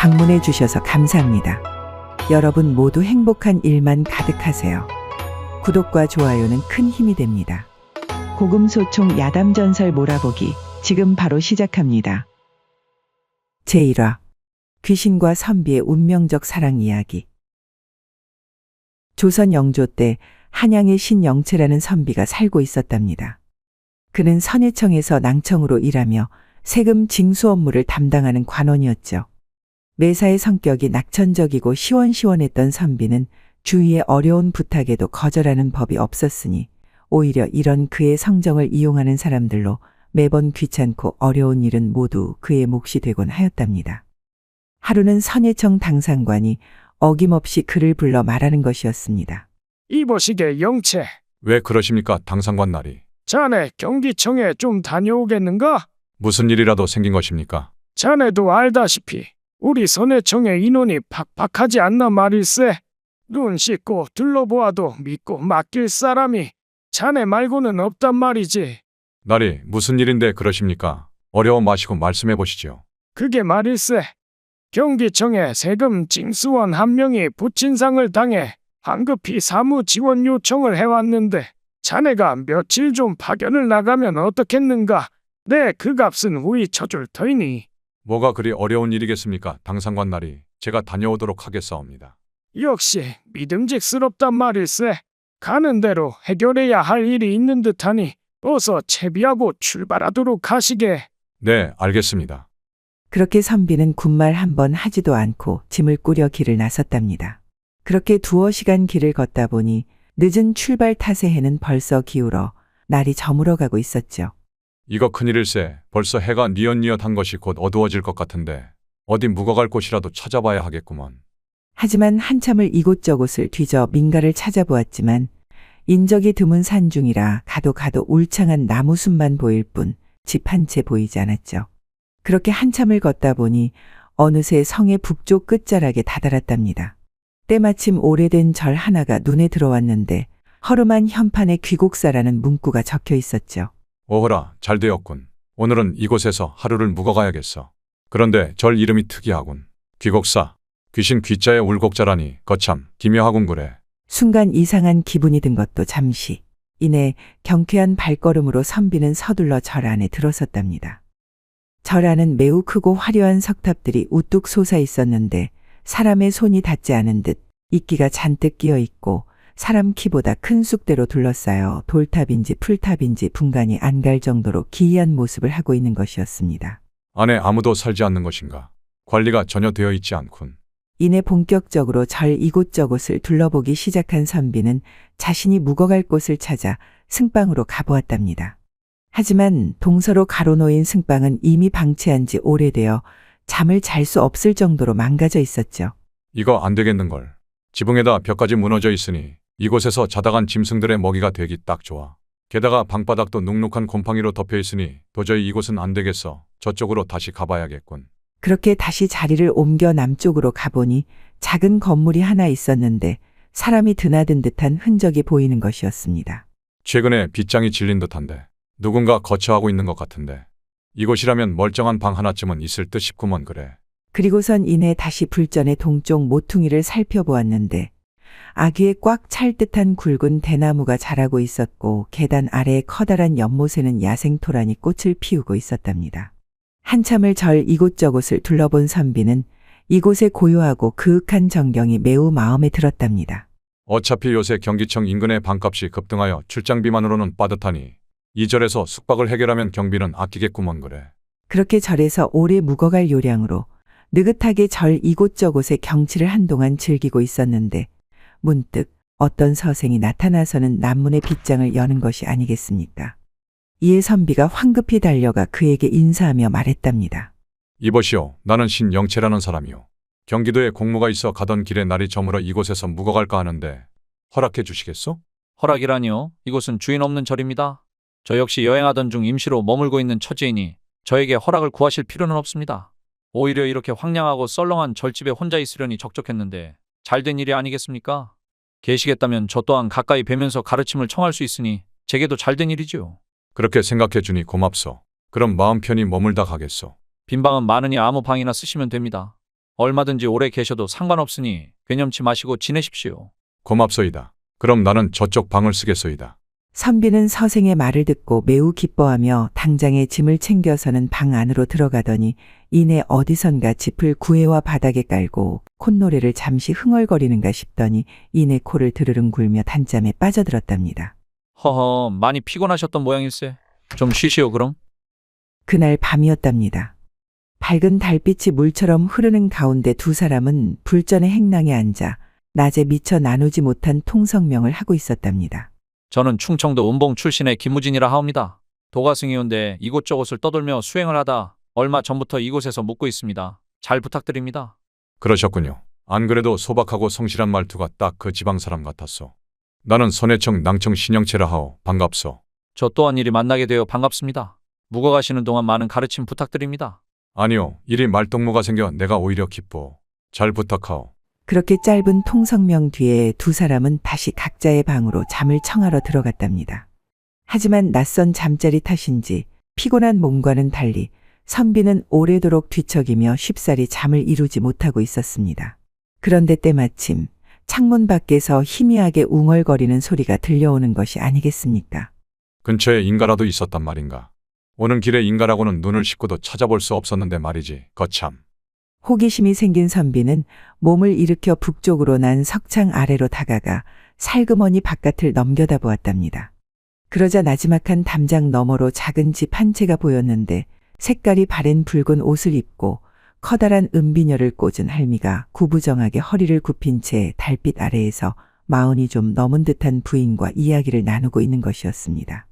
방문해 주셔서 감사합니다. 여러분 모두 행복한 일만 가득하세요. 구독과 좋아요는 큰 힘이 됩니다. 고금소총 야담전설 몰아보기 지금 바로 시작합니다. 제1화 귀신과 선비의 운명적 사랑 이야기. 조선 영조 때 한양의 신영채라는 선비가 살고 있었답니다. 그는 선예청에서 낭청으로 일하며 세금 징수 업무를 담당하는 관원이었죠. 매사의 성격이 낙천적이고 시원시원했던 선비는 주위의 어려운 부탁에도 거절하는 법이 없었으니 오히려 이런 그의 성정을 이용하는 사람들로 매번 귀찮고 어려운 일은 모두 그의 몫이 되곤 하였답니다. 하루는 선예청 당상관이 어김없이 그를 불러 말하는 것이었습니다. 이보시게 영채, 왜 그러십니까, 당상관 나리? 자네 경기청에 좀 다녀오겠는가? 무슨 일이라도 생긴 것입니까? 자네도 알다시피 우리 선해청의 인원이 팍팍하지 않나 말일세. 눈 씻고 둘러보아도 믿고 맡길 사람이 자네 말고는 없단 말이지. 나리, 무슨 일인데 그러십니까? 어려워 마시고 말씀해 보시지요. 그게 말일세. 경기청에 세금 징수원 한 명이 부친상을 당해 황급히 사무 지원 요청을 해왔는데 자네가 며칠 좀 파견을 나가면 어떻겠는가? 내 그 값은 후히 쳐줄 터이니. 뭐가 그리 어려운 일이겠습니까, 당상관 나리? 제가 다녀오도록 하겠사옵니다. 역시 믿음직스럽단 말일세. 가는 대로 해결해야 할 일이 있는 듯하니 어서 채비하고 출발하도록 하시게. 네, 알겠습니다. 그렇게 선비는 군말 한 번 하지도 않고 짐을 꾸려 길을 나섰답니다. 그렇게 두어 시간 길을 걷다 보니 늦은 출발 탓에 해는 벌써 기울어 날이 저물어 가고 있었죠. 이거 큰일일세. 벌써 해가 뉘엿뉘엿한 것이 곧 어두워질 것 같은데 어디 묵어갈 곳이라도 찾아봐야 하겠구먼. 하지만 한참을 이곳저곳을 뒤져 민가를 찾아보았지만 인적이 드문 산중이라 가도 울창한 나무숲만 보일 뿐 집 한 채 보이지 않았죠. 그렇게 한참을 걷다 보니 어느새 성의 북쪽 끝자락에 다다랐답니다. 때마침 오래된 절 하나가 눈에 들어왔는데 허름한 현판에 귀곡사라는 문구가 적혀 있었죠. 오호라, 잘 되었군. 오늘은 이곳에서 하루를 묵어가야겠어. 그런데 절 이름이 특이하군. 귀곡사. 귀신 귀자에 울곡자라니 거참 기묘하군 그래. 순간 이상한 기분이 든 것도 잠시. 이내 경쾌한 발걸음으로 선비는 서둘러 절 안에 들어섰답니다. 절 안은 매우 크고 화려한 석탑들이 우뚝 솟아 있었는데 사람의 손이 닿지 않은 듯 이끼가 잔뜩 끼어 있고 사람 키보다 큰 쑥대로 둘러싸여 돌탑인지 풀탑인지 분간이 안 갈 정도로 기이한 모습을 하고 있는 것이었습니다. 안에 아무도 살지 않는 것인가? 관리가 전혀 되어 있지 않군. 이내 본격적으로 절 이곳저곳을 둘러보기 시작한 선비는 자신이 묵어갈 곳을 찾아 승방으로 가보았답니다. 하지만 동서로 가로놓인 승방은 이미 방치한 지 오래되어 잠을 잘 수 없을 정도로 망가져 있었죠. 이거 안 되겠는걸. 지붕에다 벽까지 무너져 있으니 이곳에서 자다 간 짐승들의 먹이가 되기 딱 좋아. 게다가 방바닥도 눅눅한 곰팡이로 덮여 있으니 도저히 이곳은 안 되겠어. 저쪽으로 다시 가봐야겠군. 그렇게 다시 자리를 옮겨 남쪽으로 가보니 작은 건물이 하나 있었는데 사람이 드나든 듯한 흔적이 보이는 것이었습니다. 최근에 빗장이 질린 듯한데 누군가 거처하고 있는 것 같은데 이곳이라면 멀쩡한 방 하나쯤은 있을 듯 싶구먼 그래. 그리고선 이내 다시 불전의 동쪽 모퉁이를 살펴보았는데 아귀에 꽉 찰 듯한 굵은 대나무가 자라고 있었고 계단 아래에 커다란 연못에는 야생토란이 꽃을 피우고 있었답니다. 한참을 절 이곳저곳을 둘러본 선비는 이곳의 고요하고 그윽한 전경이 매우 마음에 들었답니다. 어차피 요새 경기청 인근의 방값이 급등하여 출장비만으로는 빠듯하니 이 절에서 숙박을 해결하면 경비는 아끼겠구먼 그래. 그렇게 절에서 오래 묵어갈 요량으로 느긋하게 절 이곳저곳의 경치를 한동안 즐기고 있었는데 문득 어떤 서생이 나타나서는 남문의 빗장을 여는 것이 아니겠습니까? 이에 선비가 황급히 달려가 그에게 인사하며 말했답니다. 이보시오, 나는 신영채라는 사람이오. 경기도에 공무가 있어 가던 길에 날이 저물어 이곳에서 묵어갈까 하는데 허락해 주시겠소? 허락이라니요? 이곳은 주인 없는 절입니다. 저 역시 여행하던 중 임시로 머물고 있는 처지이니 저에게 허락을 구하실 필요는 없습니다. 오히려 이렇게 황량하고 썰렁한 절집에 혼자 있으려니 적적했는데 잘된 일이 아니겠습니까? 계시겠다면 저 또한 가까이 뵈면서 가르침을 청할 수 있으니 제게도 잘된 일이지요. 그렇게 생각해 주니 고맙소. 그럼 마음 편히 머물다 가겠소. 빈방은 많으니 아무 방이나 쓰시면 됩니다. 얼마든지 오래 계셔도 상관없으니 괴념치 마시고 지내십시오. 고맙소이다. 그럼 나는 저쪽 방을 쓰겠소이다. 선비는 서생의 말을 듣고 매우 기뻐하며 당장에 짐을 챙겨서는 방 안으로 들어가더니 이내 어디선가 짚을 구해와 바닥에 깔고 콧노래를 잠시 흥얼거리는가 싶더니 이내 코를 드르릉 굴며 단잠에 빠져들었답니다. 허허, 많이 피곤하셨던 모양일세. 좀 쉬시오 그럼. 그날 밤이었답니다. 밝은 달빛이 물처럼 흐르는 가운데 두 사람은 불전의 행랑에 앉아 낮에 미처 나누지 못한 통성명을 하고 있었답니다. 저는 충청도 은봉 출신의 김무진이라 하옵니다. 도가승이온데 이곳저곳을 떠돌며 수행을 하다 얼마 전부터 이곳에서 묵고 있습니다. 잘 부탁드립니다. 그러셨군요. 안 그래도 소박하고 성실한 말투가 딱 그 지방 사람 같았소. 나는 선해청 낭청 신영채라 하오. 반갑소. 저 또한 이리 만나게 되어 반갑습니다. 묵어가시는 동안 많은 가르침 부탁드립니다. 아니요. 이리 말동무가 생겨 내가 오히려 기뻐. 잘 부탁하오. 그렇게 짧은 통성명 뒤에 두 사람은 다시 각자의 방으로 잠을 청하러 들어갔답니다. 하지만 낯선 잠자리 탓인지 피곤한 몸과는 달리 선비는 오래도록 뒤척이며 쉽사리 잠을 이루지 못하고 있었습니다. 그런데 때마침 창문 밖에서 희미하게 웅얼거리는 소리가 들려오는 것이 아니겠습니까? 근처에 인가라도 있었단 말인가. 오는 길에 인가라고는 눈을 씻고도 찾아볼 수 없었는데 말이지. 거참. 호기심이 생긴 선비는 몸을 일으켜 북쪽으로 난 석창 아래로 다가가 살그머니 바깥을 넘겨다보았답니다. 그러자 나지막한 담장 너머로 작은 집 한 채가 보였는데 색깔이 바랜 붉은 옷을 입고 커다란 은비녀를 꽂은 할미가 구부정하게 허리를 굽힌 채 달빛 아래에서 마흔이 좀 넘은 듯한 부인과 이야기를 나누고 있는 것이었습니다.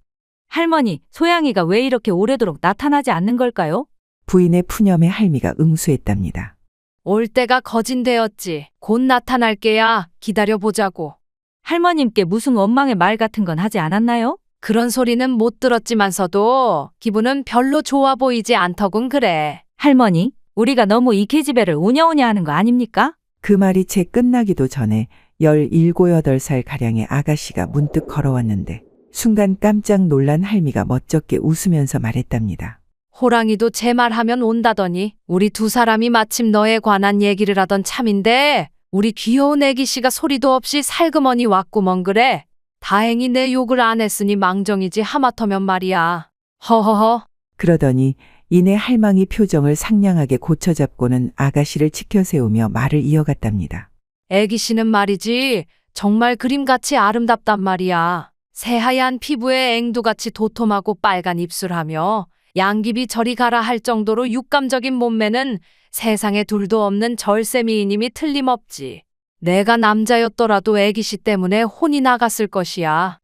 할머니, 소양이가 왜 이렇게 오래도록 나타나지 않는 걸까요? 부인의 푸념에 할미가 응수했답니다. 올 때가 거진되었지. 곧 나타날 게야. 기다려보자고. 할머님께 무슨 원망의 말 같은 건 하지 않았나요? 그런 소리는 못 들었지만서도 기분은 별로 좋아 보이지 않더군 그래. 할머니, 우리가 너무 이 계집애를 우냐우냐 하는 거 아닙니까? 그 말이 채 끝나기도 전에 17, 8살 가량의 아가씨가 문득 걸어왔는데 순간 깜짝 놀란 할미가 멋쩍게 웃으면서 말했답니다. 호랑이도 제 말하면 온다더니 우리 두 사람이 마침 너에 관한 얘기를 하던 참인데 우리 귀여운 애기씨가 소리도 없이 살그머니 왔구먼 그래. 다행히 내 욕을 안 했으니 망정이지 하마터면 말이야. 허허허. 그러더니 이내 할망이 표정을 상냥하게 고쳐잡고는 아가씨를 치켜세우며 말을 이어갔답니다. 애기씨는 말이지 정말 그림같이 아름답단 말이야. 새하얀 피부에 앵두같이 도톰하고 빨간 입술하며 양귀비 저리 가라 할 정도로 육감적인 몸매는 세상에 둘도 없는 절세 미인임이 틀림없지. 내가 남자였더라도 애기씨 때문에 혼이 나갔을 것이야.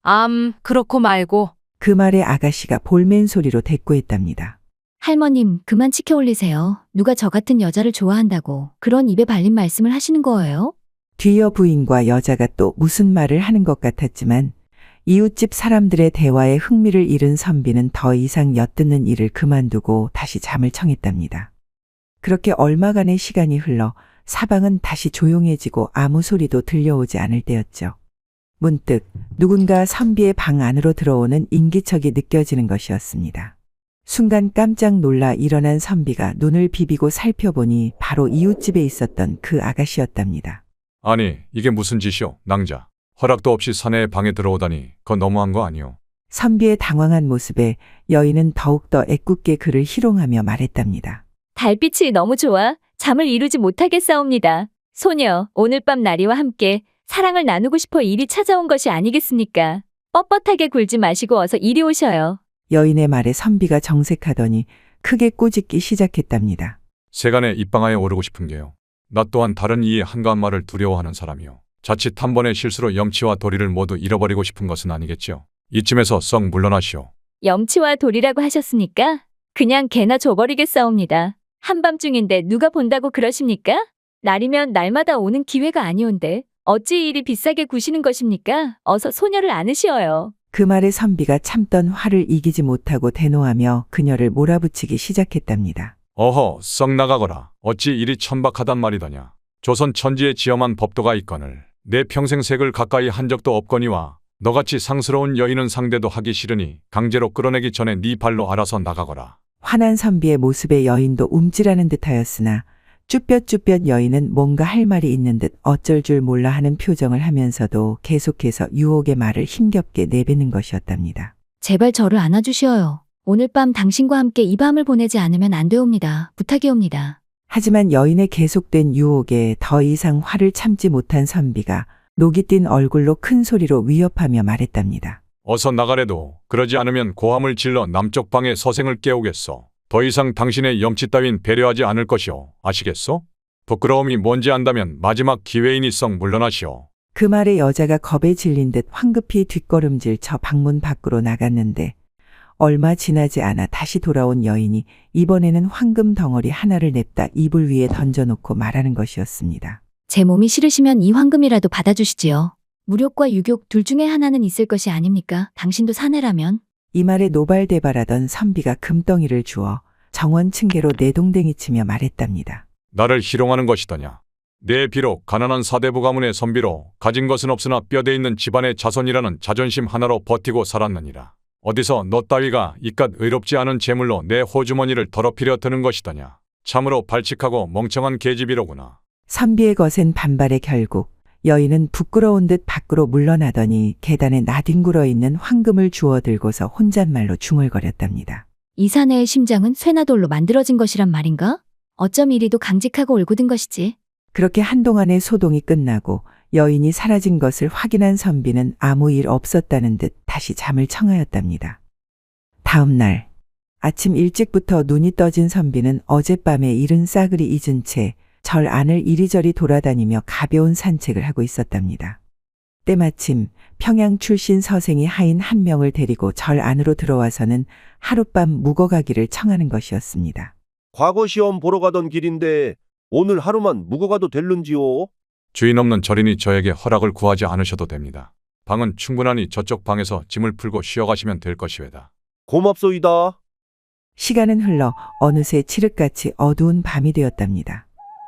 그렇고 말고. 그 말에 아가씨가 볼멘 소리로 대꾸했답니다. 할머님, 그만 치켜 올리세요. 누가 저 같은 여자를 좋아한다고 그런 입에 발린 말씀을 하시는 거예요? 뒤이어 부인과 여자가 또 무슨 말을 하는 것 같았지만 이웃집 사람들의 대화에 흥미를 잃은 선비는 더 이상 엿듣는 일을 그만두고 다시 잠을 청했답니다. 그렇게 얼마간의 시간이 흘러 사방은 다시 조용해지고 아무 소리도 들려오지 않을 때였죠. 문득 누군가 선비의 방 안으로 들어오는 인기척이 느껴지는 것이었습니다. 순간 깜짝 놀라 일어난 선비가 눈을 비비고 살펴보니 바로 이웃집에 있었던 그 아가씨였답니다. 아니, 이게 무슨 짓이오, 낭자. 허락도 없이 사내의 방에 들어오다니 그건 너무한 거 아니오. 선비의 당황한 모습에 여인은 더욱더 애꿎게 그를 희롱하며 말했답니다. 달빛이 너무 좋아 잠을 이루지 못하겠사옵니다. 소녀, 오늘 밤 나리와 함께 사랑을 나누고 싶어 이리 찾아온 것이 아니겠습니까? 뻣뻣하게 굴지 마시고 어서 이리 오셔요. 여인의 말에 선비가 정색하더니 크게 꾸짖기 시작했답니다. 세간에 입방아에 오르고 싶은 게요. 나 또한 다른 이의 한가한 말을 두려워하는 사람이요. 자칫 한 번의 실수로 염치와 도리를 모두 잃어버리고 싶은 것은 아니겠지요. 이쯤에서 썩 물러나시오. 염치와 도리라고 하셨으니까 그냥 개나 줘버리겠사옵니다. 한밤중인데 누가 본다고 그러십니까? 날이면 날마다 오는 기회가 아니온데 어찌 이리 비싸게 구시는 것입니까? 어서 소녀를 안으시어요. 그 말에 선비가 참던 화를 이기지 못하고 대노하며 그녀를 몰아붙이기 시작했답니다. 어허, 썩 나가거라. 어찌 이리 천박하단 말이더냐. 조선 천지에 지엄한 법도가 있거늘 내 평생 색을 가까이 한 적도 없거니와 너같이 상스러운 여인은 상대도 하기 싫으니 강제로 끌어내기 전에 네 발로 알아서 나가거라. 화난 선비의 모습에 여인도 움찔하는 듯하였으나 쭈뼛쭈뼛 여인은 뭔가 할 말이 있는 듯 어쩔 줄 몰라 하는 표정을 하면서도 계속해서 유혹의 말을 힘겹게 내뱉는 것이었답니다. 제발 저를 안아주시어요. 오늘 밤 당신과 함께 이 밤을 보내지 않으면 안 되옵니다. 부탁이옵니다. 하지만 여인의 계속된 유혹에 더 이상 화를 참지 못한 선비가 녹이 띈 얼굴로 큰 소리로 위협하며 말했답니다. 어서 나가래도 그러지 않으면 고함을 질러 남쪽 방의 서생을 깨우겠소. 더 이상 당신의 염치 따윈 배려하지 않을 것이오. 아시겠소? 부끄러움이 뭔지 안다면 마지막 기회이니 썩 물러나시오. 그 말에 여자가 겁에 질린 듯 황급히 뒷걸음질 쳐 방문 밖으로 나갔는데 얼마 지나지 않아 다시 돌아온 여인이 이번에는 황금 덩어리 하나를 냅다 이불 위에 던져놓고 말하는 것이었습니다. 제 몸이 싫으시면 이 황금이라도 받아주시지요. 무력과 유욕 둘 중에 하나는 있을 것이 아닙니까? 당신도 사내라면. 이 말에 노발대발하던 선비가 금덩이를 주어 정원층계로 내동댕이치며 말했답니다. 나를 희롱하는 것이더냐. 내 비록 가난한 사대부 가문의 선비로 가진 것은 없으나 뼈대 있는 집안의 자손이라는 자존심 하나로 버티고 살았느니라. 어디서 너 따위가 이깟 의롭지 않은 재물로 내 호주머니를 더럽히려 드는 것이더냐. 참으로 발칙하고 멍청한 계집이로구나. 선비의 거센 반발에 결국 여인은 부끄러운 듯 밖으로 물러나더니 계단에 나뒹굴어 있는 황금을 주워 들고서 혼잣말로 중얼거렸답니다. 이 사내의 심장은 쇠나 돌로 만들어진 것이란 말인가? 어쩜 이리도 강직하고 올곧은 것이지. 그렇게 한동안의 소동이 끝나고 여인이 사라진 것을 확인한 선비는 아무 일 없었다는 듯 다시 잠을 청하였답니다. 다음 날 아침 일찍부터 눈이 떠진 선비는 어젯밤의 일은 싸그리 잊은 채 절 안을 이리저리 돌아다니며 가벼운 산책을 하고 있었답니다. 때마침 평양 출신 서생이 하인 한 명을 데리고 절 안으로 들어와서는 하룻밤 묵어가기를 청하는 것이었습니다. 과거 시험 보러 가던 길인데 오늘 하루만 묵어 가도 될는지요? 주인 없는 절이니 저에게 허락을 구하지 않으셔도 됩니다. 방은 충분하니 저쪽 방에서 짐을 풀고 쉬어가시면 될 것이외다. 고맙소이다. 시간은 흘러 어느새 칠흑같이 어두운 밤이 되었답니다.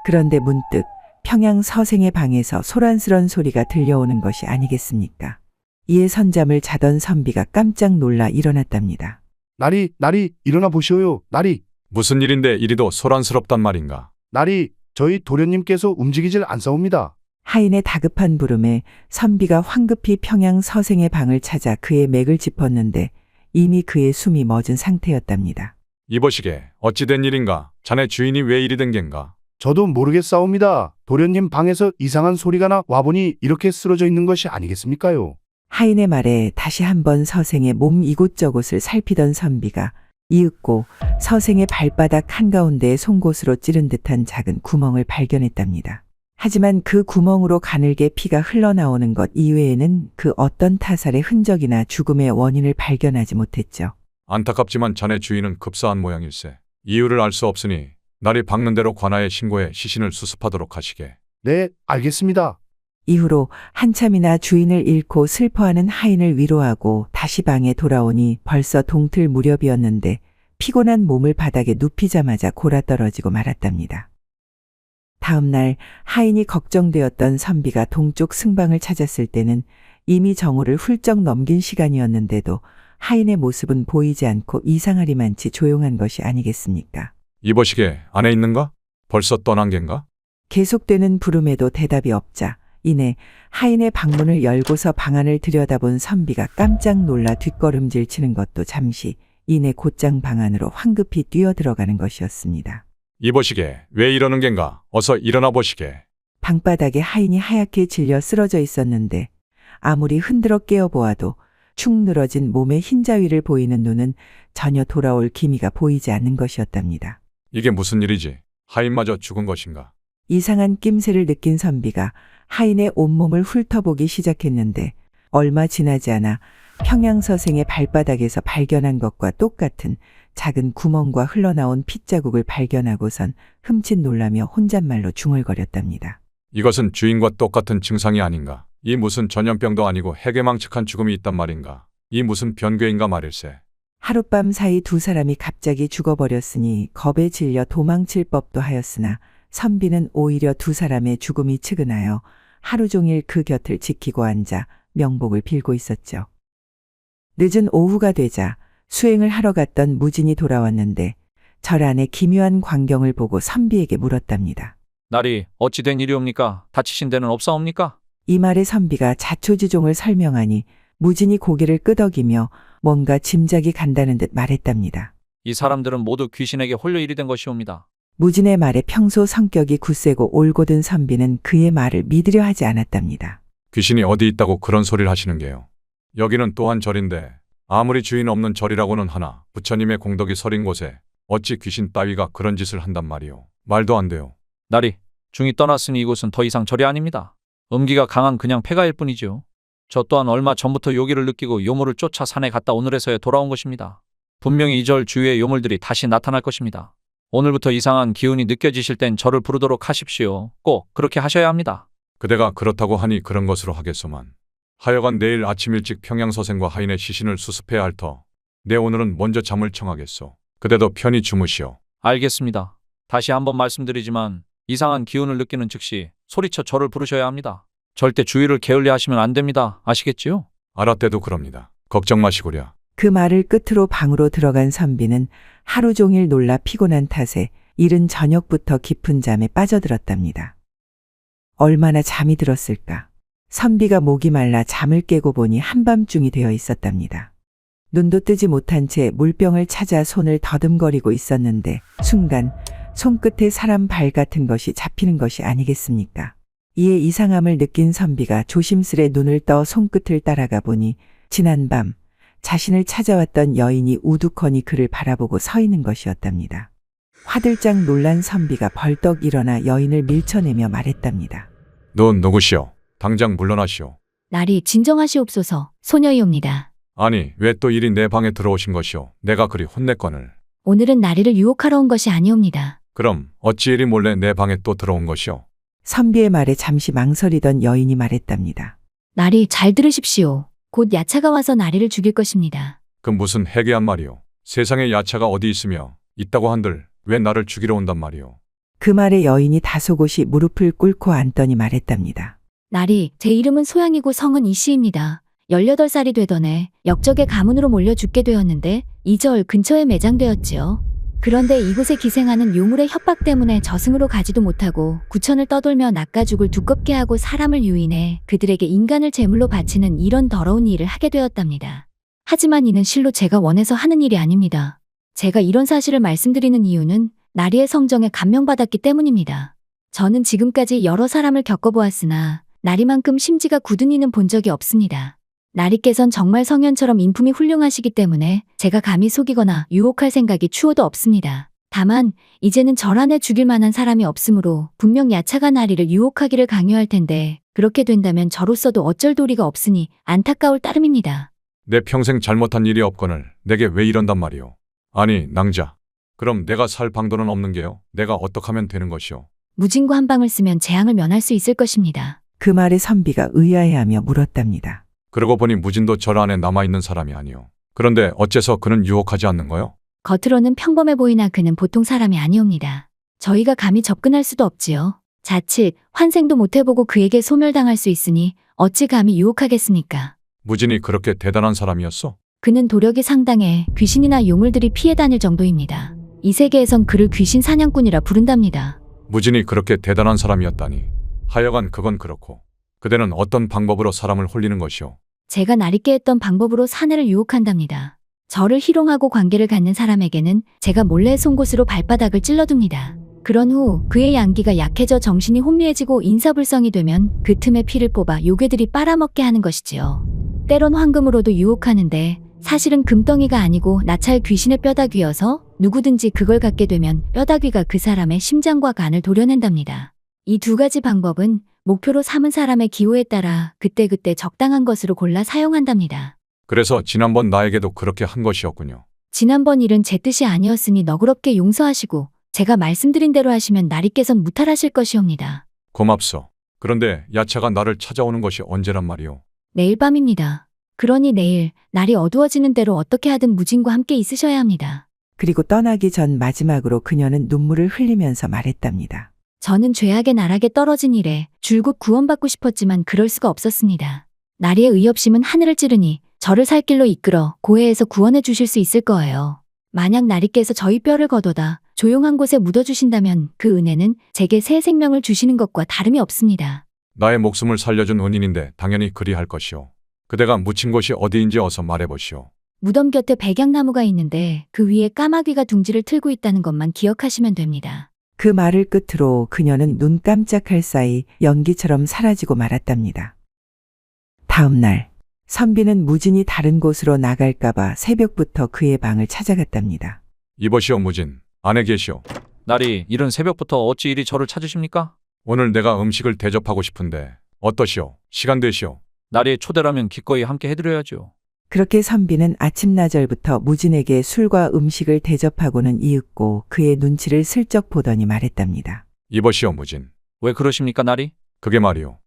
그런데 문득 평양 서생의 방에서 소란스런 소리가 들려오는 것이 아니겠습니까? 이에 선잠을 자던 선비가 깜짝 놀라 일어났답니다. 나리, 일어나 보시오요. 나리, 무슨 일인데 이리도 소란스럽단 말인가? 저희 도련님께서 움직이질 않사옵니다. 하인의 다급한 부름에 선비가 황급히 평양 서생의 방을 찾아 그의 맥을 짚었는데 이미 그의 숨이 멎은 상태였답니다. 이보시게 어찌 된 일인가? 자네 주인이 왜 이리 된 겐가? 저도 모르겠사옵니다. 도련님 방에서 이상한 소리가 나 와보니 이렇게 쓰러져 있는 것이 아니겠습니까요? 하인의 말에 다시 한번 서생의 몸 이곳저곳을 살피던 선비가 이윽고 서생의 발바닥 한가운데에 송곳으로 찌른 듯한 작은 구멍을 발견했답니다. 하지만 그 구멍으로 가늘게 피가 흘러나오는 것 이외에는 그 어떤 타살의 흔적이나 죽음의 원인을 발견하지 못했죠. 안타깝지만 자네 주인은 급사한 모양일세. 이유를 알 수 없으니 날이 밝는 대로 관아에 신고해 시신을 수습하도록 하시게. 네, 알겠습니다. 이후로 한참이나 주인을 잃고 슬퍼하는 하인을 위로하고 다시 방에 돌아오니 벌써 동틀 무렵이었는데 피곤한 몸을 바닥에 눕히자마자 골아떨어지고 말았답니다. 다음 날 하인이 걱정되었던 선비가 동쪽 승방을 찾았을 때는 이미 정오를 훌쩍 넘긴 시간이었는데도 하인의 모습은 보이지 않고 이상하리만치 조용한 것이 아니겠습니까? 이보시게 안에 있는가? 벌써 떠난 겐가? 계속되는 부름에도 대답이 없자 이내 하인의 방문을 열고서 방 안을 들여다본 선비가 깜짝 놀라 뒷걸음질 치는 것도 잠시 이내 곧장 방 안으로 황급히 뛰어들어가는 것이었습니다. 이보시게 왜 이러는 겐가? 어서 일어나 보시게. 방바닥에 하인이 하얗게 질려 쓰러져 있었는데 아무리 흔들어 깨어보아도 축 늘어진 몸의 흰자위를 보이는 눈은 전혀 돌아올 기미가 보이지 않는 것이었답니다. 이게 무슨 일이지? 하인마저 죽은 것인가? 이상한 낌새를 느낀 선비가 하인의 온몸을 훑어보기 시작했는데 얼마 지나지 않아 평양서생의 발바닥에서 발견한 것과 똑같은 작은 구멍과 흘러나온 핏자국을 발견하고선 흠칫 놀라며 혼잣말로 중얼거렸답니다. 이것은 주인과 똑같은 증상이 아닌가? 이 무슨 전염병도 아니고 해괴망측한 죽음이 있단 말인가? 이 무슨 변괴인가 말일세. 하룻밤 사이 두 사람이 갑자기 죽어버렸으니 겁에 질려 도망칠 법도 하였으나 선비는 오히려 두 사람의 죽음이 측은하여 하루 종일 그 곁을 지키고 앉아 명복을 빌고 있었죠. 늦은 오후가 되자 수행을 하러 갔던 무진이 돌아왔는데 절 안의 기묘한 광경을 보고 선비에게 물었답니다. 날이 어찌 된 일이옵니까? 다치신 데는 없사옵니까? 이 말에 선비가 자초지종을 설명하니 무진이 고개를 끄덕이며 뭔가 짐작이 간다는 듯 말했답니다. 이 사람들은 모두 귀신에게 홀려 일이 된 것이옵니다. 무진의 말에 평소 성격이 굳세고 올곧은 선비는 그의 말을 믿으려 하지 않았답니다. 귀신이 어디 있다고 그런 소리를 하시는 게요. 여기는 또한 절인데 아무리 주인 없는 절이라고는 하나 부처님의 공덕이 서린 곳에 어찌 귀신 따위가 그런 짓을 한단 말이오. 말도 안 돼요. 날이 중이 떠났으니 이곳은 더 이상 절이 아닙니다. 음기가 강한 그냥 폐가일 뿐이지요. 저 또한 얼마 전부터 요기를 느끼고 요물을 쫓아 산에 갔다 오늘에서야 돌아온 것입니다. 분명히 이 절 주위의 요물들이 다시 나타날 것입니다. 오늘부터 이상한 기운이 느껴지실 땐 저를 부르도록 하십시오. 꼭 그렇게 하셔야 합니다. 그대가 그렇다고 하니 그런 것으로 하겠소만. 하여간 내일 아침 일찍 평양서생과 하인의 시신을 수습해야 할 터. 내 오늘은 먼저 잠을 청하겠소. 그대도 편히 주무시오. 알겠습니다. 다시 한번 말씀드리지만 이상한 기운을 느끼는 즉시 소리쳐 저를 부르셔야 합니다. 절대 주위를 게을리 하시면 안 됩니다. 아시겠지요? 알았대도 그럽니다. 걱정 마시구랴. 그 말을 끝으로 방으로 들어간 선비는 하루 종일 놀라 피곤한 탓에 이른 저녁부터 깊은 잠에 빠져들었답니다. 얼마나 잠이 들었을까. 선비가 목이 말라 잠을 깨고 보니 한밤중이 되어 있었답니다. 눈도 뜨지 못한 채 물병을 찾아 손을 더듬거리고 있었는데 순간 손끝에 사람 발 같은 것이 잡히는 것이 아니겠습니까? 이에 이상함을 느낀 선비가 조심스레 눈을 떠 손끝을 따라가 보니 지난밤 자신을 찾아왔던 여인이 우두커니 그를 바라보고 서 있는 것이었답니다. 화들짝 놀란 선비가 벌떡 일어나 여인을 밀쳐내며 말했답니다. 넌 누구시오? 당장 물러나시오. 날이 진정하시옵소서. 소녀이옵니다. 아니 왜 또 이리 내 방에 들어오신 것이오? 내가 그리 혼냈거늘. 오늘은 나리를 유혹하러 온 것이 아니옵니다. 그럼 어찌 이리 몰래 내 방에 또 들어온 것이오? 선비의 말에 잠시 망설이던 여인이 말했답니다. 나리 잘 들으십시오. 곧 야차가 와서 나리를 죽일 것입니다. 그 무슨 해괴한 말이오? 세상에 야차가 어디 있으며 있다고 한들 왜 나를 죽이러 온단 말이오? 그 말에 여인이 다소곳이 무릎을 꿇고 앉더니 말했답니다. 나리, 제 이름은 소양이고 성은 이씨입니다. 18살이 되던 해 역적의 가문으로 몰려 죽게 되었는데 이 절 근처에 매장되었지요. 그런데 이곳에 기생하는 요물의 협박 때문에 저승으로 가지도 못하고 구천을 떠돌며 낚아죽을 두껍게 하고 사람을 유인해 그들에게 인간을 제물로 바치는 이런 더러운 일을 하게 되었답니다. 하지만 이는 실로 제가 원해서 하는 일이 아닙니다. 제가 이런 사실을 말씀드리는 이유는 나리의 성정에 감명받았기 때문입니다. 저는 지금까지 여러 사람을 겪어보았으나 나리만큼 심지가 굳은 이는 본 적이 없습니다. 나리께선 정말 성현처럼 인품이 훌륭하시기 때문에 제가 감히 속이거나 유혹할 생각이 추호도 없습니다. 다만 이제는 절 안에 죽일 만한 사람이 없으므로 분명 야차가 나리를 유혹하기를 강요할 텐데 그렇게 된다면 저로서도 어쩔 도리가 없으니 안타까울 따름입니다. 내 평생 잘못한 일이 없거늘 내게 왜 이런단 말이오? 아니 낭자. 그럼 내가 살 방도는 없는 게요? 내가 어떻게 하면 되는 것이오? 무진고 한 방을 쓰면 재앙을 면할 수 있을 것입니다. 그 말에 선비가 의아해하며 물었답니다. 그러고 보니 무진도 절 안에 남아있는 사람이 아니오. 그런데 어째서 그는 유혹하지 않는 거요? 겉으로는 평범해 보이나 그는 보통 사람이 아니옵니다. 저희가 감히 접근할 수도 없지요. 자칫 환생도 못 해보고 그에게 소멸당할 수 있으니 어찌 감히 유혹하겠습니까? 무진이 그렇게 대단한 사람이었어? 그는 도력이 상당해 귀신이나 요물들이 피해 다닐 정도입니다. 이 세계에선 그를 귀신 사냥꾼이라 부른답니다. 무진이 그렇게 대단한 사람이었다니. 하여간 그건 그렇고. 그대는 어떤 방법으로 사람을 홀리는 것이오? 제가 나리께 했던 방법으로 사내를 유혹한답니다. 저를 희롱하고 관계를 갖는 사람에게는 제가 몰래 송곳으로 발바닥을 찔러둡니다. 그런 후 그의 양기가 약해져 정신이 혼미해지고 인사불성이 되면 그 틈에 피를 뽑아 요괴들이 빨아먹게 하는 것이지요. 때론 황금으로도 유혹하는데 사실은 금덩이가 아니고 나찰 귀신의 뼈다귀여서 누구든지 그걸 갖게 되면 뼈다귀가 그 사람의 심장과 간을 도려낸답니다. 이 두 가지 방법은 목표로 삼은 사람의 기호에 따라 그때그때 적당한 것으로 골라 사용한답니다. 그래서 지난번 나에게도 그렇게 한 것이었군요. 지난번 일은 제 뜻이 아니었으니 너그럽게 용서하시고 제가 말씀드린 대로 하시면 나리께선 무탈하실 것이옵니다. 고맙소. 그런데 야차가 나를 찾아오는 것이 언제란 말이오? 내일 밤입니다. 그러니 내일 날이 어두워지는 대로 어떻게 하든 무진과 함께 있으셔야 합니다. 그리고 떠나기 전 마지막으로 그녀는 눈물을 흘리면서 말했답니다. 저는 죄악의 나락에 떨어진 일에 줄곧 구원받고 싶었지만 그럴 수가 없었습니다. 나리의 의협심은 하늘을 찌르니 저를 살 길로 이끌어 고해에서 구원해 주실 수 있을 거예요. 만약 나리께서 저희 뼈를 걷어다 조용한 곳에 묻어주신다면 그 은혜는 제게 새 생명을 주시는 것과 다름이 없습니다. 나의 목숨을 살려준 은인인데 당연히 그리할 것이오. 그대가 묻힌 곳이 어디인지 어서 말해보시오. 무덤 곁에 백양나무가 있는데 그 위에 까마귀가 둥지를 틀고 있다는 것만 기억하시면 됩니다. 그 말을 끝으로 그녀는 눈 깜짝할 사이 연기처럼 사라지고 말았답니다. 다음 날 선비는 무진이 다른 곳으로 나갈까봐 새벽부터 그의 방을 찾아갔답니다. 이보시오 무진. 안에 계시오. 나리, 이른 새벽부터 어찌 이리 저를 찾으십니까? 오늘 내가 음식을 대접하고 싶은데 어떠시오? 시간 되시오. 나리의 초대라면 기꺼이 함께 해드려야죠. 그렇게 선비는 아침나절부터 무진에게 술과 음식을 대접하고는 이윽고 그의 눈치를 슬쩍 보더니 말했답니다. 이보시오 무진. 왜 그러십니까, 나리? 그게 말이오.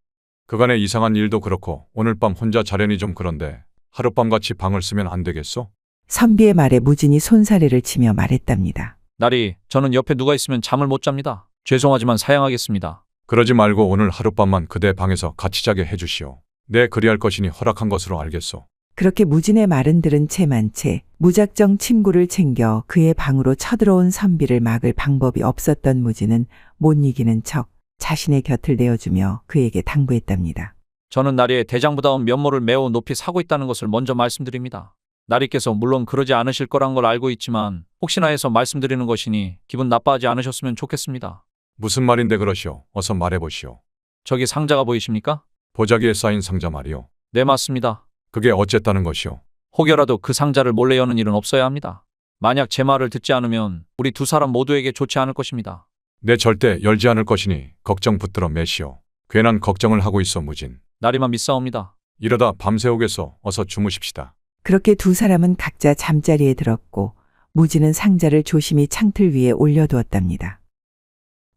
그간의 이상한 일도 그렇고 오늘 밤 혼자 자려니 좀 그런데 하룻밤같이 방을 쓰면 안 되겠소? 선비의 말에 무진이 손사래를 치며 말했답니다. 나리, 저는 옆에 누가 있으면 잠을 못 잡니다. 죄송하지만 사양하겠습니다. 그러지 말고 오늘 하룻밤만 그대 방에서 같이 자게 해주시오. 내 그리할 것이니 허락한 것으로 알겠소. 그렇게 무진의 말은 들은 채만 채 무작정 침구를 챙겨 그의 방으로 쳐들어온 선비를 막을 방법이 없었던 무진은 못 이기는 척 자신의 곁을 내어주며 그에게 당부했답니다. 저는 나리의 대장부다운 면모를 매우 높이 사고 있다는 것을 먼저 말씀드립니다. 나리께서 물론 그러지 않으실 거란 걸 알고 있지만 혹시나 해서 말씀드리는 것이니 기분 나빠하지 않으셨으면 좋겠습니다. 무슨 말인데 그러시오? 어서 말해보시오. 저기 상자가 보이십니까? 보자기에 쌓인 상자 말이오. 네, 맞습니다. 그게 어쨌다는 것이오? 혹여라도 그 상자를 몰래 여는 일은 없어야 합니다. 만약 제 말을 듣지 않으면 우리 두 사람 모두에게 좋지 않을 것입니다. 내 절대 열지 않을 것이니 걱정 붙들어 매시오. 괜한 걱정을 하고 있어 무진. 나리만 믿사옵니다. 이러다 밤새우겠소. 어서 주무십시다. 그렇게 두 사람은 각자 잠자리에 들었고 무진은 상자를 조심히 창틀 위에 올려두었답니다.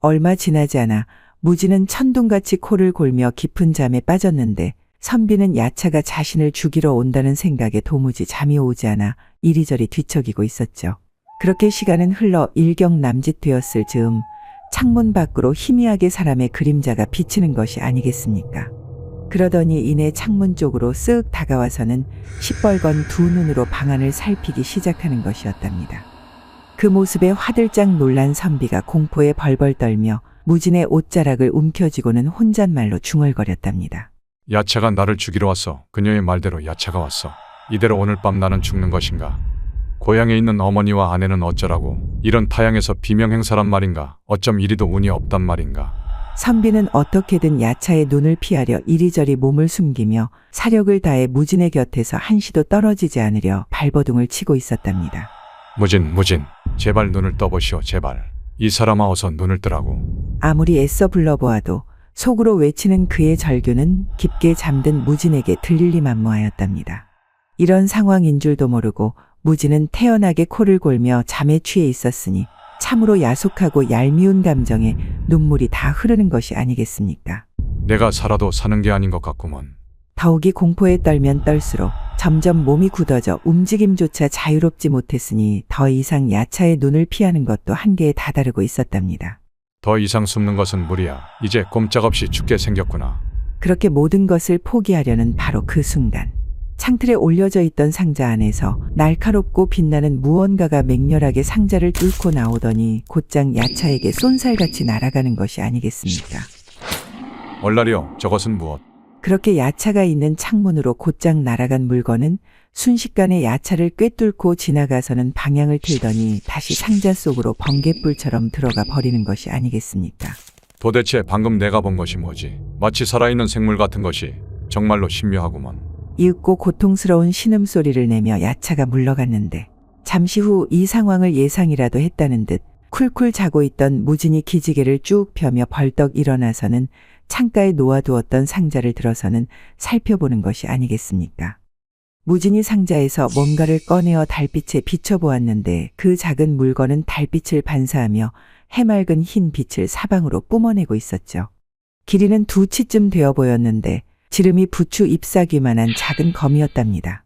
얼마 지나지 않아 무진은 천둥같이 코를 골며 깊은 잠에 빠졌는데 선비는 야차가 자신을 죽이러 온다는 생각에 도무지 잠이 오지 않아 이리저리 뒤척이고 있었죠. 그렇게 시간은 흘러 일경남짓 되었을 즈음 창문 밖으로 희미하게 사람의 그림자가 비치는 것이 아니겠습니까? 그러더니 이내 창문 쪽으로 쓱 다가와서는 시뻘건 두 눈으로 방안을 살피기 시작하는 것이었답니다. 그 모습에 화들짝 놀란 선비가 공포에 벌벌 떨며 무진의 옷자락을 움켜쥐고는 혼잣말로 중얼거렸답니다. 야차가 나를 죽이러 왔어. 그녀의 말대로 야차가 왔어. 이대로 오늘 밤 나는 죽는 것인가? 고향에 있는 어머니와 아내는 어쩌라고? 이런 타양에서 비명행사란 말인가? 어쩜 이리도 운이 없단 말인가? 선비는 어떻게든 야차의 눈을 피하려 이리저리 몸을 숨기며 사력을 다해 무진의 곁에서 한시도 떨어지지 않으려 발버둥을 치고 있었답니다. 무진, 제발 눈을 떠보시오, 제발. 이 사람아 어서 눈을 뜨라고. 아무리 애써 불러보아도 속으로 외치는 그의 절규는 깊게 잠든 무진에게 들릴리 만무하였답니다. 이런 상황인 줄도 모르고 무진은 태연하게 코를 골며 잠에 취해 있었으니 참으로 야속하고 얄미운 감정에 눈물이 다 흐르는 것이 아니겠습니까? 내가 살아도 사는 게 아닌 것 같구먼. 더욱이 공포에 떨면 떨수록 점점 몸이 굳어져 움직임조차 자유롭지 못했으니 더 이상 야차의 눈을 피하는 것도 한계에 다다르고 있었답니다. 더 이상 숨는 것은 무리야. 이제 꼼짝없이 죽게 생겼구나. 그렇게 모든 것을 포기하려는 바로 그 순간 창틀에 올려져 있던 상자 안에서 날카롭고 빛나는 무언가가 맹렬하게 상자를 뚫고 나오더니 곧장 야차에게 쏜살같이 날아가는 것이 아니겠습니까? 얼라리여, 저것은 무엇? 그렇게 야차가 있는 창문으로 곧장 날아간 물건은 순식간에 야차를 꿰뚫고 지나가서는 방향을 틀더니 다시 상자 속으로 번갯불처럼 들어가 버리는 것이 아니겠습니까? 도대체 방금 내가 본 것이 뭐지? 마치 살아있는 생물 같은 것이 정말로 신묘하구먼. 이윽고 고통스러운 신음소리를 내며 야차가 물러갔는데 잠시 후 이 상황을 예상이라도 했다는 듯 쿨쿨 자고 있던 무진이 기지개를 쭉 펴며 벌떡 일어나서는 창가에 놓아두었던 상자를 들어서는 살펴보는 것이 아니겠습니까? 무진이 상자에서 뭔가를 꺼내어 달빛에 비춰보았는데 그 작은 물건은 달빛을 반사하며 해맑은 흰 빛을 사방으로 뿜어내고 있었죠. 길이는 2치쯤 되어 보였는데 지름이 부추 잎사귀만한 작은 검이었답니다.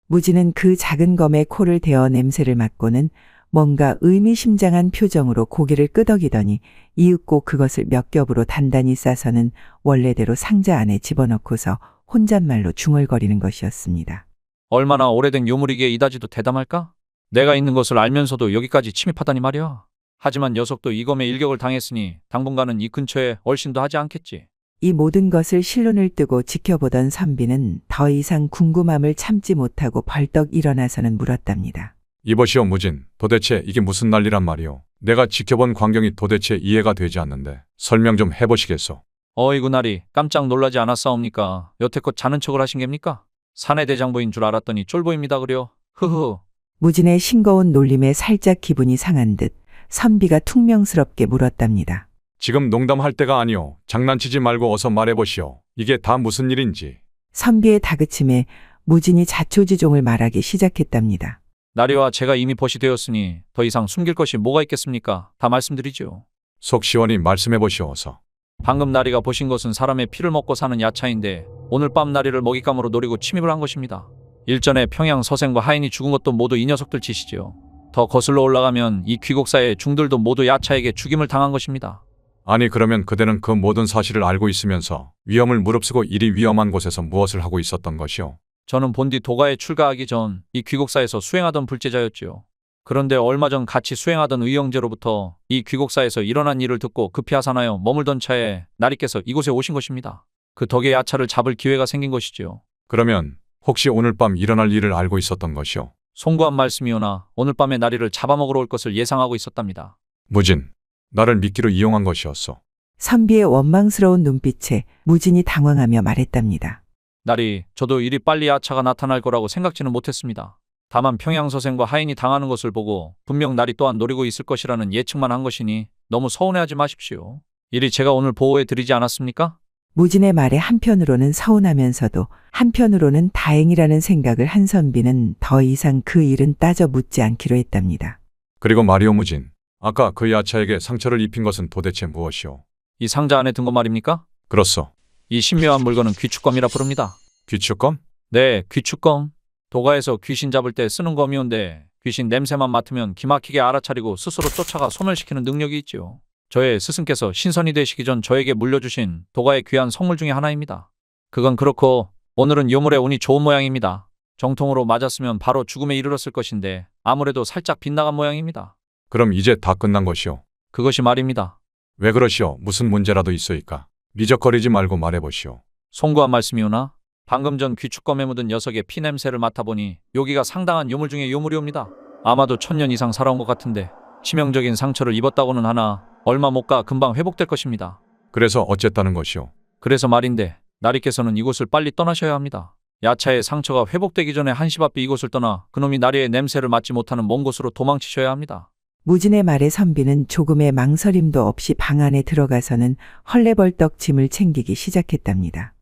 무진은 그 작은 검에 코를 대어 냄새를 맡고는 뭔가 의미심장한 표정으로 고개를 끄덕이더니 이윽고 그것을 몇 겹으로 단단히 싸서는 원래대로 상자 안에 집어넣고서 혼잣말로 중얼거리는 것이었습니다. 얼마나 오래된 유물이기에 이다지도 대담할까? 내가 있는 것을 알면서도 여기까지 침입하다니 말이야. 하지만 녀석도 이검에 일격을 당했으니 당분간은 이 근처에 얼씬도 하지 않겠지. 이 모든 것을 실눈을 뜨고 지켜보던 선비는 더 이상 궁금함을 참지 못하고 벌떡 일어나서는 물었답니다. 이보시오 무진, 도대체 이게 무슨 난리란 말이오? 내가 지켜본 광경이 도대체 이해가 되지 않는데 설명 좀 해보시겠소? 어이구 나리, 깜짝 놀라지 않았사옵니까? 여태껏 자는 척을 하신 겁니까? 사내 대장부인 줄 알았더니 쫄보입니다 그려. 흐흐. 무진의 싱거운 놀림에 살짝 기분이 상한 듯 선비가 퉁명스럽게 물었답니다. 지금 농담할 때가 아니오. 장난치지 말고 어서 말해보시오. 이게 다 무슨 일인지. 선비의 다그침에 무진이 자초지종을 말하기 시작했답니다. 나리와 제가 이미 벗이 되었으니 더 이상 숨길 것이 뭐가 있겠습니까? 다 말씀드리죠. 속 시원히 말씀해보시오 어서. 방금 나리가 보신 것은 사람의 피를 먹고 사는 야차인데 오늘 밤 나리를 먹잇감으로 노리고 침입을 한 것입니다. 일전에 평양 서생과 하인이 죽은 것도 모두 이 녀석들 짓이지요. 더 거슬러 올라가면 이 귀국사의 중들도 모두 야차에게 죽임을 당한 것입니다. 아니 그러면 그대는 그 모든 사실을 알고 있으면서 위험을 무릅쓰고 이리 위험한 곳에서 무엇을 하고 있었던 것이오? 저는 본디 도가에 출가하기 전 이 귀국사에서 수행하던 불제자였지요. 그런데 얼마 전 같이 수행하던 의형제로부터 이 귀국사에서 일어난 일을 듣고 급히 하산하여 머물던 차에 나리께서 이곳에 오신 것입니다. 그 덕에 야차를 잡을 기회가 생긴 것이지요. 그러면 혹시 오늘 밤 일어날 일을 알고 있었던 것이오? 송구한 말씀이오나 오늘 밤에 나리를 잡아먹으러 올 것을 예상하고 있었답니다. 무진, 나를 미끼로 이용한 것이었소. 선비의 원망스러운 눈빛에 무진이 당황하며 말했답니다. 나리, 저도 이리 빨리 야차가 나타날 거라고 생각지는 못했습니다. 다만 평양서생과 하인이 당하는 것을 보고 분명 나리 또한 노리고 있을 것이라는 예측만 한 것이니 너무 서운해하지 마십시오. 이리 제가 오늘 보호해 드리지 않았습니까? 무진의 말에 한편으로는 서운하면서도 한편으로는 다행이라는 생각을 한 선비는 더 이상 그 일은 따져 묻지 않기로 했답니다. 그리고 마리오 무진, 아까 그 야차에게 상처를 입힌 것은 도대체 무엇이오? 이 상자 안에 든 것 말입니까? 그렇소. 이 신묘한 물건은 귀축검이라 부릅니다. 귀축검? 네, 귀축검. 도가에서 귀신 잡을 때 쓰는 검이온데 귀신 냄새만 맡으면 기막히게 알아차리고 스스로 쫓아가 소멸시키는 능력이 있지요. 저의 스승께서 신선이 되시기 전 저에게 물려주신 도가의 귀한 선물 중에 하나입니다. 그건 그렇고 오늘은 요물에 운이 좋은 모양입니다. 정통으로 맞았으면 바로 죽음에 이르렀을 것인데 아무래도 살짝 빗나간 모양입니다. 그럼 이제 다 끝난 것이오? 그것이 말입니다. 왜 그러시오? 무슨 문제라도 있어이까? 미적거리지 말고 말해보시오. 송구한 말씀이오나 방금 전 귀축검에 묻은 녀석의 피 냄새를 맡아보니 여기가 상당한 요물 중에 요물이옵니다. 아마도 1000년 이상 살아온 것 같은데 치명적인 상처를 입었다고는 하나 얼마 못 가 금방 회복될 것입니다. 그래서 어쨌다는 것이오? 그래서 말인데 나리께서는 이곳을 빨리 떠나셔야 합니다. 야차의 상처가 회복되기 전에 한시바삐 이곳을 떠나 그놈이 나리의 냄새를 맡지 못하는 먼 곳으로 도망치셔야 합니다. 무진의 말에 선비는 조금의 망설임도 없이 방 안에 들어가서는 헐레벌떡 짐을 챙기기 시작했답니다.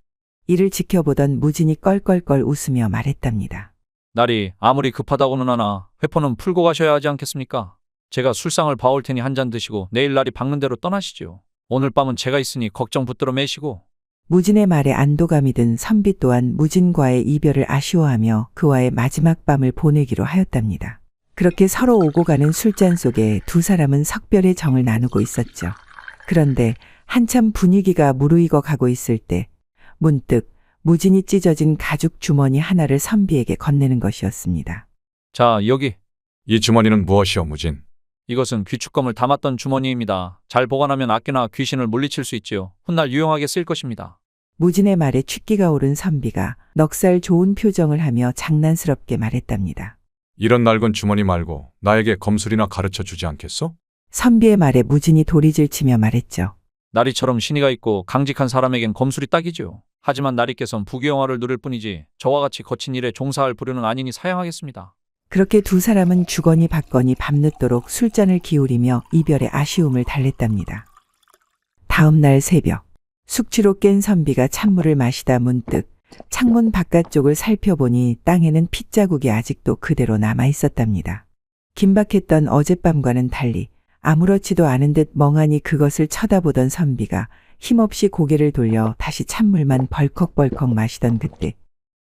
이를 지켜보던 무진이 껄껄껄 웃으며 말했답니다. 나리, 아무리 급하다고는 하나 회포는 풀고 가셔야 하지 않겠습니까? 제가 술상을 봐올 테니 한 잔 드시고 내일 날이 밝는 대로 떠나시죠. 오늘 밤은 제가 있으니 걱정 붙들어 매시고. 무진의 말에 안도감이 든 선비 또한 무진과의 이별을 아쉬워하며 그와의 마지막 밤을 보내기로 하였답니다. 그렇게 서로 오고 가는 술잔 속에 두 사람은 석별의 정을 나누고 있었죠. 그런데 한참 분위기가 무르익어 가고 있을 때 문득 무진이 찢어진 가죽 주머니 하나를 선비에게 건네는 것이었습니다. 자, 여기. 이 주머니는 무엇이오 무진? 이것은 귀축검을 담았던 주머니입니다. 잘 보관하면 아끼나 귀신을 물리칠 수 있지요. 훗날 유용하게 쓰일 것입니다. 무진의 말에 취기가 오른 선비가 넉살 좋은 표정을 하며 장난스럽게 말했답니다. 이런 낡은 주머니 말고 나에게 검술이나 가르쳐 주지 않겠소? 선비의 말에 무진이 도리질 치며 말했죠. 나리처럼 신의가 있고 강직한 사람에겐 검술이 딱이지요. 하지만 나리께선 부귀영화를 누릴 뿐이지 저와 같이 거친 일에 종사할 부류는 아니니 사양하겠습니다. 그렇게 두 사람은 주거니 받거니 밤늦도록 술잔을 기울이며 이별의 아쉬움을 달랬답니다. 다음 날 새벽, 숙취로 깬 선비가 찬물을 마시다 문득 창문 바깥쪽을 살펴보니 땅에는 핏자국이 아직도 그대로 남아 있었답니다. 긴박했던 어젯밤과는 달리 아무렇지도 않은 듯 멍하니 그것을 쳐다보던 선비가 힘없이 고개를 돌려 다시 찬물만 벌컥벌컥 마시던 그때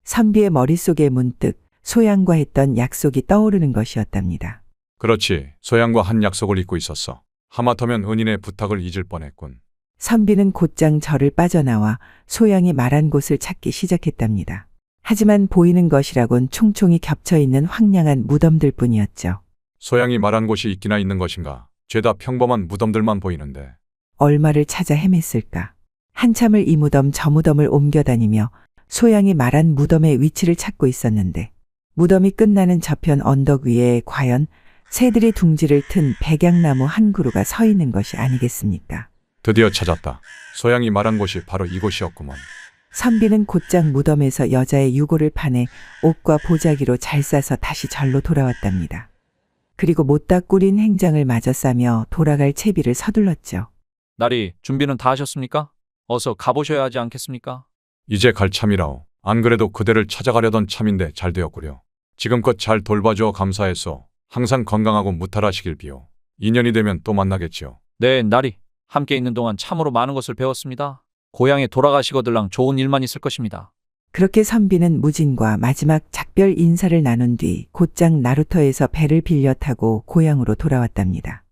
선비의 머릿속에 문득 소양과 했던 약속이 떠오르는 것이었답니다. 그렇지. 소양과 한 약속을 잊고 있었어. 하마터면 은인의 부탁을 잊을 뻔했군. 선비는 곧장 절을 빠져나와 소양이 말한 곳을 찾기 시작했답니다. 하지만 보이는 것이라곤 총총이 겹쳐 있는 황량한 무덤들 뿐이었죠. 소양이 말한 곳이 있기나 있는 것인가? 죄다 평범한 무덤들만 보이는데. 얼마를 찾아 헤맸을까? 한참을 이 무덤 저 무덤을 옮겨다니며 소양이 말한 무덤의 위치를 찾고 있었는데 무덤이 끝나는 저편 언덕 위에 과연 새들이 둥지를 튼 백양나무 한 그루가 서 있는 것이 아니겠습니까? 드디어 찾았다. 소양이 말한 곳이 바로 이곳이었구먼. 선비는 곧장 무덤에서 여자의 유골을 파내 옷과 보자기로 잘 싸서 다시 절로 돌아왔답니다. 그리고 못다 꾸린 행장을 마저 싸며 돌아갈 채비를 서둘렀죠. 나리, 준비는 다 하셨습니까? 어서 가보셔야 하지 않겠습니까? 이제 갈 참이라오. 안 그래도 그대를 찾아가려던 참인데 잘 되었구려. 지금껏 잘 돌봐주어 감사했소. 항상 건강하고 무탈하시길 비요. 인연이 되면 또 만나겠지요. 네, 나리. 함께 있는 동안 참으로 많은 것을 배웠습니다. 고향에 돌아가시거들랑 좋은 일만 있을 것입니다. 그렇게 선비는 무진과 마지막 작별 인사를 나눈 뒤 곧장 나루터에서 배를 빌려 타고 고향으로 돌아왔답니다.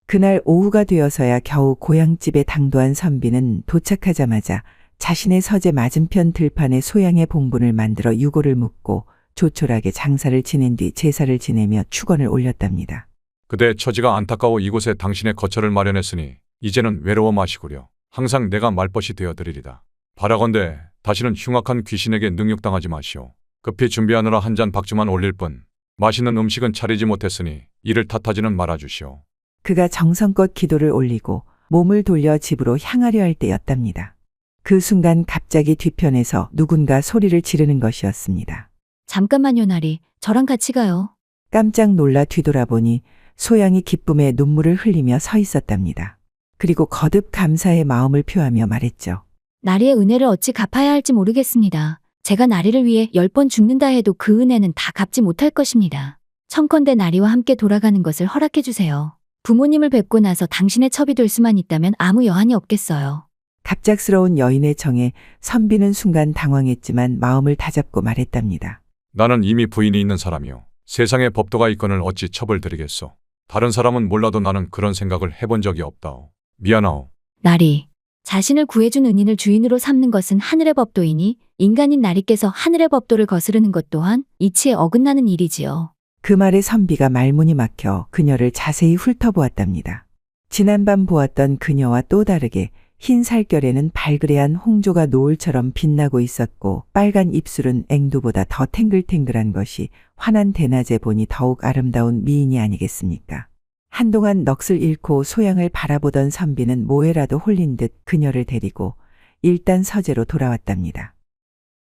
그날 오후가 되어서야 겨우 고향집에 당도한 선비는 도착하자마자 자신의 서재 맞은편 들판에 소양의 봉분을 만들어 유골을 묻고 조촐하게 장사를 지낸 뒤 제사를 지내며 축원을 올렸답니다. 그대의 처지가 안타까워 이곳에 당신의 거처를 마련했으니 이제는 외로워 마시구려. 항상 내가 말벗이 되어드리리다. 바라건대 다시는 흉악한 귀신에게 능욕당하지 마시오. 급히 준비하느라 한 잔 박주만 올릴 뿐 맛있는 음식은 차리지 못했으니 이를 탓하지는 말아주시오. 그가 정성껏 기도를 올리고 몸을 돌려 집으로 향하려 할 때였답니다. 그 순간 갑자기 뒤편에서 누군가 소리를 지르는 것이었습니다. 잠깐만요, 나리. 저랑 같이 가요. 깜짝 놀라 뒤돌아보니 소양이 기쁨에 눈물을 흘리며 서 있었답니다. 그리고 거듭 감사의 마음을 표하며 말했죠. 나리의 은혜를 어찌 갚아야 할지 모르겠습니다. 제가 나리를 위해 10번 죽는다 해도 그 은혜는 다 갚지 못할 것입니다. 청컨대 나리와 함께 돌아가는 것을 허락해 주세요. 부모님을 뵙고 나서 당신의 첩이 될 수만 있다면 아무 여한이 없겠어요. 갑작스러운 여인의 정에 선비는 순간 당황했지만 마음을 다잡고 말했답니다. 나는 이미 부인이 있는 사람이오. 세상에 법도가 있거늘 어찌 첩을 드리겠소. 다른 사람은 몰라도 나는 그런 생각을 해본 적이 없다오. 미안하오. 나리, 자신을 구해준 은인을 주인으로 삼는 것은 하늘의 법도이니 인간인 나리께서 하늘의 법도를 거스르는 것 또한 이치에 어긋나는 일이지요. 그 말에 선비가 말문이 막혀 그녀를 자세히 훑어보았답니다. 지난밤 보았던 그녀와 또 다르게 흰 살결에는 발그레한 홍조가 노을처럼 빛나고 있었고 빨간 입술은 앵두보다 더 탱글탱글한 것이 환한 대낮에 보니 더욱 아름다운 미인이 아니겠습니까? 한동안 넋을 잃고 소양을 바라보던 선비는 모해라도 홀린 듯 그녀를 데리고 일단 서재로 돌아왔답니다.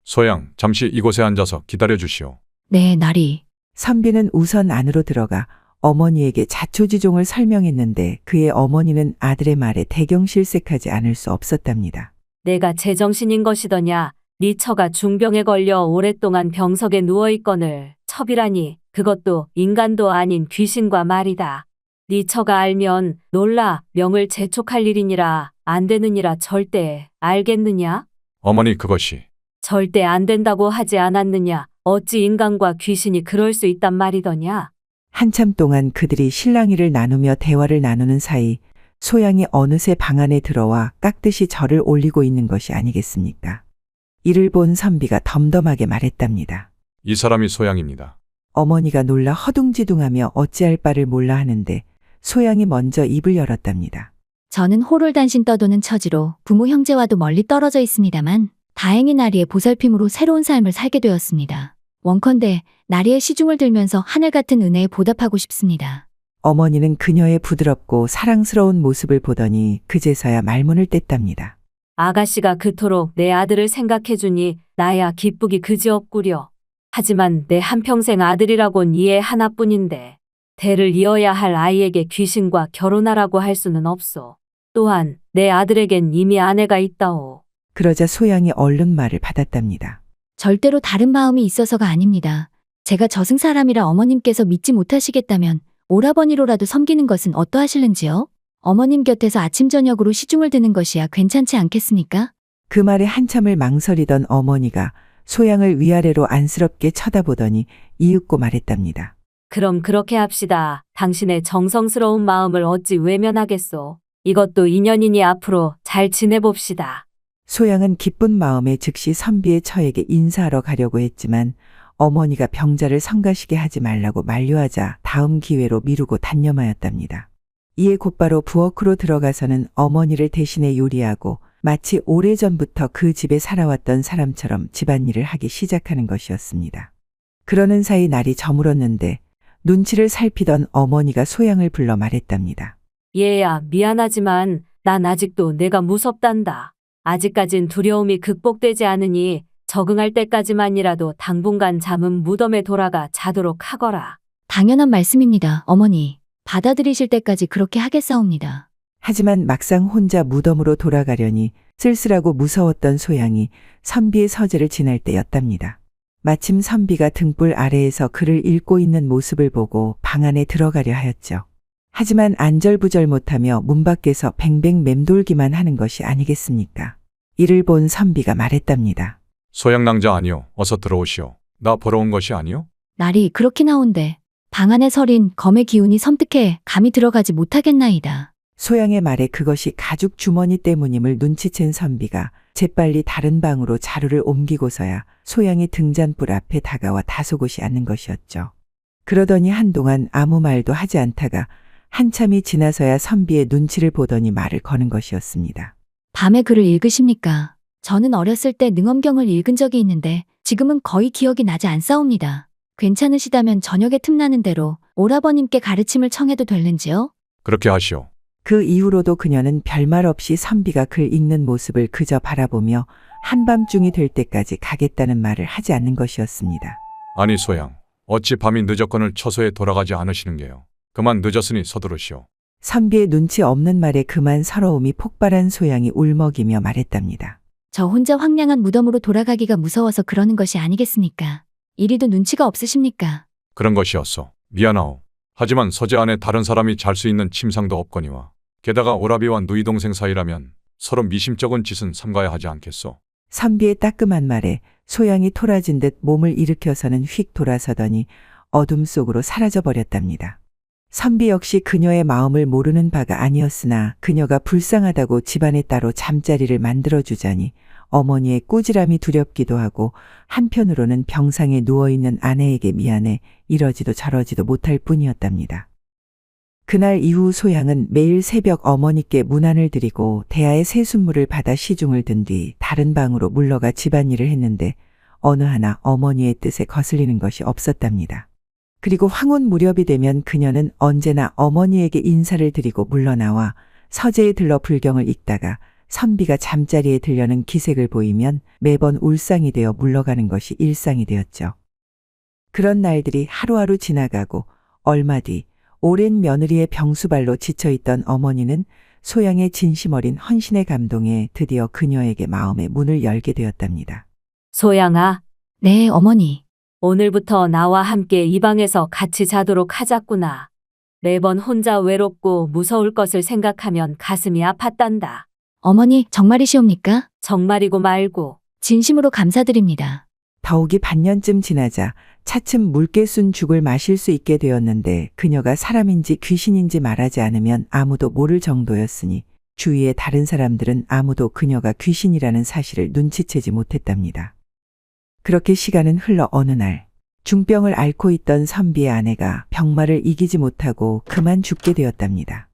소양, 잠시 이곳에 앉아서 기다려 주시오. 네, 나리. 선비는 우선 안으로 들어가 어머니에게 자초지종을 설명했는데 그의 어머니는 아들의 말에 대경실색하지 않을 수 없었답니다. 내가 제정신인 것이더냐. 네 처가 중병에 걸려 오랫동안 병석에 누워있거늘 첩이라니 그것도 인간도 아닌 귀신과 말이다. 네 처가 알면 놀라 명을 재촉할 일이니라 안 되느니라 절대 알겠느냐? 어머니 그것이. 절대 안 된다고 하지 않았느냐? 어찌 인간과 귀신이 그럴 수 있단 말이더냐? 한참 동안 그들이 실랑이를 나누며 대화를 나누는 사이 소양이 어느새 방 안에 들어와 깍듯이 절을 올리고 있는 것이 아니겠습니까? 이를 본 선비가 덤덤하게 말했답니다. 이 사람이 소양입니다. 어머니가 놀라 허둥지둥하며 어찌할 바를 몰라 하는데 소양이 먼저 입을 열었답니다. 저는 호롤단신 떠도는 처지로 부모 형제와도 멀리 떨어져 있습니다만 다행히 나리의 보살핌으로 새로운 삶을 살게 되었습니다. 원컨대 나리의 시중을 들면서 하늘 같은 은혜에 보답하고 싶습니다. 어머니는 그녀의 부드럽고 사랑스러운 모습을 보더니 그제서야 말문을 뗐답니다. 아가씨가 그토록 내 아들을 생각해주니 나야 기쁘기 그지없구려. 하지만 내 한평생 아들이라곤 이애 하나뿐인데 대를 이어야 할 아이에게 귀신과 결혼하라고 할 수는 없소. 또한 내 아들에겐 이미 아내가 있다오. 그러자 소양이 얼른 말을 받았답니다. 절대로 다른 마음이 있어서가 아닙니다. 제가 저승 사람이라 어머님께서 믿지 못하시겠다면 오라버니로라도 섬기는 것은 어떠하실는지요? 어머님 곁에서 아침 저녁으로 시중을 드는 것이야 괜찮지 않겠습니까? 그 말에 한참을 망설이던 어머니가 소양을 위아래로 안쓰럽게 쳐다보더니 이윽고 말했답니다. 그럼 그렇게 합시다. 당신의 정성스러운 마음을 어찌 외면하겠소. 이것도 인연이니 앞으로 잘 지내봅시다. 소양은 기쁜 마음에 즉시 선비의 처에게 인사하러 가려고 했지만 어머니가 병자를 성가시게 하지 말라고 만류하자 다음 기회로 미루고 단념하였답니다. 이에 곧바로 부엌으로 들어가서는 어머니를 대신해 요리하고 마치 오래전부터 그 집에 살아왔던 사람처럼 집안일을 하기 시작하는 것이었습니다. 그러는 사이 날이 저물었는데 눈치를 살피던 어머니가 소양을 불러 말했답니다. 얘야, 미안하지만 난 아직도 내가 무섭단다. 아직까진 두려움이 극복되지 않으니 적응할 때까지만이라도 당분간 잠은 무덤에 돌아가 자도록 하거라. 당연한 말씀입니다, 어머니. 받아들이실 때까지 그렇게 하겠사옵니다. 하지만 막상 혼자 무덤으로 돌아가려니 쓸쓸하고 무서웠던 소양이 선비의 서재를 지날 때였답니다. 마침 선비가 등불 아래에서 글을 읽고 있는 모습을 보고 방 안에 들어가려 하였죠. 하지만 안절부절 못하며 문 밖에서 뱅뱅 맴돌기만 하는 것이 아니겠습니까? 이를 본 선비가 말했답니다. 소양 낭자 아니요. 어서 들어오시오. 나 보러 온 것이 아니요? 날이 그렇게 나온데 방 안에 서린 검의 기운이 섬뜩해 감히 들어가지 못하겠나이다. 소양의 말에 그것이 가죽 주머니 때문임을 눈치챈 선비가 재빨리 다른 방으로 자루를 옮기고서야 소양이 등잔불 앞에 다가와 다소곳이 앉는 것이었죠. 그러더니 한동안 아무 말도 하지 않다가 한참이 지나서야 선비의 눈치를 보더니 말을 거는 것이었습니다. 밤에 글을 읽으십니까? 저는 어렸을 때 능엄경을 읽은 적이 있는데 지금은 거의 기억이 나지 않사옵니다. 괜찮으시다면 저녁에 틈나는 대로 오라버님께 가르침을 청해도 될는지요? 그렇게 하시오. 그 이후로도 그녀는 별말 없이 선비가 글 읽는 모습을 그저 바라보며 한밤중이 될 때까지 가겠다는 말을 하지 않는 것이었습니다. 아니 소양, 어찌 밤이 늦었건을 처소에 돌아가지 않으시는 게요. 그만 늦었으니 서두르시오. 선비의 눈치 없는 말에 그만 서러움이 폭발한 소양이 울먹이며 말했답니다. 저 혼자 황량한 무덤으로 돌아가기가 무서워서 그러는 것이 아니겠습니까? 이리도 눈치가 없으십니까? 그런 것이었소. 미안하오. 하지만 서재 안에 다른 사람이 잘 수 있는 침상도 없거니와 게다가 오라비와 누이 동생 사이라면 서로 미심쩍은 짓은 삼가야 하지 않겠소. 선비의 따끔한 말에 소양이 토라진 듯 몸을 일으켜서는 휙 돌아서더니 어둠 속으로 사라져 버렸답니다. 선비 역시 그녀의 마음을 모르는 바가 아니었으나 그녀가 불쌍하다고 집안에 따로 잠자리를 만들어주자니 어머니의 꾸지람이 두렵기도 하고 한편으로는 병상에 누워있는 아내에게 미안해 이러지도 저러지도 못할 뿐이었답니다. 그날 이후 소양은 매일 새벽 어머니께 문안을 드리고 대야의 새순물을 받아 시중을 든 뒤 다른 방으로 물러가 집안일을 했는데 어느 하나 어머니의 뜻에 거슬리는 것이 없었답니다. 그리고 황혼 무렵이 되면 그녀는 언제나 어머니에게 인사를 드리고 물러나와 서재에 들러 불경을 읽다가 선비가 잠자리에 들려는 기색을 보이면 매번 울상이 되어 물러가는 것이 일상이 되었죠. 그런 날들이 하루하루 지나가고 얼마 뒤 오랜 며느리의 병수발로 지쳐있던 어머니는 소양의 진심 어린 헌신의 감동에 드디어 그녀에게 마음의 문을 열게 되었답니다. 소양아, 네, 어머니. 오늘부터 나와 함께 이 방에서 같이 자도록 하자꾸나. 매번 혼자 외롭고 무서울 것을 생각하면 가슴이 아팠단다. 어머니, 정말이시옵니까? 정말이고 말고. 진심으로 감사드립니다. 더욱이 반년쯤 지나자 차츰 묽게 순 죽을 마실 수 있게 되었는데 그녀가 사람인지 귀신인지 말하지 않으면 아무도 모를 정도였으니 주위의 다른 사람들은 아무도 그녀가 귀신이라는 사실을 눈치채지 못했답니다. 그렇게 시간은 흘러 어느 날 중병을 앓고 있던 선비의 아내가 병마를 이기지 못하고 그만 죽게 되었답니다.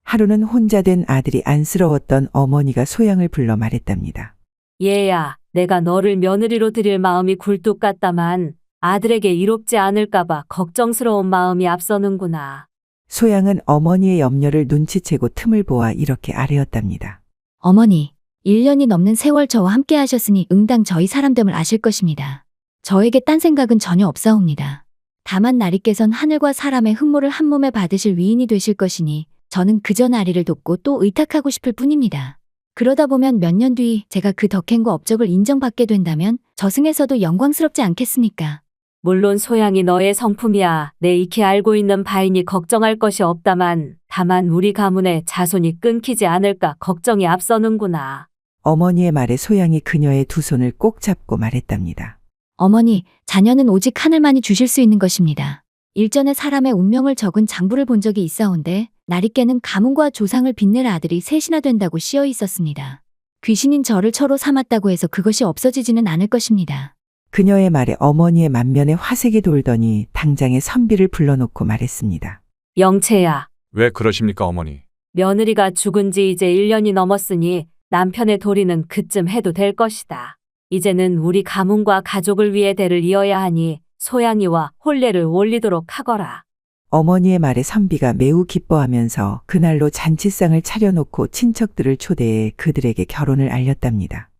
하루는 혼자 된 아들이 안쓰러웠던 어머니가 소양을 불러 말했답니다. 얘야, 내가 너를 며느리로 드릴 마음이 굴뚝 같다만 아들에게 이롭지 않을까봐 걱정스러운 마음이 앞서는구나. 소양은 어머니의 염려를 눈치채고 틈을 보아 이렇게 아뢰었답니다. 어머니, 1년이 넘는 세월 저와 함께 하셨으니 응당 저희 사람됨을 아실 것입니다. 저에게 딴 생각은 전혀 없사옵니다. 다만 나리께선 하늘과 사람의 흠모를 한 몸에 받으실 위인이 되실 것이니 저는 그저 나리를 돕고 또 의탁하고 싶을 뿐입니다. 그러다 보면 몇 년 뒤 제가 그 덕행과 업적을 인정받게 된다면 저승에서도 영광스럽지 않겠습니까? 물론 소양이 너의 성품이야 내 익히 알고 있는 바이니 걱정할 것이 없다만 다만 우리 가문의 자손이 끊기지 않을까 걱정이 앞서는구나. 어머니의 말에 소양이 그녀의 두 손을 꼭 잡고 말했답니다. 어머니, 자녀는 오직 하늘만이 주실 수 있는 것입니다. 일전에 사람의 운명을 적은 장부를 본 적이 있사온데 나리께는 가문과 조상을 빛낼 아들이 셋이나 된다고 씌어 있었습니다. 귀신인 저를 처로 삼았다고 해서 그것이 없어지지는 않을 것입니다. 그녀의 말에 어머니의 만면에 화색이 돌더니 당장에 선비를 불러놓고 말했습니다. 영채야, 왜 그러십니까, 어머니? 며느리가 죽은 지 이제 1년이 넘었으니 남편의 도리는 그쯤 해도 될 것이다. 이제는 우리 가문과 가족을 위해 대를 이어야 하니 소양이와 혼례를 올리도록 하거라. 어머니의 말에 선비가 매우 기뻐하면서 그날로 잔치상을 차려놓고 친척들을 초대해 그들에게 결혼을 알렸답니다.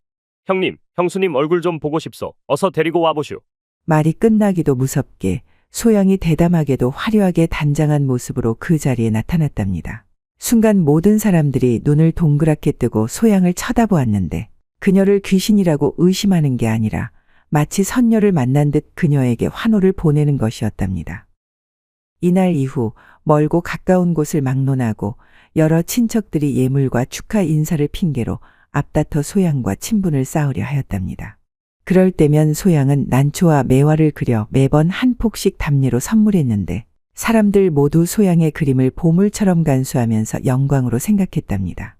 형님, 형수님 얼굴 좀 보고 싶소. 어서 데리고 와보시오. 말이 끝나기도 무섭게 소양이 대담하게도 화려하게 단장한 모습으로 그 자리에 나타났답니다. 순간 모든 사람들이 눈을 동그랗게 뜨고 소양을 쳐다보았는데 그녀를 귀신이라고 의심하는 게 아니라 마치 선녀를 만난 듯 그녀에게 환호를 보내는 것이었답니다. 이날 이후 멀고 가까운 곳을 막론하고 여러 친척들이 예물과 축하 인사를 핑계로 앞다퉈 소양과 친분을 쌓으려 하였답니다. 그럴 때면 소양은 난초와 매화를 그려 매번 한 폭씩 답례로 선물했는데 사람들 모두 소양의 그림을 보물처럼 간수하면서 영광으로 생각했답니다.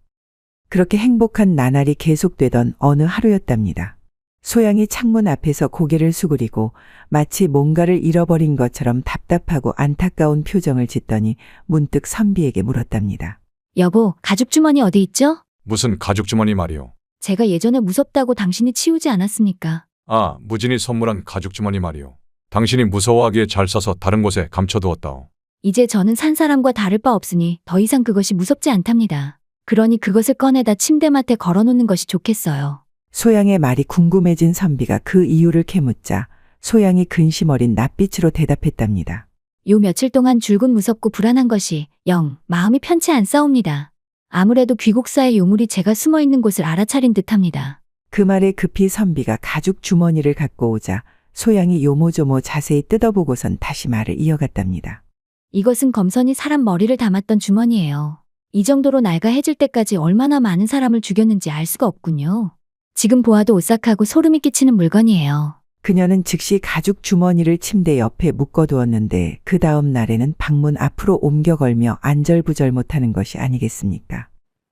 그렇게 행복한 나날이 계속되던 어느 하루였답니다. 소양이 창문 앞에서 고개를 수그리고 마치 뭔가를 잃어버린 것처럼 답답하고 안타까운 표정을 짓더니 문득 선비에게 물었답니다. 여보, 가죽 주머니 어디 있죠? 무슨 가죽 주머니 말이오? 제가 예전에 무섭다고 당신이 치우지 않았습니까? 아, 무진이 선물한 가죽 주머니 말이오. 당신이 무서워하기에 잘 싸서 다른 곳에 감춰두었다오. 이제 저는 산 사람과 다를 바 없으니 더 이상 그것이 무섭지 않답니다. 그러니 그것을 꺼내다 침대맡에 걸어놓는 것이 좋겠어요. 소양의 말이 궁금해진 선비가 그 이유를 캐묻자 소양이 근심 어린 낯빛으로 대답했답니다. 요 며칠 동안 줄곧 무섭고 불안한 것이 영 마음이 편치 않사옵니다. 아무래도 귀곡사의 요물이 제가 숨어있는 곳을 알아차린 듯합니다. 그 말에 급히 선비가 가죽 주머니를 갖고 오자 소양이 요모조모 자세히 뜯어보고선 다시 말을 이어갔답니다. 이것은 검선이 사람 머리를 담았던 주머니예요. 이 정도로 날가해질 때까지 얼마나 많은 사람을 죽였는지 알 수가 없군요. 지금 보아도 오싹하고 소름이 끼치는 물건이에요. 그녀는 즉시 가죽 주머니를 침대 옆에 묶어두었는데 그 다음 날에는 방문 앞으로 옮겨 걸며 안절부절 못하는 것이 아니겠습니까?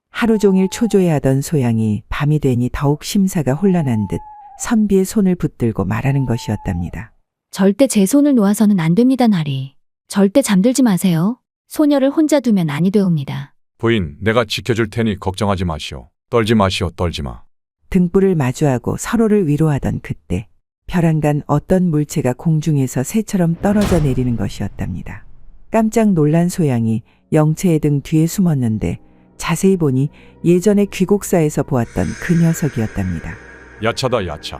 하루 종일 초조해하던 소양이 밤이 되니 더욱 심사가 혼란한 듯 선비의 손을 붙들고 말하는 것이었답니다. 절대 제 손을 놓아서는 안 됩니다, 나리. 절대 잠들지 마세요. 소녀를 혼자 두면 아니 되옵니다. 부인, 내가 지켜줄 테니 걱정하지 마시오. 떨지 마시오, 떨지 마. 등불을 마주하고 서로를 위로하던 그때 벼랑간 어떤 물체가 공중에서 새처럼 떨어져 내리는 것이었답니다. 깜짝 놀란 소양이 영채의 등 뒤에 숨었는데 자세히 보니 예전에 귀곡사에서 보았던 그 녀석이었답니다. 야차다, 야차.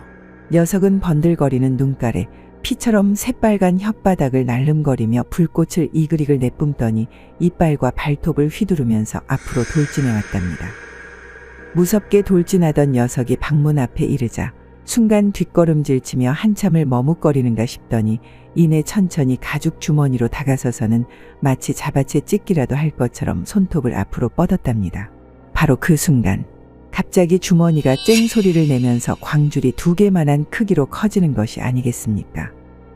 녀석은 번들거리는 눈깔에 피처럼 새빨간 혓바닥을 날름거리며 불꽃을 이글이글 내뿜더니 이빨과 발톱을 휘두르면서 앞으로 돌진해 왔답니다. 무섭게 돌진하던 녀석이 방문 앞에 이르자 순간 뒷걸음질치며 한참을 머뭇거리는가 싶더니 이내 천천히 가죽 주머니로 다가서서는 마치 잡아채 찢기라도 할 것처럼 손톱을 앞으로 뻗었답니다. 바로 그 순간 갑자기 주머니가 쨍 소리를 내면서 광줄이 2개만한 크기로 커지는 것이 아니겠습니까?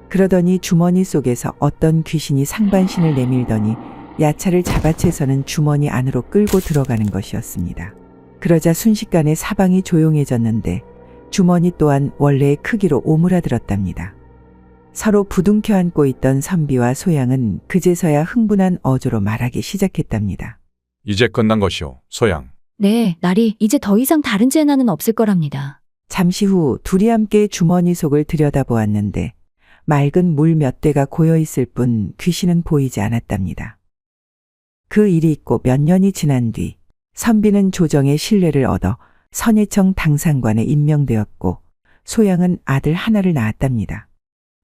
그러더니 주머니 속에서 어떤 귀신이 상반신을 내밀더니 야차를 잡아채서는 주머니 안으로 끌고 들어가는 것이었습니다. 그러자 순식간에 사방이 조용해졌는데 주머니 또한 원래의 크기로 오므라들었답니다. 서로 부둥켜 안고 있던 선비와 소양은 그제서야 흥분한 어조로 말하기 시작했답니다. 이제 끝난 것이오, 소양. 네, 나리, 이제 더 이상 다른 재난은 없을 거랍니다. 잠시 후 둘이 함께 주머니 속을 들여다보았는데 맑은 물 몇 대가 고여있을 뿐 귀신은 보이지 않았답니다. 그 일이 있고 몇 년이 지난 뒤 선비는 조정의 신뢰를 얻어 선예청 당상관에 임명되었고 소양은 아들 하나를 낳았답니다.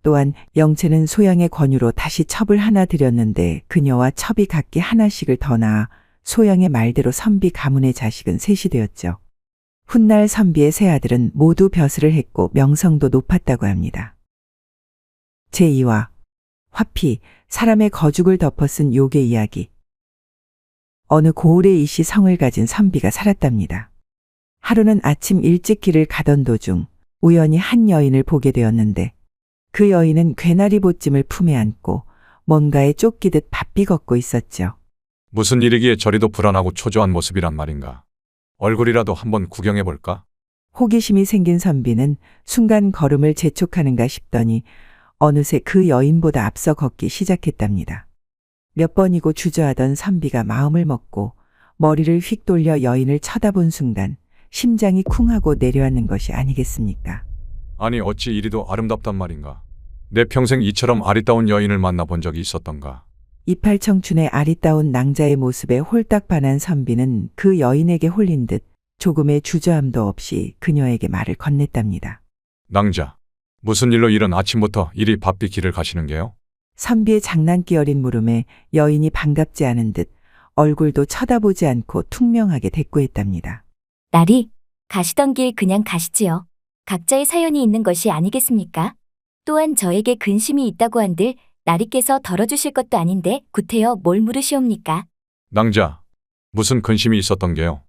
또한 영채는 소양의 권유로 다시 첩을 하나 들였는데 그녀와 첩이 각기 하나씩을 더 낳아 소양의 말대로 선비 가문의 자식은 셋이 되었죠. 훗날 선비의 세 아들은 모두 벼슬을 했고 명성도 높았다고 합니다. 제2화 화피, 사람의 거죽을 덮어쓴 요괴 이야기. 어느 고을에 이씨 성을 가진 선비가 살았답니다. 하루는 아침 일찍 길을 가던 도중 우연히 한 여인을 보게 되었는데 그 여인은 괴나리 보찜을 품에 안고 뭔가에 쫓기듯 바삐 걷고 있었죠. 무슨 일이기에 저리도 불안하고 초조한 모습이란 말인가. 얼굴이라도 한번 구경해 볼까? 호기심이 생긴 선비는 순간 걸음을 재촉하는가 싶더니 어느새 그 여인보다 앞서 걷기 시작했답니다. 몇 번이고 주저하던 선비가 마음을 먹고 머리를 휙 돌려 여인을 쳐다본 순간 심장이 쿵 하고 내려앉는 것이 아니겠습니까? 아니 어찌 이리도 아름답단 말인가? 내 평생 이처럼 아리따운 여인을 만나본 적이 있었던가? 이팔 청춘의 아리따운 낭자의 모습에 홀딱 반한 선비는 그 여인에게 홀린 듯 조금의 주저함도 없이 그녀에게 말을 건넸답니다. 낭자, 무슨 일로 이런 아침부터 이리 바삐 길을 가시는 게요? 선비의 장난기 어린 물음에 여인이 반갑지 않은 듯 얼굴도 쳐다보지 않고 퉁명하게 대꾸했답니다. 나리, 가시던 길 그냥 가시지요. 각자의 사연이 있는 것이 아니겠습니까? 또한 저에게 근심이 있다고 한들 나리께서 덜어주실 것도 아닌데 구태여 뭘 물으시옵니까? 낭자, 무슨 근심이 있었던 게요?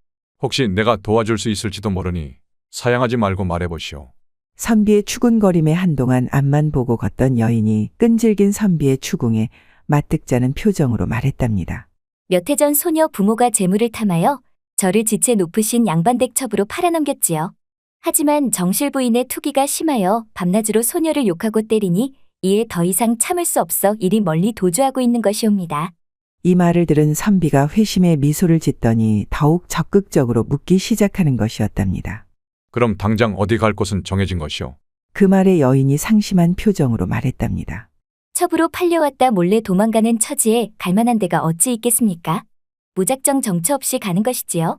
혹시 내가 도와줄 수 있을지도 모르니 사양하지 말고 말해보시오. 선비의 추근거림에 한동안 앞만 보고 걷던 여인이 끈질긴 선비의 추궁에 맞득자는 표정으로 말했답니다. 몇 해 전 소녀 부모가 재물을 탐하여 저를 지체 높으신 양반댁 첩으로 팔아넘겼지요. 하지만 정실 부인의 투기가 심하여 밤낮으로 소녀를 욕하고 때리니 이에 더 이상 참을 수 없어 이리 멀리 도주하고 있는 것이옵니다. 이 말을 들은 선비가 회심의 미소를 짓더니 더욱 적극적으로 묻기 시작하는 것이었답니다. 그럼 당장 어디 갈 곳은 정해진 것이오. 그 말에 여인이 상심한 표정으로 말했답니다. 첩으로 팔려왔다 몰래 도망가는 처지에 갈 만한 데가 어찌 있겠습니까? 무작정 정처 없이 가는 것이지요.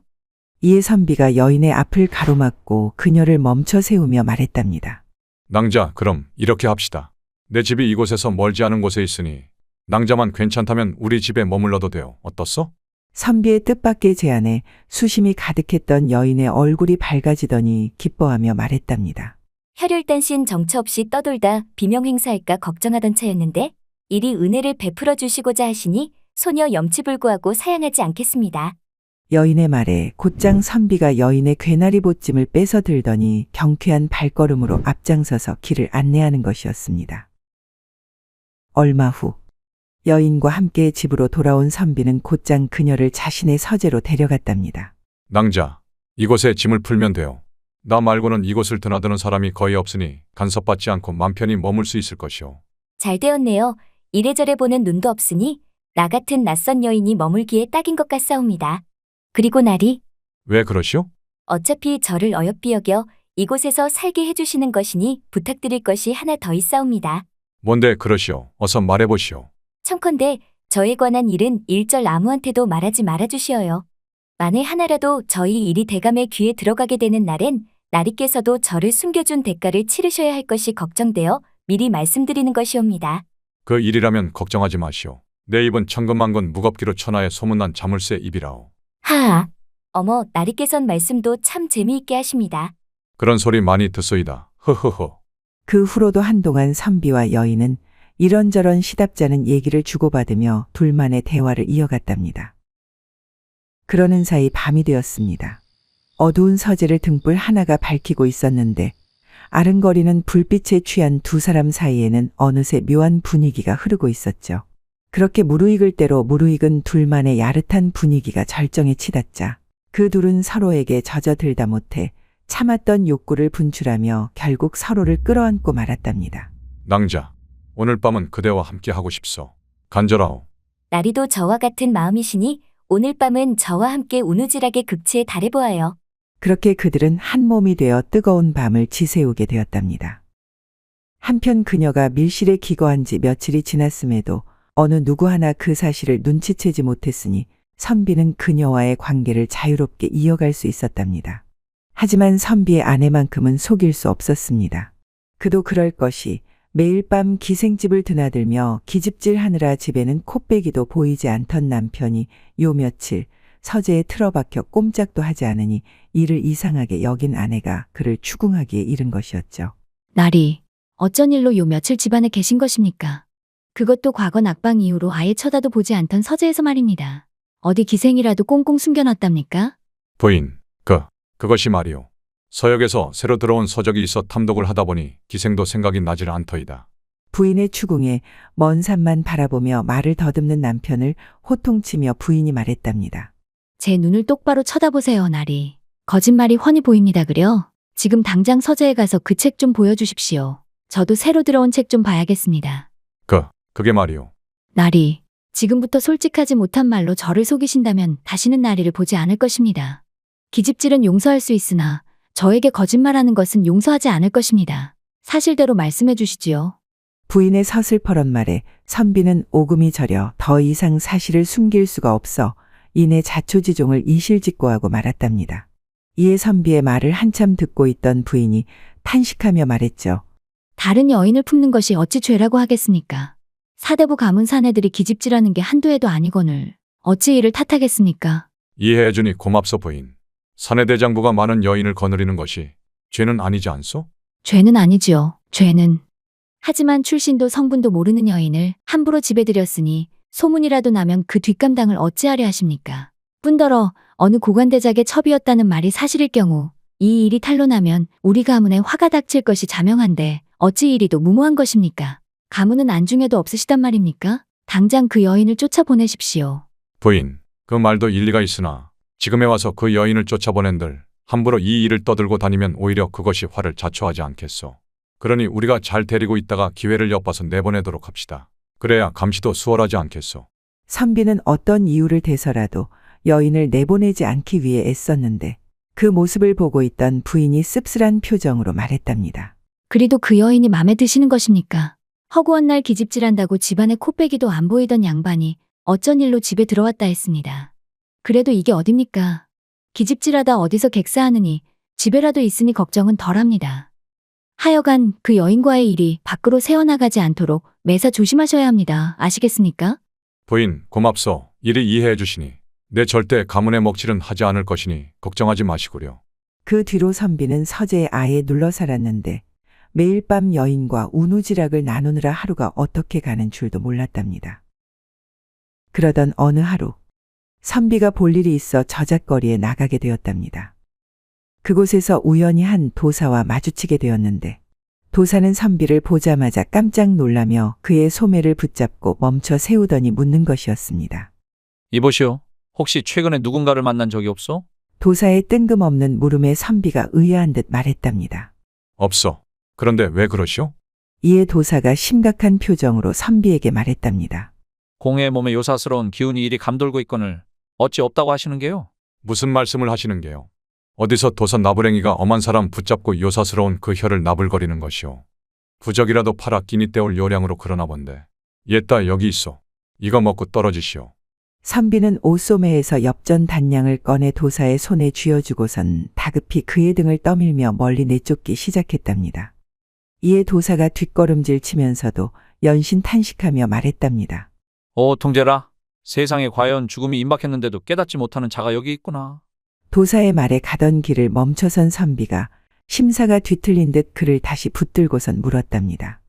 이에 선비가 여인의 앞을 가로막고 그녀를 멈춰 세우며 말했답니다. 낭자, 그럼 이렇게 합시다. 내 집이 이곳에서 멀지 않은 곳에 있으니 낭자만 괜찮다면 우리 집에 머물러도 돼요. 어떻소? 선비의 뜻밖의 제안에 수심이 가득했던 여인의 얼굴이 밝아지더니 기뻐하며 말했답니다. 혈혈단신 정처 없이 떠돌다 비명 행사할까 걱정하던 차였는데 이리 은혜를 베풀어 주시고자 하시니 소녀 염치불구하고 사양하지 않겠습니다. 여인의 말에 곧장 선비가 여인의 괴나리 보찜을 뺏어 들더니 경쾌한 발걸음으로 앞장서서 길을 안내하는 것이었습니다. 얼마 후 여인과 함께 집으로 돌아온 선비는 곧장 그녀를 자신의 서재로 데려갔답니다. 낭자, 이곳에 짐을 풀면 돼요. 나 말고는 이곳을 드나드는 사람이 거의 없으니 간섭받지 않고 맘 편히 머물 수 있을 것이오. 잘 되었네요. 이래저래 보는 눈도 없으니 나 같은 낯선 여인이 머물기에 딱인 것 같사옵니다. 그리고 나리, 왜 그러시오? 어차피 저를 어여삐 여겨 이곳에서 살게 해주시는 것이니 부탁드릴 것이 하나 더 있사옵니다. 뭔데 그러시오? 어서 말해보시오. 청컨대 저에 관한 일은 일절 아무한테도 말하지 말아주시어요. 만에 하나라도 저희 일이 대감의 귀에 들어가게 되는 날엔 나리께서도 저를 숨겨준 대가를 치르셔야 할 것이 걱정되어 미리 말씀드리는 것이옵니다. 그 일이라면 걱정하지 마시오. 내 입은 천근만근 무겁기로 천하에 소문난 자물쇠 입이라오. 하하, 어머 나리께선 말씀도 참 재미있게 하십니다. 그런 소리 많이 듣소이다. 허허허. 그 후로도 한동안 선비와 여인은 이런저런 시답잖은 얘기를 주고받으며 둘만의 대화를 이어갔답니다. 그러는 사이 밤이 되었습니다. 어두운 서재를 등불 하나가 밝히고 있었는데 아른거리는 불빛에 취한 두 사람 사이에는 어느새 묘한 분위기가 흐르고 있었죠. 그렇게 무르익을 대로 무르익은 둘만의 야릇한 분위기가 절정에 치닫자 그 둘은 서로에게 젖어들다 못해 참았던 욕구를 분출하며 결국 서로를 끌어안고 말았답니다. 낭자, 오늘 밤은 그대와 함께 하고 싶소. 간절하오. 나리도 저와 같은 마음이시니 오늘 밤은 저와 함께 우누질하게 극치에 달해보아요. 그렇게 그들은 한 몸이 되어 뜨거운 밤을 지새우게 되었답니다. 한편 그녀가 밀실에 기거한 지 며칠이 지났음에도 어느 누구 하나 그 사실을 눈치채지 못했으니 선비는 그녀와의 관계를 자유롭게 이어갈 수 있었답니다. 하지만 선비의 아내만큼은 속일 수 없었습니다. 그도 그럴 것이 매일 밤 기생집을 드나들며 기집질하느라 집에는 코빼기도 보이지 않던 남편이 요 며칠 서재에 틀어박혀 꼼짝도 하지 않으니 이를 이상하게 여긴 아내가 그를 추궁하기에 이른 것이었죠. 나리, 어쩐 일로 요 며칠 집안에 계신 것입니까? 그것도 과거 낙방 이후로 아예 쳐다도 보지 않던 서재에서 말입니다. 어디 기생이라도 꽁꽁 숨겨놨답니까? 부인, 그것이 말이오. 서역에서 새로 들어온 서적이 있어 탐독을 하다 보니 기생도 생각이 나질 않더이다. 부인의 추궁에 먼 산만 바라보며 말을 더듬는 남편을 호통치며 부인이 말했답니다. 제 눈을 똑바로 쳐다보세요, 나리. 거짓말이 훤히 보입니다 그려. 지금 당장 서재에 가서 그 책 좀 보여주십시오. 저도 새로 들어온 책 좀 봐야겠습니다. 그게 말이오. 나리, 지금부터 솔직하지 못한 말로 저를 속이신다면 다시는 나리를 보지 않을 것입니다. 기집질은 용서할 수 있으나 저에게 거짓말하는 것은 용서하지 않을 것입니다. 사실대로 말씀해 주시지요. 부인의 서슬퍼런 말에 선비는 오금이 저려 더 이상 사실을 숨길 수가 없어 이내 자초지종을 이실직고하고 말았답니다. 이에 선비의 말을 한참 듣고 있던 부인이 탄식하며 말했죠. 다른 여인을 품는 것이 어찌 죄라고 하겠습니까? 사대부 가문 사내들이 기집질하는 게 한두 해도 아니거늘 어찌 이를 탓하겠습니까? 이해해주니 고맙소 부인. 사내대장부가 많은 여인을 거느리는 것이 죄는 아니지 않소? 죄는 아니지요. 죄는. 하지만 출신도 성분도 모르는 여인을 함부로 집에 들였으니 소문이라도 나면 그 뒷감당을 어찌하려 하십니까? 뿐더러 어느 고관대작의 첩이었다는 말이 사실일 경우 이 일이 탄로나면 우리 가문에 화가 닥칠 것이 자명한데 어찌 이리도 무모한 것입니까? 가문은 안중에도 없으시단 말입니까? 당장 그 여인을 쫓아보내십시오. 부인, 그 말도 일리가 있으나 지금에 와서 그 여인을 쫓아보낸들 함부로 이 일을 떠들고 다니면 오히려 그것이 화를 자초하지 않겠소. 그러니 우리가 잘 데리고 있다가 기회를 엿봐서 내보내도록 합시다. 그래야 감시도 수월하지 않겠소. 선비는 어떤 이유를 대서라도 여인을 내보내지 않기 위해 애썼는데 그 모습을 보고 있던 부인이 씁쓸한 표정으로 말했답니다. 그리도 그 여인이 맘에 드시는 것입니까? 허구한 날 기집질한다고 집안에 코빼기도 안 보이던 양반이 어쩐 일로 집에 들어왔다 했습니다. 그래도 이게 어딥니까? 기집질하다 어디서 객사하느니 집에라도 있으니 걱정은 덜합니다. 하여간 그 여인과의 일이 밖으로 새어나가지 않도록 매사 조심하셔야 합니다. 아시겠습니까? 부인, 고맙소. 이리 이해해 주시니 내 절대 가문의 먹칠은 하지 않을 것이니 걱정하지 마시구려. 그 뒤로 선비는 서재에 아예 눌러 살았는데 매일 밤 여인과 우누지락을 나누느라 하루가 어떻게 가는 줄도 몰랐답니다. 그러던 어느 하루 선비가 볼 일이 있어 저잣거리에 나가게 되었답니다. 그곳에서 우연히 한 도사와 마주치게 되었는데 도사는 선비를 보자마자 깜짝 놀라며 그의 소매를 붙잡고 멈춰 세우더니 묻는 것이었습니다. 이보시오. 혹시 최근에 누군가를 만난 적이 없소? 도사의 뜬금없는 물음에 선비가 의아한 듯 말했답니다. 없어. 그런데 왜 그러시오? 이에 도사가 심각한 표정으로 선비에게 말했답니다. 공의 몸에 요사스러운 기운이 이리 감돌고 있거늘 어찌 없다고 하시는 게요? 무슨 말씀을 하시는 게요? 어디서 도사 나부랭이가 엄한 사람 붙잡고 요사스러운 그 혀를 나불거리는 것이오. 부적이라도 팔아 끼니 때울 요량으로 그러나 본데. 옛다 여기 있어. 이거 먹고 떨어지시오. 선비는 옷소매에서 엽전 단량을 꺼내 도사의 손에 쥐어주고선 다급히 그의 등을 떠밀며 멀리 내쫓기 시작했답니다. 이에 도사가 뒷걸음질 치면서도 연신 탄식하며 말했답니다. 오 통제라. 세상에 과연 죽음이 임박했는데도 깨닫지 못하는 자가 여기 있구나. 도사의 말에 가던 길을 멈춰선 선비가 심사가 뒤틀린 듯 그를 다시 붙들고선 물었답니다.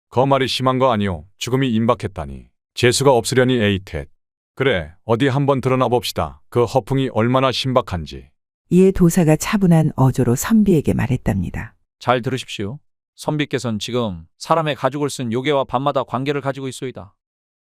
그 말이 심한 거 아니오. 죽음이 임박했다니. 재수가 없으려니 에이텟. 그래, 어디 한번 드러나 봅시다. 그 허풍이 얼마나 신박한지. 이에 도사가 차분한 어조로 선비에게 말했답니다. 잘 들으십시오. 선비께서는 지금 사람의 가죽을 쓴 요괴와 밤마다 관계를 가지고 있소이다.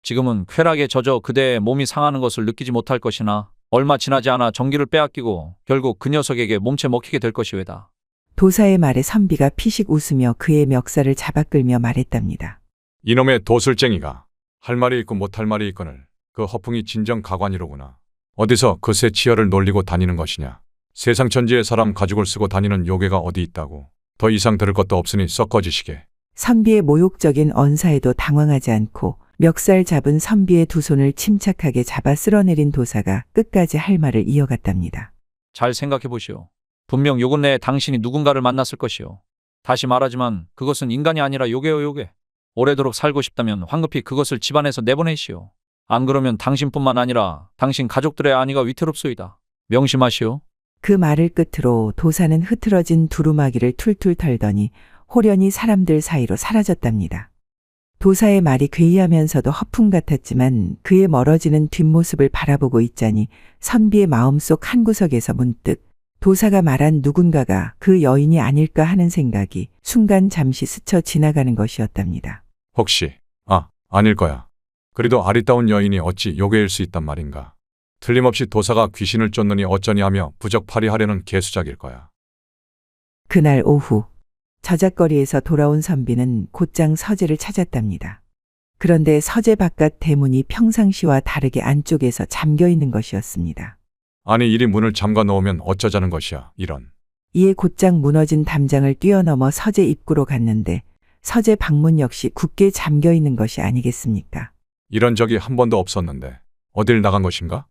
지금은 쾌락에 젖어 그대의 몸이 상하는 것을 느끼지 못할 것이나 얼마 지나지 않아 정기를 빼앗기고 결국 그 녀석에게 몸체 먹히게 될 것이외다. 도사의 말에 선비가 피식 웃으며 그의 멱살을 잡아끌며 말했답니다. 이놈의 도술쟁이가 할 말이 있고 못할 말이 있거늘 그 허풍이 진정 가관이로구나. 어디서 그새 치열을 놀리고 다니는 것이냐. 세상 천지의 사람 가죽을 쓰고 다니는 요괴가 어디 있다고. 더 이상 들을 것도 없으니 썩 꺼지시게. 선비의 모욕적인 언사에도 당황하지 않고 멱살 잡은 선비의 두 손을 침착하게 잡아 쓸어내린 도사가 끝까지 할 말을 이어갔답니다. 잘 생각해 보시오. 분명 요근 내에 당신이 누군가를 만났을 것이오. 다시 말하지만 그것은 인간이 아니라 요괴요 요괴. 오래도록 살고 싶다면 황급히 그것을 집안에서 내보내시오. 안 그러면 당신뿐만 아니라 당신 가족들의 안위가 위태롭소이다. 명심하시오. 그 말을 끝으로 도사는 흐트러진 두루마기를 툴툴 털더니 호련히 사람들 사이로 사라졌답니다. 도사의 말이 괴이하면서도 허풍 같았지만 그의 멀어지는 뒷모습을 바라보고 있자니 선비의 마음속 한구석에서 문득 도사가 말한 누군가가 그 여인이 아닐까 하는 생각이 순간 잠시 스쳐 지나가는 것이었답니다. 혹시 아닐 거야. 그래도 아리따운 여인이 어찌 요괴일 수 있단 말인가. 틀림없이 도사가 귀신을 쫓느니 어쩌니 하며 부적팔이하려는 개수작일 거야. 그날 오후 저작거리에서 돌아온 선비는 곧장 서재를 찾았답니다. 그런데 서재 바깥 대문이 평상시와 다르게 안쪽에서 잠겨 있는 것이었습니다. 아니 이리 문을 잠가 놓으면 어쩌자는 것이야. 이런. 이에 곧장 무너진 담장을 뛰어넘어 서재 입구로 갔는데 서재 방문 역시 굳게 잠겨 있는 것이 아니겠습니까? 이런 적이 한 번도 없었는데 어딜 나간 것인가?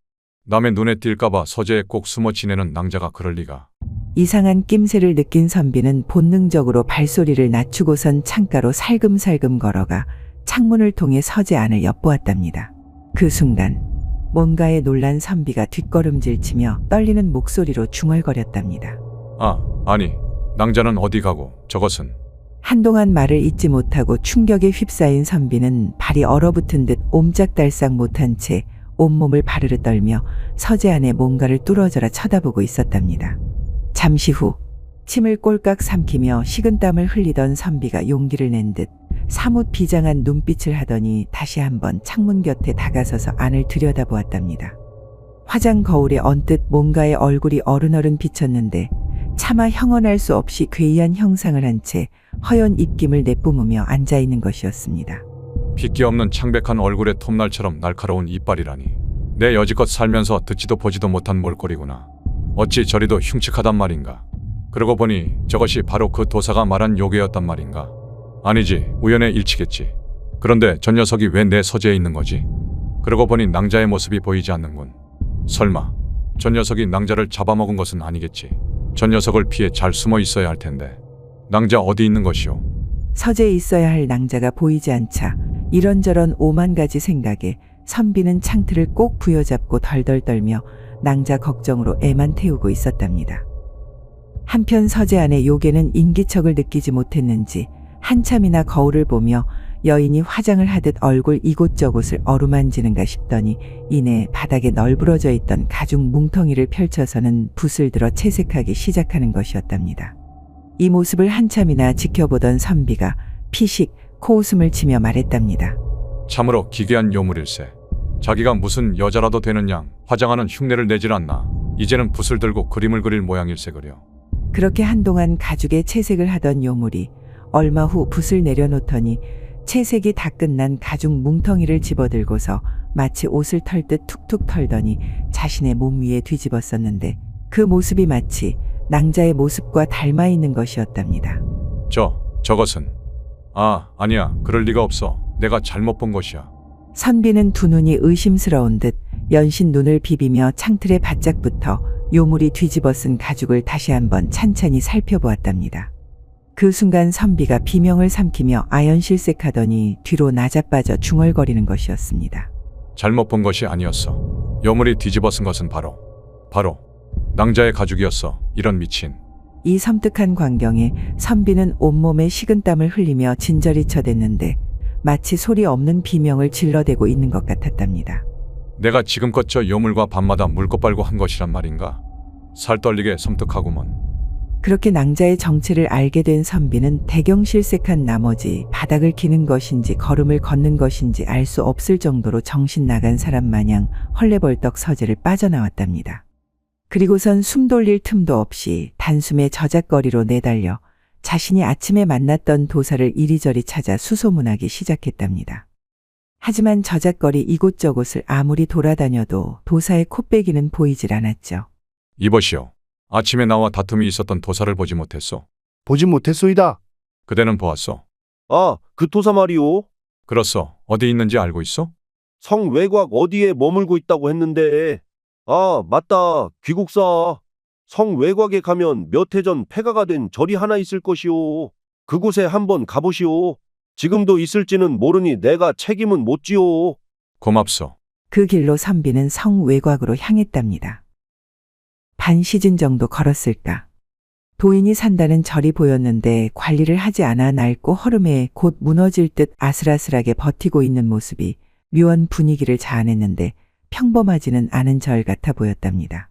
남의 눈에 띌까봐 서재에 꼭 숨어 지내는 낭자가 그럴 리가. 이상한 낌새를 느낀 선비는 본능적으로 발소리를 낮추고선 창가로 살금살금 걸어가 창문을 통해 서재 안을 엿보았답니다. 그 순간 뭔가에 놀란 선비가 뒷걸음질치며 떨리는 목소리로 중얼거렸답니다. 아니 낭자는 어디 가고 저것은. 한동안 말을 잇지 못하고 충격에 휩싸인 선비는 발이 얼어붙은 듯 옴짝달싹 못한 채 온몸을 바르르 떨며 서재 안에 뭔가를 뚫어져라 쳐다보고 있었답니다. 잠시 후 침을 꼴깍 삼키며 식은땀을 흘리던 선비가 용기를 낸 듯 사뭇 비장한 눈빛을 하더니 다시 한번 창문 곁에 다가서서 안을 들여다보았답니다. 화장 거울에 언뜻 뭔가의 얼굴이 어른어른 비쳤는데 차마 형언할 수 없이 괴이한 형상을 한 채 허연 입김을 내뿜으며 앉아있는 것이었습니다. 핏기 없는 창백한 얼굴에 톱날처럼 날카로운 이빨이라니. 내 여지껏 살면서 듣지도 보지도 못한 몰골이구나. 어찌 저리도 흉측하단 말인가. 그러고 보니 저것이 바로 그 도사가 말한 요괴였단 말인가. 아니지, 우연의 일치겠지. 그런데 저 녀석이 왜 내 서재에 있는 거지? 그러고 보니 낭자의 모습이 보이지 않는군. 설마 저 녀석이 낭자를 잡아먹은 것은 아니겠지. 저 녀석을 피해 잘 숨어 있어야 할 텐데. 낭자 어디 있는 것이오? 서재에 있어야 할 낭자가 보이지 않자 이런저런 오만 가지 생각에 선비는 창틀을 꼭 부여잡고 덜덜 떨며 낭자 걱정으로 애만 태우고 있었답니다. 한편 서재 안의 요괴는 인기척을 느끼지 못했는지 한참이나 거울을 보며 여인이 화장을 하듯 얼굴 이곳저곳을 어루만지는가 싶더니 이내 바닥에 널브러져 있던 가죽 뭉텅이를 펼쳐서는 붓을 들어 채색하기 시작하는 것이었답니다. 이 모습을 한참이나 지켜보던 선비가 피식 코웃음을 치며 말했답니다. 참으로 기괴한 요물일세. 자기가 무슨 여자라도 되는 양 화장하는 흉내를 내질 않나. 이제는 붓을 들고 그림을 그릴 모양일세 그려. 그렇게 한동안 가죽에 채색을 하던 요물이 얼마 후 붓을 내려놓더니 채색이 다 끝난 가죽 뭉텅이를 집어들고서 마치 옷을 털듯 툭툭 털더니 자신의 몸 위에 뒤집었었는데 그 모습이 마치 낭자의 모습과 닮아 있는 것이었답니다. 저것은. 아니야. 그럴 리가 없어. 내가 잘못 본 것이야. 선비는 두 눈이 의심스러운 듯 연신 눈을 비비며 창틀에 바짝 붙어 요물이 뒤집어 쓴 가죽을 다시 한번 찬찬히 살펴보았답니다. 그 순간 선비가 비명을 삼키며 아연실색하더니 뒤로 나자빠져 중얼거리는 것이었습니다. 잘못 본 것이 아니었어. 요물이 뒤집어 쓴 것은 바로 낭자의 가죽이었어. 이런 미친. 이 섬뜩한 광경에 선비는 온몸에 식은땀을 흘리며 진저리 쳐댔는데 마치 소리 없는 비명을 질러대고 있는 것 같았답니다. 내가 지금껏 저 요물과 밤마다 물고 빨고 한 것이란 말인가? 살떨리게 섬뜩하구먼. 그렇게 낭자의 정체를 알게 된 선비는 대경실색한 나머지 바닥을 기는 것인지 걸음을 걷는 것인지 알 수 없을 정도로 정신 나간 사람 마냥 헐레벌떡 서재를 빠져나왔답니다. 그리고선 숨 돌릴 틈도 없이 단숨에 저작거리로 내달려 자신이 아침에 만났던 도사를 이리저리 찾아 수소문하기 시작했답니다. 하지만 저작거리 이곳저곳을 아무리 돌아다녀도 도사의 콧배기는 보이질 않았죠. 이보시오. 아침에 나와 다툼이 있었던 도사를 보지 못했소? 보지 못했소이다. 그대는 보았소? 그 도사 말이오. 그렇소. 어디 있는지 알고 있어? 성 외곽 어디에 머물고 있다고 했는데. 맞다. 귀국사. 성 외곽에 가면 몇 해 전 폐가가 된 절이 하나 있을 것이오. 그곳에 한번 가보시오. 지금도 있을지는 모르니 내가 책임은 못 지오. 고맙소. 그 길로 선비는 성 외곽으로 향했답니다. 반 시즌 정도 걸었을까. 도인이 산다는 절이 보였는데 관리를 하지 않아 낡고 허름해 곧 무너질 듯 아슬아슬하게 버티고 있는 모습이 묘한 분위기를 자아냈는데 평범하지는 않은 절 같아 보였답니다.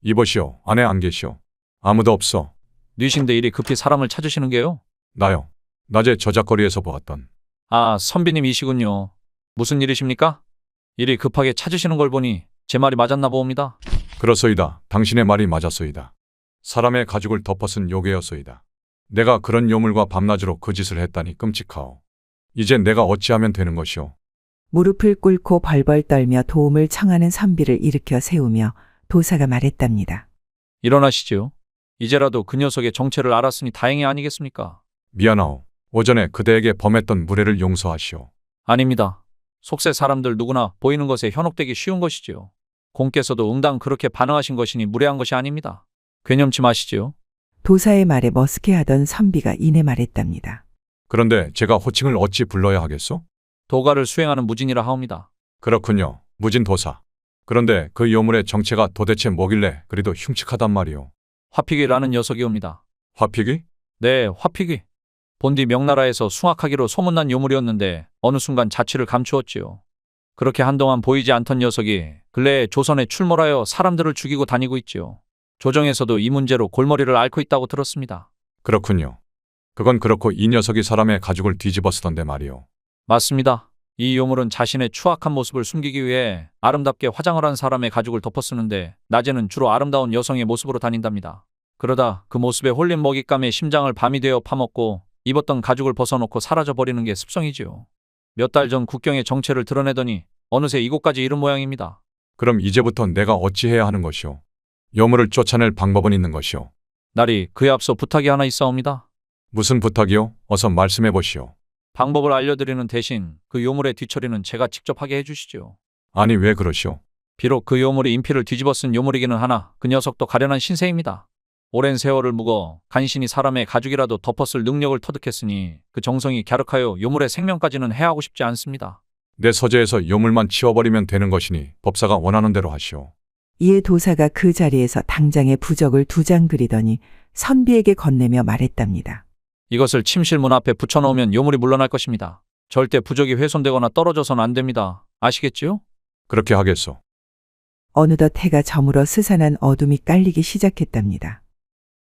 이보시오. 안에 안 계시오. 아무도 없어. 뉘신데 이리 급히 사람을 찾으시는 게요? 나요. 낮에 저작거리에서 보았던. 선비님이시군요. 무슨 일이십니까? 이리 급하게 찾으시는 걸 보니 제 말이 맞았나 보옵니다. 그렇소이다. 당신의 말이 맞았소이다. 사람의 가죽을 덮어쓴 요괴였소이다. 내가 그런 요물과 밤낮으로 그 짓을 했다니 끔찍하오. 이제 내가 어찌하면 되는 것이오. 무릎을 꿇고 벌벌 떨며 도움을 청하는 선비를 일으켜 세우며 도사가 말했답니다. 일어나시지요. 이제라도 그 녀석의 정체를 알았으니 다행이 아니겠습니까? 미안하오. 오전에 그대에게 범했던 무례를 용서하시오. 아닙니다. 속세 사람들 누구나 보이는 것에 현혹되기 쉬운 것이지요. 공께서도 응당 그렇게 반응하신 것이니 무례한 것이 아닙니다. 괴념치 마시지요. 도사의 말에 머쓱해하던 선비가 이내 말했답니다. 그런데 제가 호칭을 어찌 불러야 하겠소? 도가를 수행하는 무진이라 하옵니다. 그렇군요. 무진도사. 그런데 그 요물의 정체가 도대체 뭐길래 그리도 흉측하단 말이오. 화피기라는 녀석이옵니다. 화피기? 네, 화피기. 본디 명나라에서 숭악하기로 소문난 요물이었는데 어느 순간 자취를 감추었지요. 그렇게 한동안 보이지 않던 녀석이 근래에 조선에 출몰하여 사람들을 죽이고 다니고 있지요. 조정에서도 이 문제로 골머리를 앓고 있다고 들었습니다. 그렇군요. 그건 그렇고 이 녀석이 사람의 가죽을 뒤집어 쓰던데 말이오. 맞습니다. 이 요물은 자신의 추악한 모습을 숨기기 위해 아름답게 화장을 한 사람의 가죽을 덮어쓰는데 낮에는 주로 아름다운 여성의 모습으로 다닌답니다. 그러다 그 모습에 홀린 먹잇감의 심장을 밤이 되어 파먹고 입었던 가죽을 벗어놓고 사라져버리는 게 습성이지요. 몇 달 전 국경의 정체를 드러내더니 어느새 이곳까지 이른 모양입니다. 그럼 이제부터 내가 어찌해야 하는 것이오? 요물을 쫓아낼 방법은 있는 것이오. 나리 그에 앞서 부탁이 하나 있사옵니다. 무슨 부탁이오? 어서 말씀해 보시오. 방법을 알려드리는 대신 그 요물의 뒤처리는 제가 직접 하게 해주시지요. 아니 왜 그러시오? 비록 그 요물이 인피를 뒤집어 쓴 요물이기는 하나 그 녀석도 가련한 신세입니다. 오랜 세월을 묵어 간신히 사람의 가죽이라도 덮었을 능력을 터득했으니 그 정성이 갸륵하여 요물의 생명까지는 해하고 싶지 않습니다. 내 서재에서 요물만 치워버리면 되는 것이니 법사가 원하는 대로 하시오. 이에 도사가 그 자리에서 당장에 부적을 2장 그리더니 선비에게 건네며 말했답니다. 이것을 침실 문 앞에 붙여놓으면 요물이 물러날 것입니다. 절대 부적이 훼손되거나 떨어져선 안 됩니다. 아시겠지요? 그렇게 하겠소. 어느덧 해가 저물어 스산한 어둠이 깔리기 시작했답니다.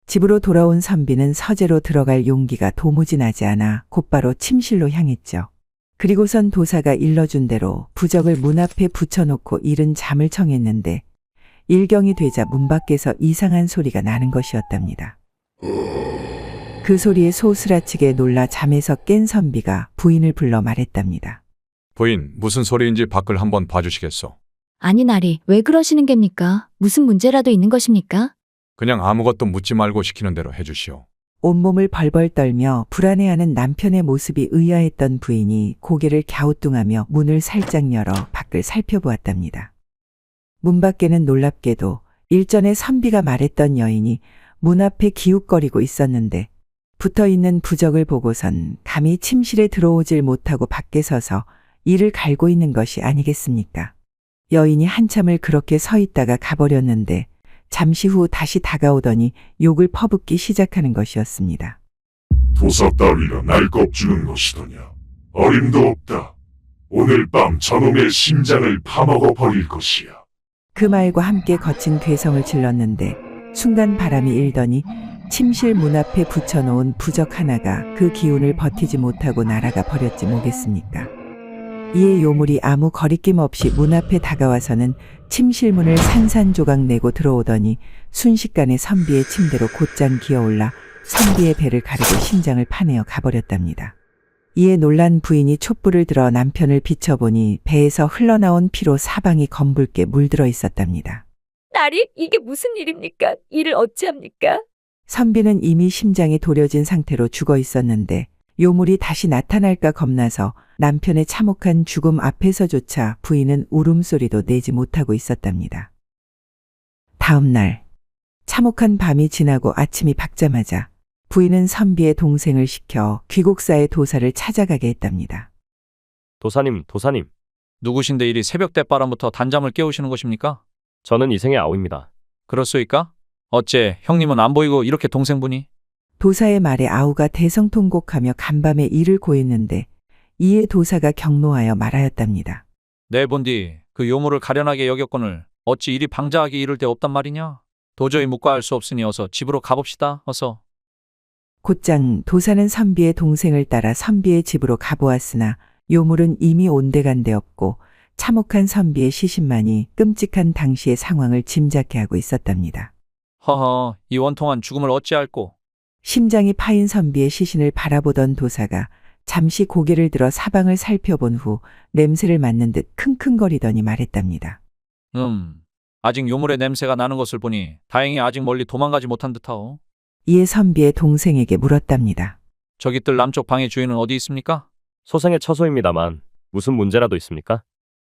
집으로 돌아온 선비는 서재로 들어갈 용기가 도무지 나지 않아 곧바로 침실로 향했죠. 그리고선 도사가 일러준 대로 부적을 문 앞에 붙여놓고 이른 잠을 청했는데 일경이 되자 문 밖에서 이상한 소리가 나는 것이었답니다. 그 소리에 소스라치게 놀라 잠에서 깬 선비가 부인을 불러 말했답니다. 부인, 무슨 소리인지 밖을 한번 봐주시겠소? 아니 나리, 왜 그러시는 겁니까? 무슨 문제라도 있는 것입니까? 그냥 아무것도 묻지 말고 시키는 대로 해주시오. 온몸을 벌벌 떨며 불안해하는 남편의 모습이 의아했던 부인이 고개를 갸우뚱하며 문을 살짝 열어 밖을 살펴보았답니다. 문 밖에는 놀랍게도 일전에 선비가 말했던 여인이 문 앞에 기웃거리고 있었는데 붙어있는 부적을 보고선 감히 침실에 들어오질 못하고 밖에 서서 이를 갈고 있는 것이 아니겠습니까? 여인이 한참을 그렇게 서 있다가 가버렸는데 잠시 후 다시 다가오더니 욕을 퍼붓기 시작하는 것이었습니다. 도사 따위라 날 겁주는 것이더냐. 어림도 없다. 오늘 밤 저놈의 심장을 파먹어 버릴 것이야. 그 말과 함께 거친 괴성을 질렀는데 순간 바람이 일더니 침실 문 앞에 붙여놓은 부적 하나가 그 기운을 버티지 못하고 날아가 버렸지 뭐겠습니까? 이에 요물이 아무 거리낌 없이 문 앞에 다가와서는 침실 문을 산산조각 내고 들어오더니 순식간에 선비의 침대로 곧장 기어올라 선비의 배를 가르고 심장을 파내어 가버렸답니다. 이에 놀란 부인이 촛불을 들어 남편을 비춰보니 배에서 흘러나온 피로 사방이 검붉게 물들어 있었답니다. 나리, 이게 무슨 일입니까? 이를 어찌합니까? 선비는 이미 심장이 도려진 상태로 죽어 있었는데 요물이 다시 나타날까 겁나서 남편의 참혹한 죽음 앞에서조차 부인은 울음소리도 내지 못하고 있었답니다. 다음 날 참혹한 밤이 지나고 아침이 밝자마자 부인은 선비의 동생을 시켜 귀국사의 도사를 찾아가게 했답니다. 도사님, 누구신데 이리 새벽 대바람부터 단잠을 깨우시는 것입니까? 저는 이생의 아우입니다. 그렇소이까? 어째 형님은 안 보이고 이렇게 동생분이? 도사의 말에 아우가 대성통곡하며 간밤에 이를 고했는데 이에 도사가 경노하여 말하였답니다. 내 본디 그 요물을 가련하게 여겼거늘 어찌 이리 방자하게 이를 데 없단 말이냐? 도저히 묵과할 수 없으니 어서 집으로 가봅시다. 어서. 곧장 도사는 선비의 동생을 따라 선비의 집으로 가보았으나 요물은 이미 온데간데 없고 참혹한 선비의 시신만이 끔찍한 당시의 상황을 짐작케 하고 있었답니다. 허허, 이 원통한 죽음을 어찌할꼬. 심장이 파인 선비의 시신을 바라보던 도사가 잠시 고개를 들어 사방을 살펴본 후 냄새를 맡는 듯 킁킁거리더니 말했답니다. 아직 요물의 냄새가 나는 것을 보니 다행히 아직 멀리 도망가지 못한 듯하오. 이에 선비의 동생에게 물었답니다. 저기 뜰 남쪽 방의 주인은 어디 있습니까? 소생의 처소입니다만 무슨 문제라도 있습니까?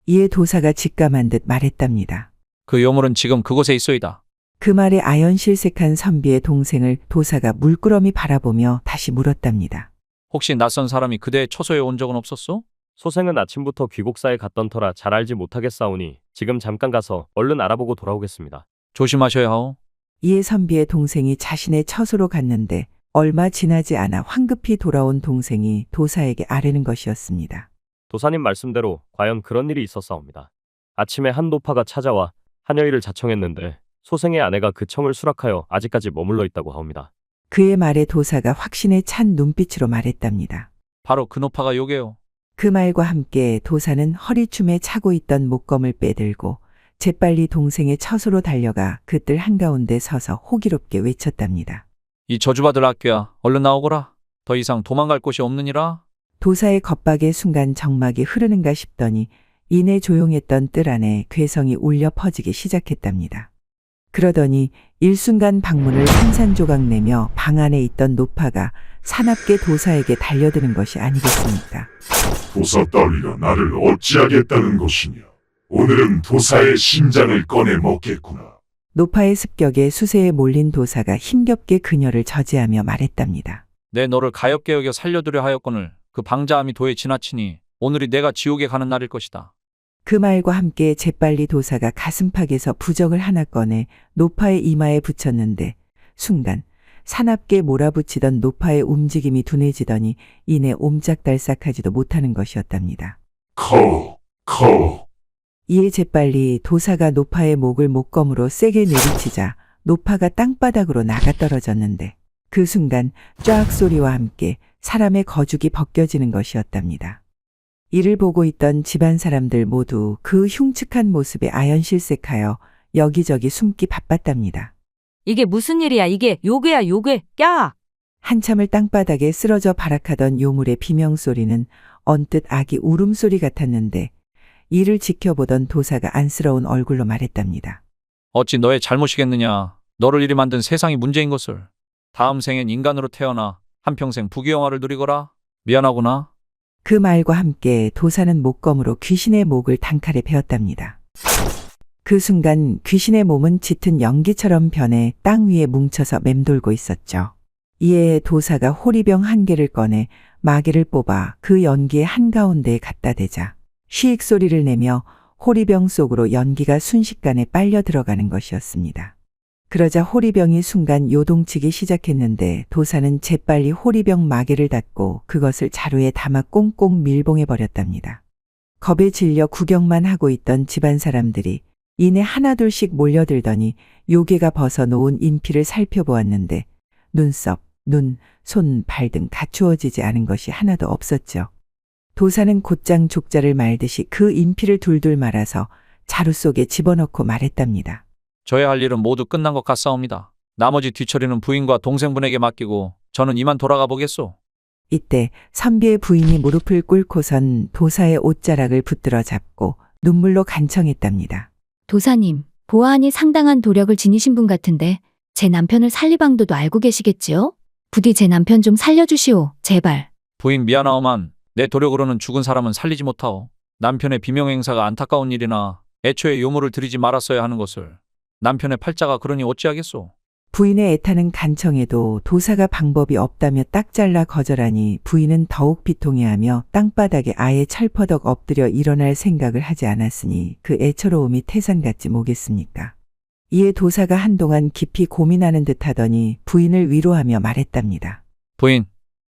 이에 도사가 직감한 듯 말했답니다. 그 요물은 지금 그곳에 있소이다. 그 말에 아연실색한 선비의 동생을 도사가 물끄러미 바라보며 다시 물었답니다. 혹시 낯선 사람이 그대의 처소에 온 적은 없었소? 소생은 아침부터 귀국사에 갔던 터라 잘 알지 못하겠사오니 지금 잠깐 가서 얼른 알아보고 돌아오겠습니다. 조심하셔야 하오. 이에 선비의 동생이 자신의 처소로 갔는데 얼마 지나지 않아 황급히 돌아온 동생이 도사에게 아뢰는 것이었습니다. 도사님 말씀대로 과연 그런 일이 있었사옵니다. 아침에 한 노파가 찾아와 한여일을 자청했는데 소생의 아내가 그 청을 수락하여 아직까지 머물러 있다고 하옵니다. 그의 말에 도사가 확신에 찬 눈빛으로 말했답니다. 바로 그 노파가 요게요. 그 말과 함께 도사는 허리춤에 차고 있던 목검을 빼들고 재빨리 동생의 처소로 달려가 그 뜰 한가운데 서서 호기롭게 외쳤답니다. 이 저주받을 악귀야, 얼른 나오거라. 더 이상 도망갈 곳이 없느니라. 도사의 겁박에 순간 정막이 흐르는가 싶더니 이내 조용했던 뜰 안에 괴성이 울려 퍼지기 시작했답니다. 그러더니 일순간 방문을 산산조각 내며 방 안에 있던 노파가 사납게 도사에게 달려드는 것이 아니겠습니까? 도사 따위가 나를 어찌하겠다는 것이냐. 오늘은 도사의 심장을 꺼내 먹겠구나. 노파의 습격에 수세에 몰린 도사가 힘겹게 그녀를 저지하며 말했답니다. 내 너를 가엾게 여겨 살려두려 하였거늘 그 방자함이 도에 지나치니 오늘이 내가 지옥에 가는 날일 것이다. 그 말과 함께 재빨리 도사가 가슴팍에서 부적을 하나 꺼내 노파의 이마에 붙였는데 순간 사납게 몰아붙이던 노파의 움직임이 둔해지더니 이내 옴짝달싹하지도 못하는 것이었답니다. 커. 이에 재빨리 도사가 노파의 목을 목검으로 세게 내리치자 노파가 땅바닥으로 나가 떨어졌는데 그 순간 쫙 소리와 함께 사람의 거죽이 벗겨지는 것이었답니다. 이를 보고 있던 집안 사람들 모두 그 흉측한 모습에 아연실색하여 여기저기 숨기 바빴답니다. 이게 무슨 일이야? 이게 요괴야, 요괴. 야! 한참을 땅바닥에 쓰러져 발악하던 요물의 비명소리는 언뜻 아기 울음소리 같았는데 이를 지켜보던 도사가 안쓰러운 얼굴로 말했답니다. 어찌 너의 잘못이겠느냐. 너를 이리 만든 세상이 문제인 것을. 다음 생엔 인간으로 태어나 한평생 부귀영화를 누리거라. 미안하구나. 그 말과 함께 도사는 목검으로 귀신의 목을 단칼에 베었답니다. 그 순간 귀신의 몸은 짙은 연기처럼 변해 땅 위에 뭉쳐서 맴돌고 있었죠. 이에 도사가 호리병 한 개를 꺼내 마개를 뽑아 그 연기의 한가운데에 갖다 대자 쉬익 소리를 내며 호리병 속으로 연기가 순식간에 빨려 들어가는 것이었습니다. 그러자 호리병이 순간 요동치기 시작했는데 도사는 재빨리 호리병 마개를 닫고 그것을 자루에 담아 꽁꽁 밀봉해 버렸답니다. 겁에 질려 구경만 하고 있던 집안 사람들이 이내 하나둘씩 몰려들더니 요괴가 벗어놓은 인피를 살펴보았는데 눈썹, 눈, 손, 발 등 갖추어지지 않은 것이 하나도 없었죠. 도사는 곧장 족자를 말듯이 그 인피를 둘둘 말아서 자루 속에 집어넣고 말했답니다. 저의 할 일은 모두 끝난 것 같사옵니다. 나머지 뒤처리는 부인과 동생분에게 맡기고 저는 이만 돌아가 보겠소. 이때 선비의 부인이 무릎을 꿇고선 도사의 옷자락을 붙들어 잡고 눈물로 간청했답니다. 도사님, 보아하니 상당한 도력을 지니신 분 같은데 제 남편을 살릴 방도도 알고 계시겠지요? 부디 제 남편 좀 살려주시오, 제발. 부인 미안하오만 내 도력으로는 죽은 사람은 살리지 못하오. 남편의 비명행사가 안타까운 일이나 애초에 요물을 들이지 말았어야 하는 것을 남편의 팔자가 그러니 어찌하겠소. 부인의 애타는 간청에도 도사가 방법이 없다며 딱 잘라 거절하니 부인은 더욱 비통해하며 땅바닥에 아예 철퍼덕 엎드려 일어날 생각을 하지 않았으니 그 애처로움이 태산 같지 뭐겠습니까. 이에 도사가 한동안 깊이 고민하는 듯하더니 부인을 위로하며 말했답니다. 부인,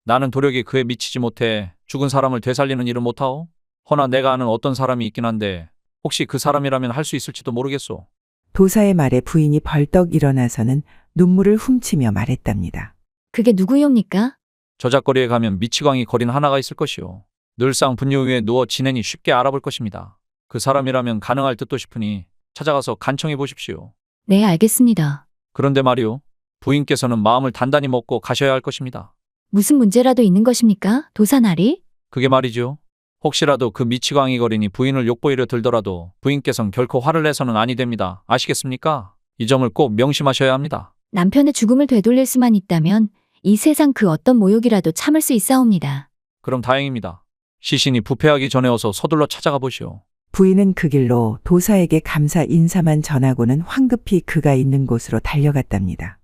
나는 도력이 그에 미치지 못해 죽은 사람을 되살리는 일은 못하오. 허나 내가 아는 어떤 사람이 있긴 한데 혹시 그 사람이라면 할 수 있을지도 모르겠소. 도사의 말에 부인이 벌떡 일어나서는 눈물을 훔치며 말했답니다. 그게 누구요입니까? 저작거리에 가면 미치광이 거린 하나가 있을 것이오. 늘상 분뇨 위에 누워 지내니 쉽게 알아볼 것입니다. 그 사람이라면 가능할 듯도 싶으니 찾아가서 간청해 보십시오. 네, 알겠습니다. 그런데 말이오. 부인께서는 마음을 단단히 먹고 가셔야 할 것입니다. 무슨 문제라도 있는 것입니까? 도사나리? 그게 말이죠. 혹시라도 그 미치광이 거리니 부인을 욕보이려 들더라도 부인께서는 결코 화를 내서는 아니 됩니다. 아시겠습니까? 이 점을 꼭 명심하셔야 합니다. 남편의 죽음을 되돌릴 수만 있다면 이 세상 그 어떤 모욕이라도 참을 수 있사옵니다. 그럼 다행입니다. 시신이 부패하기 전에 어서 서둘러 찾아가 보시오. 부인은 그 길로 도사에게 감사 인사만 전하고는 황급히 그가 있는 곳으로 달려갔답니다.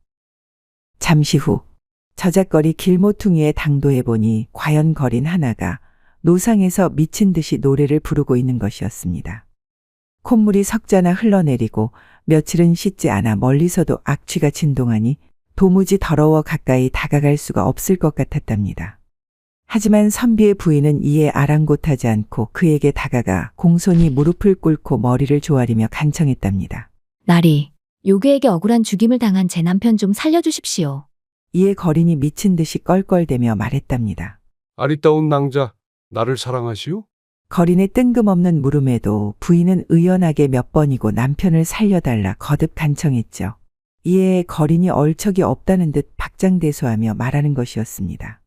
잠시 후 저작거리 길모퉁이에 당도해 보니 과연 거린 하나가 노상에서 미친 듯이 노래를 부르고 있는 것이었습니다. 콧물이 석자나 흘러내리고 며칠은 씻지 않아 멀리서도 악취가 진동하니 도무지 더러워 가까이 다가갈 수가 없을 것 같았답니다. 하지만 선비의 부인은 이에 아랑곳하지 않고 그에게 다가가 공손히 무릎을 꿇고 머리를 조아리며 간청했답니다. 나리, 요괴에게 억울한 죽임을 당한 제 남편 좀 살려주십시오. 이에 거린이 미친 듯이 껄껄대며 말했답니다. 아리따운 낭자, 나를 사랑하시오? 거린의 뜬금없는 물음에도 부인은 의연하게 몇 번이고 남편을 살려달라 거듭 간청했죠. 이에 거린이 얼척이 없다는 듯 박장대소하며 말하는 것이었습니다.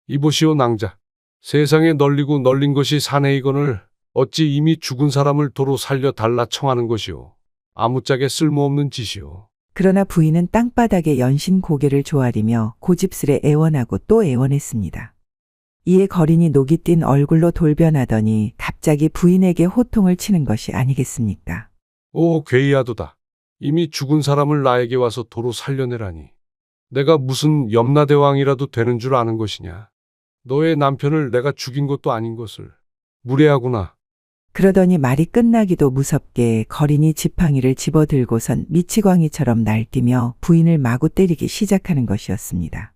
이보시오 낭자. 세상에 널리고 널린 것이 사내이거늘 어찌 이미 죽은 사람을 도로 살려달라 청하는 것이오. 아무짝에 쓸모없는 짓이오. 그러나 부인은 땅바닥에 연신 고개를 조아리며 고집스레 애원하고 또 애원했습니다. 이에 거린이 녹이 띈 얼굴로 돌변하더니 갑자기 부인에게 호통을 치는 것이 아니겠습니까? 오 괴이하도다. 이미 죽은 사람을 나에게 와서 도로 살려내라니. 내가 무슨 염라대왕이라도 되는 줄 아는 것이냐. 너의 남편을 내가 죽인 것도 아닌 것을. 무례하구나. 그러더니 말이 끝나기도 무섭게 거린이 지팡이를 집어들고선 미치광이처럼 날뛰며 부인을 마구 때리기 시작하는 것이었습니다.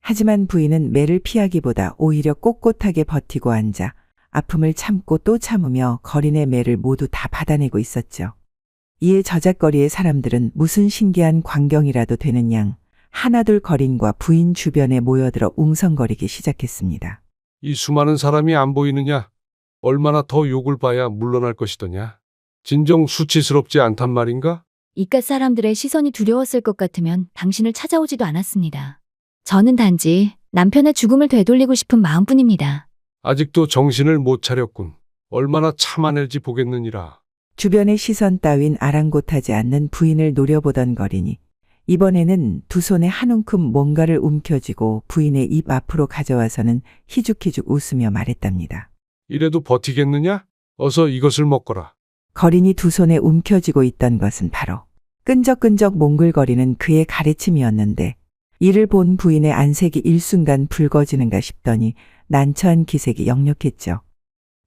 하지만 부인은 매를 피하기보다 오히려 꼿꼿하게 버티고 앉아 아픔을 참고 또 참으며 거린의 매를 모두 다 받아내고 있었죠. 이에 저잣거리의 사람들은 무슨 신기한 광경이라도 되는 양 하나둘 거린과 부인 주변에 모여들어 웅성거리기 시작했습니다. 이 수많은 사람이 안 보이느냐? 얼마나 더 욕을 봐야 물러날 것이더냐? 진정 수치스럽지 않단 말인가? 이깟 사람들의 시선이 두려웠을 것 같으면 당신을 찾아오지도 않았습니다. 저는 단지 남편의 죽음을 되돌리고 싶은 마음뿐입니다. 아직도 정신을 못 차렸군. 얼마나 참아낼지 보겠느니라. 주변의 시선 따윈 아랑곳하지 않는 부인을 노려보던 거린이 이번에는 두 손에 한 움큼 뭔가를 움켜쥐고 부인의 입 앞으로 가져와서는 희죽희죽 웃으며 말했답니다. 이래도 버티겠느냐? 어서 이것을 먹거라. 거린이 두 손에 움켜쥐고 있던 것은 바로 끈적끈적 몽글거리는 그의 가래침이었는데 이를 본 부인의 안색이 일순간 붉어지는가 싶더니 난처한 기색이 역력했죠.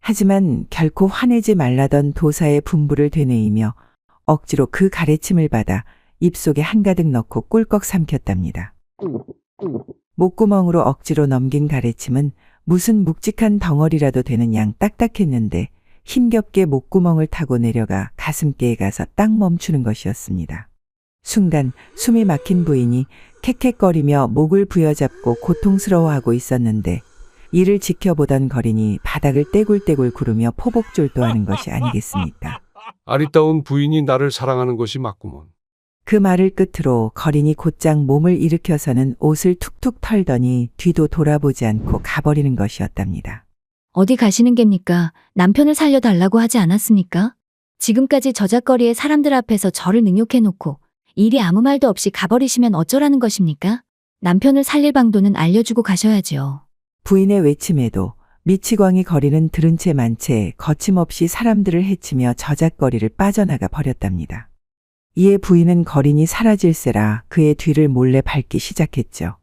하지만 결코 화내지 말라던 도사의 분부를 되뇌이며 억지로 그 가래침을 받아 입속에 한가득 넣고 꿀꺽 삼켰답니다. 목구멍으로 억지로 넘긴 가래침은 무슨 묵직한 덩어리라도 되는 양 딱딱했는데 힘겹게 목구멍을 타고 내려가 가슴께에 가서 딱 멈추는 것이었습니다. 순간 숨이 막힌 부인이 캑캑거리며 목을 부여잡고 고통스러워하고 있었는데 이를 지켜보던 거린이 바닥을 떼굴떼굴 구르며 포복졸도하는 것이 아니겠습니까? 아리따운 부인이 나를 사랑하는 것이 맞구먼. 그 말을 끝으로 거린이 곧장 몸을 일으켜서는 옷을 툭툭 털더니 뒤도 돌아보지 않고 가버리는 것이었답니다. 어디 가시는 겁니까? 남편을 살려달라고 하지 않았습니까? 지금까지 저잣거리의 사람들 앞에서 저를 능욕해놓고 일이 아무 말도 없이 가버리시면 어쩌라는 것입니까? 남편을 살릴 방도는 알려주고 가셔야지요. 부인의 외침에도 미치광이 거리는 들은 채 만 채 거침없이 사람들을 해치며 저잣거리를 빠져나가 버렸답니다. 이에 부인은 거린이 사라질세라 그의 뒤를 몰래 밟기 시작했죠.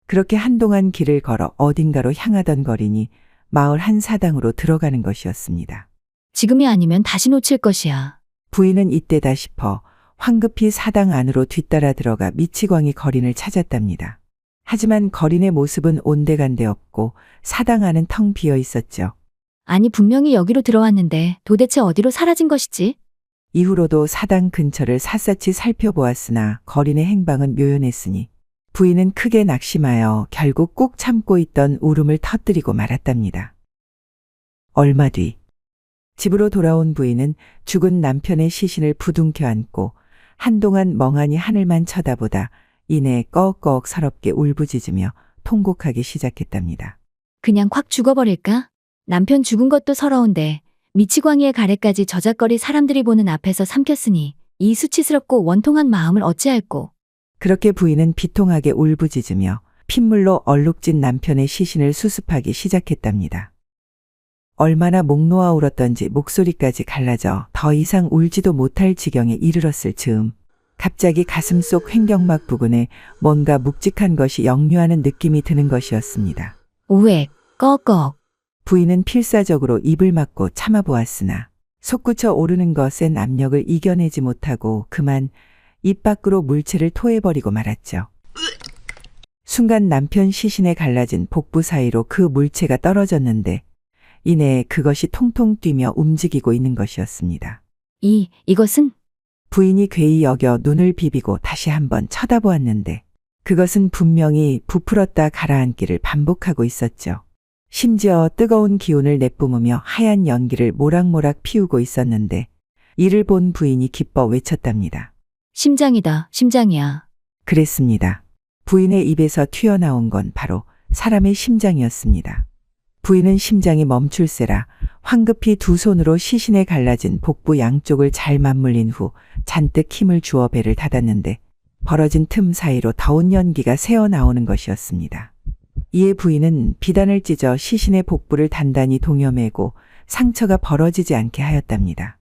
그렇게 한동안 길을 걸어 어딘가로 향하던 거린이 마을 한 사당으로 들어가는 것이었습니다. 지금이 아니면 다시 놓칠 것이야. 부인은 이때다 싶어 황급히 사당 안으로 뒤따라 들어가 미치광이 거린을 찾았답니다. 하지만 거린의 모습은 온데간데 없고 사당 안은 텅 비어 있었죠. 아니 분명히 여기로 들어왔는데 도대체 어디로 사라진 것이지? 이후로도 사당 근처를 샅샅이 살펴보았으나 거린의 행방은 묘연했으니 부인은 크게 낙심하여 결국 꾹 참고 있던 울음을 터뜨리고 말았답니다. 얼마 뒤 집으로 돌아온 부인은 죽은 남편의 시신을 부둥켜 안고 한동안 멍하니 하늘만 쳐다보다 이내 꺽꺽 서럽게 울부짖으며 통곡하기 시작했답니다. 그냥 확 죽어버릴까? 남편 죽은 것도 서러운데 미치광이의 가래까지 저작거리 사람들이 보는 앞에서 삼켰으니 이 수치스럽고 원통한 마음을 어찌할꼬. 그렇게 부인은 비통하게 울부짖으며 핏물로 얼룩진 남편의 시신을 수습하기 시작했답니다. 얼마나 목 놓아 울었던지 목소리까지 갈라져 더 이상 울지도 못할 지경에 이르렀을 즈음 갑자기 가슴속 횡격막 부근에 뭔가 묵직한 것이 역류하는 느낌이 드는 것이었습니다. 우액, 꺽꺽. 부인은 필사적으로 입을 막고 참아보았으나 솟구쳐 오르는 것엔 압력을 이겨내지 못하고 그만 입 밖으로 물체를 토해버리고 말았죠. 순간 남편 시신에 갈라진 복부 사이로 그 물체가 떨어졌는데 이내 그것이 통통 뛰며 움직이고 있는 것이었습니다. 이것은? 부인이 괴이 여겨 눈을 비비고 다시 한번 쳐다보았는데 그것은 분명히 부풀었다 가라앉기를 반복하고 있었죠. 심지어 뜨거운 기운을 내뿜으며 하얀 연기를 모락모락 피우고 있었는데 이를 본 부인이 기뻐 외쳤답니다. 심장이다, 심장이야. 그랬습니다. 부인의 입에서 튀어나온 건 바로 사람의 심장이었습니다. 부인은 심장이 멈출세라 황급히 두 손으로 시신에 갈라진 복부 양쪽을 잘 맞물린 후 잔뜩 힘을 주어 배를 닫았는데 벌어진 틈 사이로 더운 연기가 새어나오는 것이었습니다. 이에 부인은 비단을 찢어 시신의 복부를 단단히 동여매고 상처가 벌어지지 않게 하였답니다.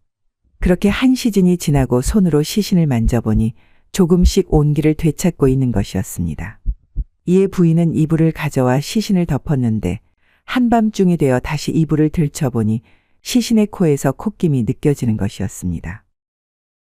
그렇게 한 시즌이 지나고 손으로 시신을 만져보니 조금씩 온기를 되찾고 있는 것이었습니다. 이에 부인은 이불을 가져와 시신을 덮었는데 한밤중이 되어 다시 이불을 들춰보니 시신의 코에서 콧김이 느껴지는 것이었습니다.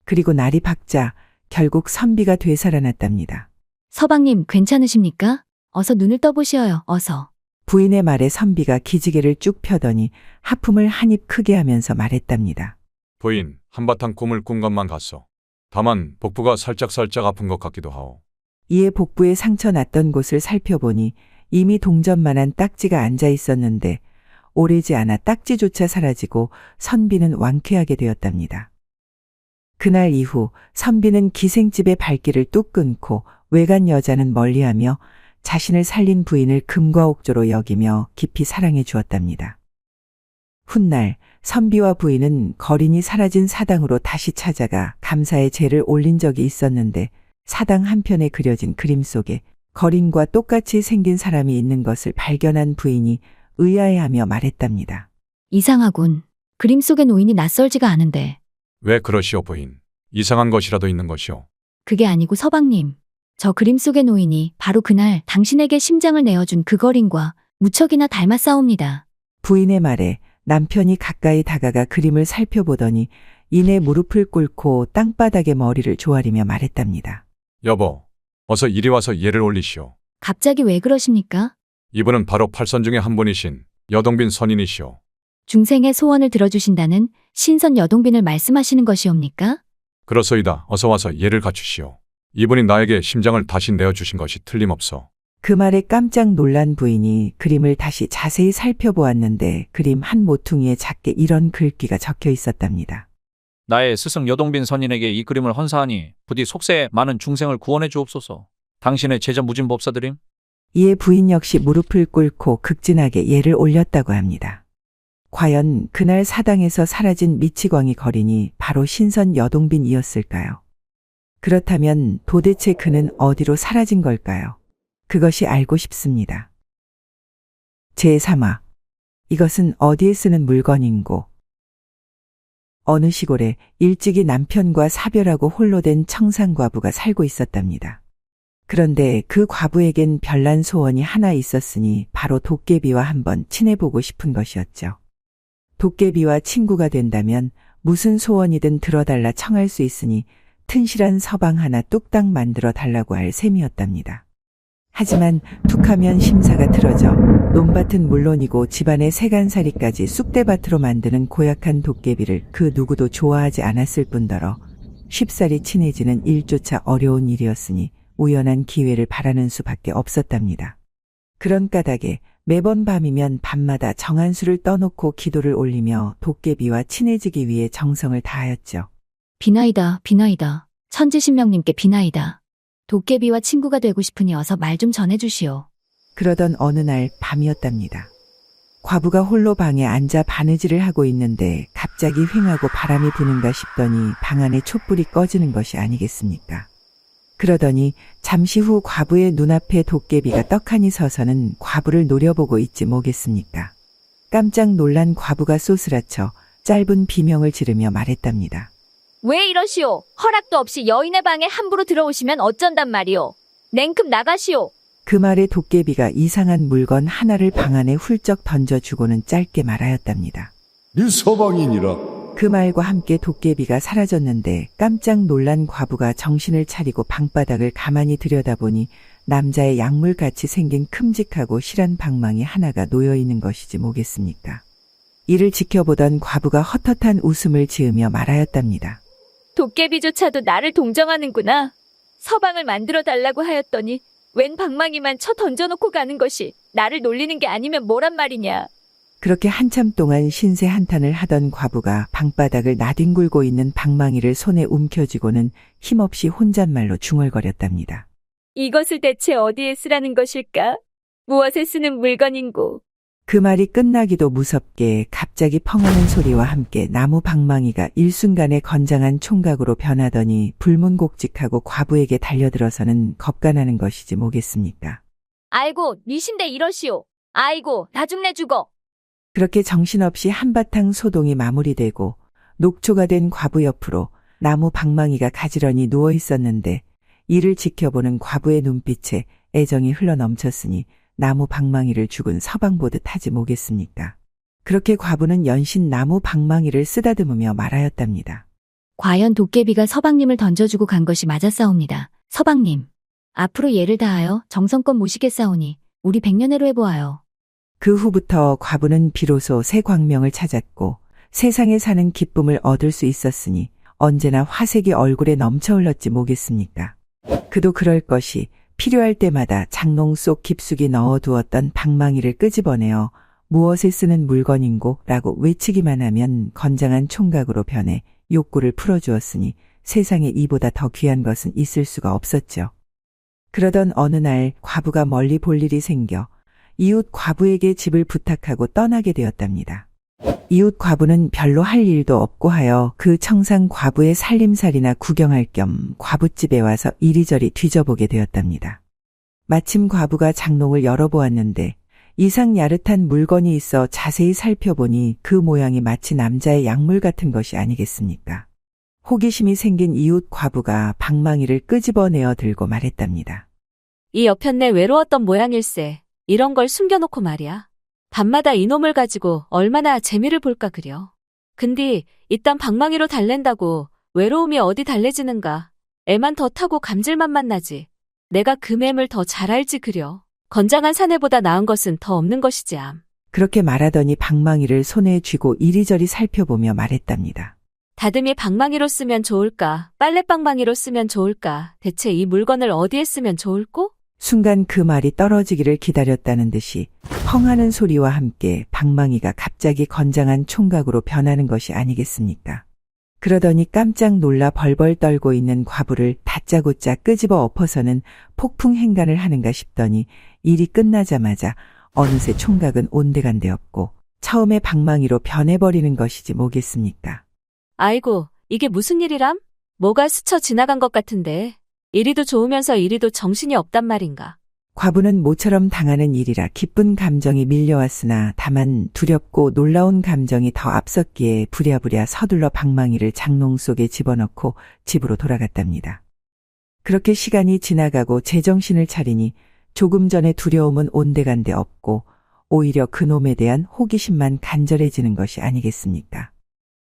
그리고 날이 밝자 결국 선비가 되살아났답니다. 서방님 괜찮으십니까? 어서 눈을 떠보시어요, 어서. 부인의 말에 선비가 기지개를 쭉 펴더니 하품을 한입 크게 하면서 말했답니다. 부인, 한바탕 꿈을 꾼 것만 같소. 다만 복부가 살짝살짝 아픈 것 같기도 하오. 이에 복부에 상처 났던 곳을 살펴보니 이미 동전만한 딱지가 앉아 있었는데 오래지 않아 딱지조차 사라지고 선비는 완쾌하게 되었답니다. 그날 이후 선비는 기생집의 발길을 뚝 끊고 외간 여자는 멀리하며 자신을 살린 부인을 금과 옥조로 여기며 깊이 사랑해 주었답니다. 훗날 선비와 부인은 거린이 사라진 사당으로 다시 찾아가 감사의 제를 올린 적이 있었는데 사당 한편에 그려진 그림 속에 거린과 똑같이 생긴 사람이 있는 것을 발견한 부인이 의아해하며 말했답니다. 이상하군. 그림 속의 노인이 낯설지가 않은데. 왜 그러시오 부인? 이상한 것이라도 있는 것이오. 그게 아니고 서방님. 저 그림 속의 노인이 바로 그날 당신에게 심장을 내어준 그 거린과 무척이나 닮았사옵니다. 부인의 말에 남편이 가까이 다가가 그림을 살펴보더니 이내 무릎을 꿇고 땅바닥에 머리를 조아리며 말했답니다. 여보, 어서 이리 와서 예를 올리시오. 갑자기 왜 그러십니까? 이분은 바로 팔선 중에 한 분이신 여동빈 선인이시오. 중생의 소원을 들어주신다는 신선 여동빈을 말씀하시는 것이옵니까? 그렇소이다. 어서 와서 예를 갖추시오. 이분이 나에게 심장을 다시 내어주신 것이 틀림없어. 그 말에 깜짝 놀란 부인이 그림을 다시 자세히 살펴보았는데 그림 한 모퉁이에 작게 이런 글귀가 적혀 있었답니다. 나의 스승 여동빈 선인에게 이 그림을 헌사하니 부디 속세에 많은 중생을 구원해 주옵소서. 당신의 제자 무진법사드림. 이에 부인 역시 무릎을 꿇고 극진하게 예를 올렸다고 합니다. 과연 그날 사당에서 사라진 미치광이 거린이 바로 신선 여동빈이었을까요? 그렇다면 도대체 그는 어디로 사라진 걸까요? 그것이 알고 싶습니다. 제3화. 이것은 어디에 쓰는 물건인고. 어느 시골에 일찍이 남편과 사별하고 홀로 된 청산과부가 살고 있었답니다. 그런데 그 과부에겐 별난 소원이 하나 있었으니 바로 도깨비와 한번 친해보고 싶은 것이었죠. 도깨비와 친구가 된다면 무슨 소원이든 들어달라 청할 수 있으니 튼실한 서방 하나 뚝딱 만들어 달라고 할 셈이었답니다. 하지만 툭하면 심사가 틀어져 논밭은 물론이고 집안의 세간살이까지 쑥대밭으로 만드는 고약한 도깨비를 그 누구도 좋아하지 않았을 뿐더러 쉽사리 친해지는 일조차 어려운 일이었으니 우연한 기회를 바라는 수밖에 없었답니다. 그런 까닭에 매번 밤이면 밤마다 정한수를 떠놓고 기도를 올리며 도깨비와 친해지기 위해 정성을 다하였죠. 비나이다, 비나이다. 천지신명님께 비나이다. 도깨비와 친구가 되고 싶으니 어서 말 좀 전해주시오. 그러던 어느 날 밤이었답니다. 과부가 홀로 방에 앉아 바느질을 하고 있는데 갑자기 휑하고 바람이 부는가 싶더니 방 안에 촛불이 꺼지는 것이 아니겠습니까? 그러더니 잠시 후 과부의 눈앞에 도깨비가 떡하니 서서는 과부를 노려보고 있지 뭐겠습니까? 깜짝 놀란 과부가 쏘스라쳐 짧은 비명을 지르며 말했답니다. 왜 이러시오? 허락도 없이 여인의 방에 함부로 들어오시면 어쩐단 말이오? 냉큼 나가시오. 그 말에 도깨비가 이상한 물건 하나를 방 안에 훌쩍 던져주고는 짧게 말하였답니다. 네 서방이니라. 그 말과 함께 도깨비가 사라졌는데 깜짝 놀란 과부가 정신을 차리고 방바닥을 가만히 들여다보니 남자의 약물같이 생긴 큼직하고 실한 방망이 하나가 놓여있는 것이지 뭐겠습니까? 이를 지켜보던 과부가 헛헛한 웃음을 지으며 말하였답니다. 도깨비조차도 나를 동정하는구나. 서방을 만들어 달라고 하였더니 웬 방망이만 쳐 던져놓고 가는 것이 나를 놀리는 게 아니면 뭐란 말이냐. 그렇게 한참 동안 신세 한탄을 하던 과부가 방바닥을 나뒹굴고 있는 방망이를 손에 움켜쥐고는 힘없이 혼잣말로 중얼거렸답니다. 이것을 대체 어디에 쓰라는 것일까? 무엇에 쓰는 물건인고? 그 말이 끝나기도 무섭게 갑자기 펑하는 소리와 함께 나무 방망이가 일순간에 건장한 총각으로 변하더니 불문곡직하고 과부에게 달려들어서는 겁가나는 것이지 뭐겠습니까? 아이고, 니신데 이러시오. 아이고, 나 죽네 죽어. 그렇게 정신없이 한바탕 소동이 마무리되고 녹초가 된 과부 옆으로 나무 방망이가 가지런히 누워 있었는데 이를 지켜보는 과부의 눈빛에 애정이 흘러넘쳤으니 나무 방망이를 죽은 서방 보듯 하지 뭐겠습니까? 그렇게 과부는 연신 나무 방망이를 쓰다듬으며 말하였답니다. 과연 도깨비가 서방님을 던져주고 간 것이 맞았사옵니다. 서방님, 앞으로 예를 다하여 정성껏 모시겠사오니 우리 백년해로 해보아요. 그 후부터 과부는 비로소 새 광명을 찾았고 세상에 사는 기쁨을 얻을 수 있었으니 언제나 화색이 얼굴에 넘쳐 흘렀지 뭐겠습니까? 그도 그럴 것이 필요할 때마다 장롱 속 깊숙이 넣어두었던 방망이를 끄집어내어 무엇에 쓰는 물건인고 라고 외치기만 하면 건장한 총각으로 변해 욕구를 풀어주었으니 세상에 이보다 더 귀한 것은 있을 수가 없었죠. 그러던 어느 날 과부가 멀리 볼 일이 생겨 이웃 과부에게 집을 부탁하고 떠나게 되었답니다. 이웃 과부는 별로 할 일도 없고 하여 그 청상 과부의 살림살이나 구경할 겸 과부집에 와서 이리저리 뒤져보게 되었답니다. 마침 과부가 장롱을 열어보았는데 이상 야릇한 물건이 있어 자세히 살펴보니 그 모양이 마치 남자의 약물 같은 것이 아니겠습니까? 호기심이 생긴 이웃 과부가 방망이를 끄집어내어 들고 말했답니다. 이 여편네 외로웠던 모양일세. 이런 걸 숨겨놓고 말이야. 밤마다 이놈을 가지고 얼마나 재미를 볼까 그려. 근데 이딴 방망이로 달랜다고 외로움이 어디 달래지는가. 애만 더 타고 감질맛만 나지. 내가 그 맴을 더 잘 알지 그려. 건장한 사내보다 나은 것은 더 없는 것이지 암. 그렇게 말하더니 방망이를 손에 쥐고 이리저리 살펴보며 말했답니다. 다듬이 방망이로 쓰면 좋을까? 빨래방망이로 쓰면 좋을까? 대체 이 물건을 어디에 쓰면 좋을꼬? 순간 그 말이 떨어지기를 기다렸다는 듯이 펑하는 소리와 함께 방망이가 갑자기 건장한 총각으로 변하는 것이 아니겠습니까? 그러더니 깜짝 놀라 벌벌 떨고 있는 과부를 다짜고짜 끄집어 엎어서는 폭풍 행간을 하는가 싶더니 일이 끝나자마자 어느새 총각은 온데간데 없고 처음에 방망이로 변해버리는 것이지 뭐겠습니까? 아이고, 이게 무슨 일이람? 뭐가 스쳐 지나간 것 같은데. 이리도 좋으면서 이리도 정신이 없단 말인가. 과부는 모처럼 당하는 일이라 기쁜 감정이 밀려왔으나 다만 두렵고 놀라운 감정이 더 앞섰기에 부랴부랴 서둘러 방망이를 장롱 속에 집어넣고 집으로 돌아갔답니다. 그렇게 시간이 지나가고 제정신을 차리니 조금 전에 두려움은 온데간데 없고 오히려 그놈에 대한 호기심만 간절해지는 것이 아니겠습니까?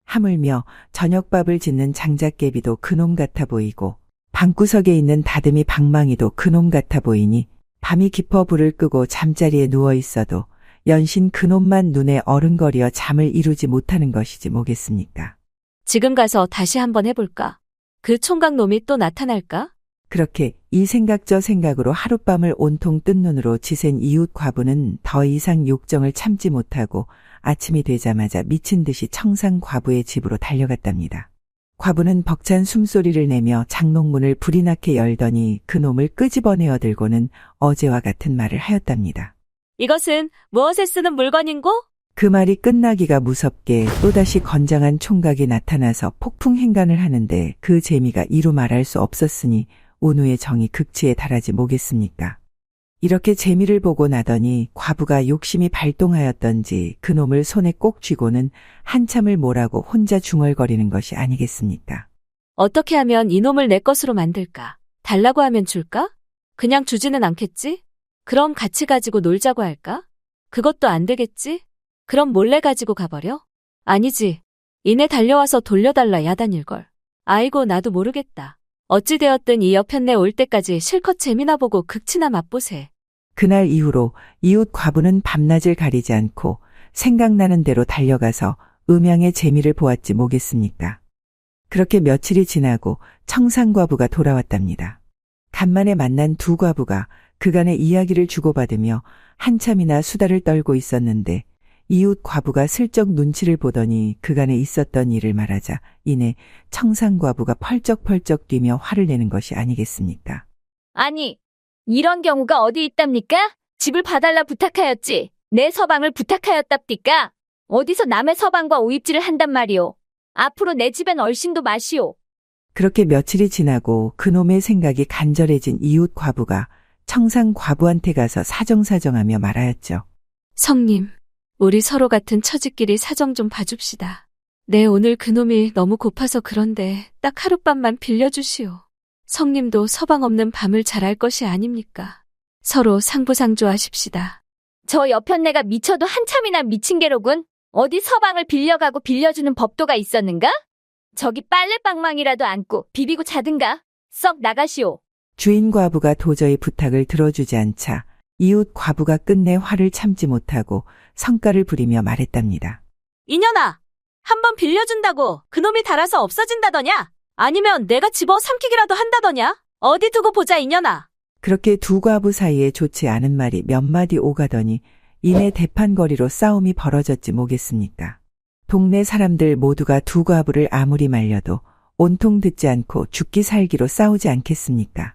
하물며 저녁밥을 짓는 장작개비도 그놈 같아 보이고 방구석에 있는 다듬이 방망이도 그놈 같아 보이니 밤이 깊어 불을 끄고 잠자리에 누워 있어도 연신 그놈만 눈에 어른거려 잠을 이루지 못하는 것이지 뭐겠습니까? 지금 가서 다시 한번 해볼까? 그 총각 놈이 또 나타날까? 그렇게 이 생각 저 생각으로 하룻밤을 온통 뜬 눈으로 지샌 이웃 과부는 더 이상 욕정을 참지 못하고 아침이 되자마자 미친 듯이 청상 과부의 집으로 달려갔답니다. 과부는 벅찬 숨소리를 내며 장롱문을 불이 나게 열더니 그놈을 끄집어내어 들고는 어제와 같은 말을 하였답니다. 이것은 무엇에 쓰는 물건인고? 그 말이 끝나기가 무섭게 또다시 건장한 총각이 나타나서 폭풍 행간을 하는데 그 재미가 이루 말할 수 없었으니 온우의 정이 극치에 달하지 뭐겠습니까? 이렇게 재미를 보고 나더니 과부가 욕심이 발동하였던지 그놈을 손에 꼭 쥐고는 한참을 뭐라고 혼자 중얼거리는 것이 아니겠습니까? 어떻게 하면 이놈을 내 것으로 만들까? 달라고 하면 줄까? 그냥 주지는 않겠지? 그럼 같이 가지고 놀자고 할까? 그것도 안 되겠지? 그럼 몰래 가지고 가버려? 아니지. 이내 달려와서 돌려달라 야단일걸. 아이고 나도 모르겠다. 어찌되었든 이 여편네 올 때까지 실컷 재미나 보고 극치나 맛보세. 그날 이후로 이웃 과부는 밤낮을 가리지 않고 생각나는 대로 달려가서 음양의 재미를 보았지 뭐겠습니까? 그렇게 며칠이 지나고 청상과부가 돌아왔답니다. 간만에 만난 두 과부가 그간의 이야기를 주고받으며 한참이나 수다를 떨고 있었는데 이웃 과부가 슬쩍 눈치를 보더니 그간에 있었던 일을 말하자 이내 청상과부가 펄쩍펄쩍 뛰며 화를 내는 것이 아니겠습니까? 아니, 이런 경우가 어디 있답니까? 집을 봐달라 부탁하였지. 내 서방을 부탁하였답디까? 어디서 남의 서방과 오입질을 한단 말이오. 앞으로 내 집엔 얼씬도 마시오. 그렇게 며칠이 지나고 그놈의 생각이 간절해진 이웃 과부가 청상 과부한테 가서 사정사정하며 말하였죠. 성님, 우리 서로 같은 처지끼리 사정 좀 봐줍시다. 내 오늘 그놈이 너무 고파서 그런데 딱 하룻밤만 빌려주시오. 성님도 서방 없는 밤을 잘할 것이 아닙니까? 서로 상부상조하십시다. 저 여편네가 미쳐도 한참이나 미친 게로군. 어디 서방을 빌려가고 빌려주는 법도가 있었는가? 저기 빨래방망이라도 안고 비비고 자든가. 썩 나가시오. 주인 과부가 도저히 부탁을 들어주지 않자 이웃 과부가 끝내 화를 참지 못하고 성깔을 부리며 말했답니다. 이년아, 한번 빌려준다고 그놈이 달아서 없어진다더냐? 아니면 내가 집어 삼키기라도 한다더냐? 어디 두고 보자 이년아. 그렇게 두 과부 사이에 좋지 않은 말이 몇 마디 오가더니 이내 대판거리로 싸움이 벌어졌지 뭐겠습니까? 동네 사람들 모두가 두 과부를 아무리 말려도 온통 듣지 않고 죽기 살기로 싸우지 않겠습니까?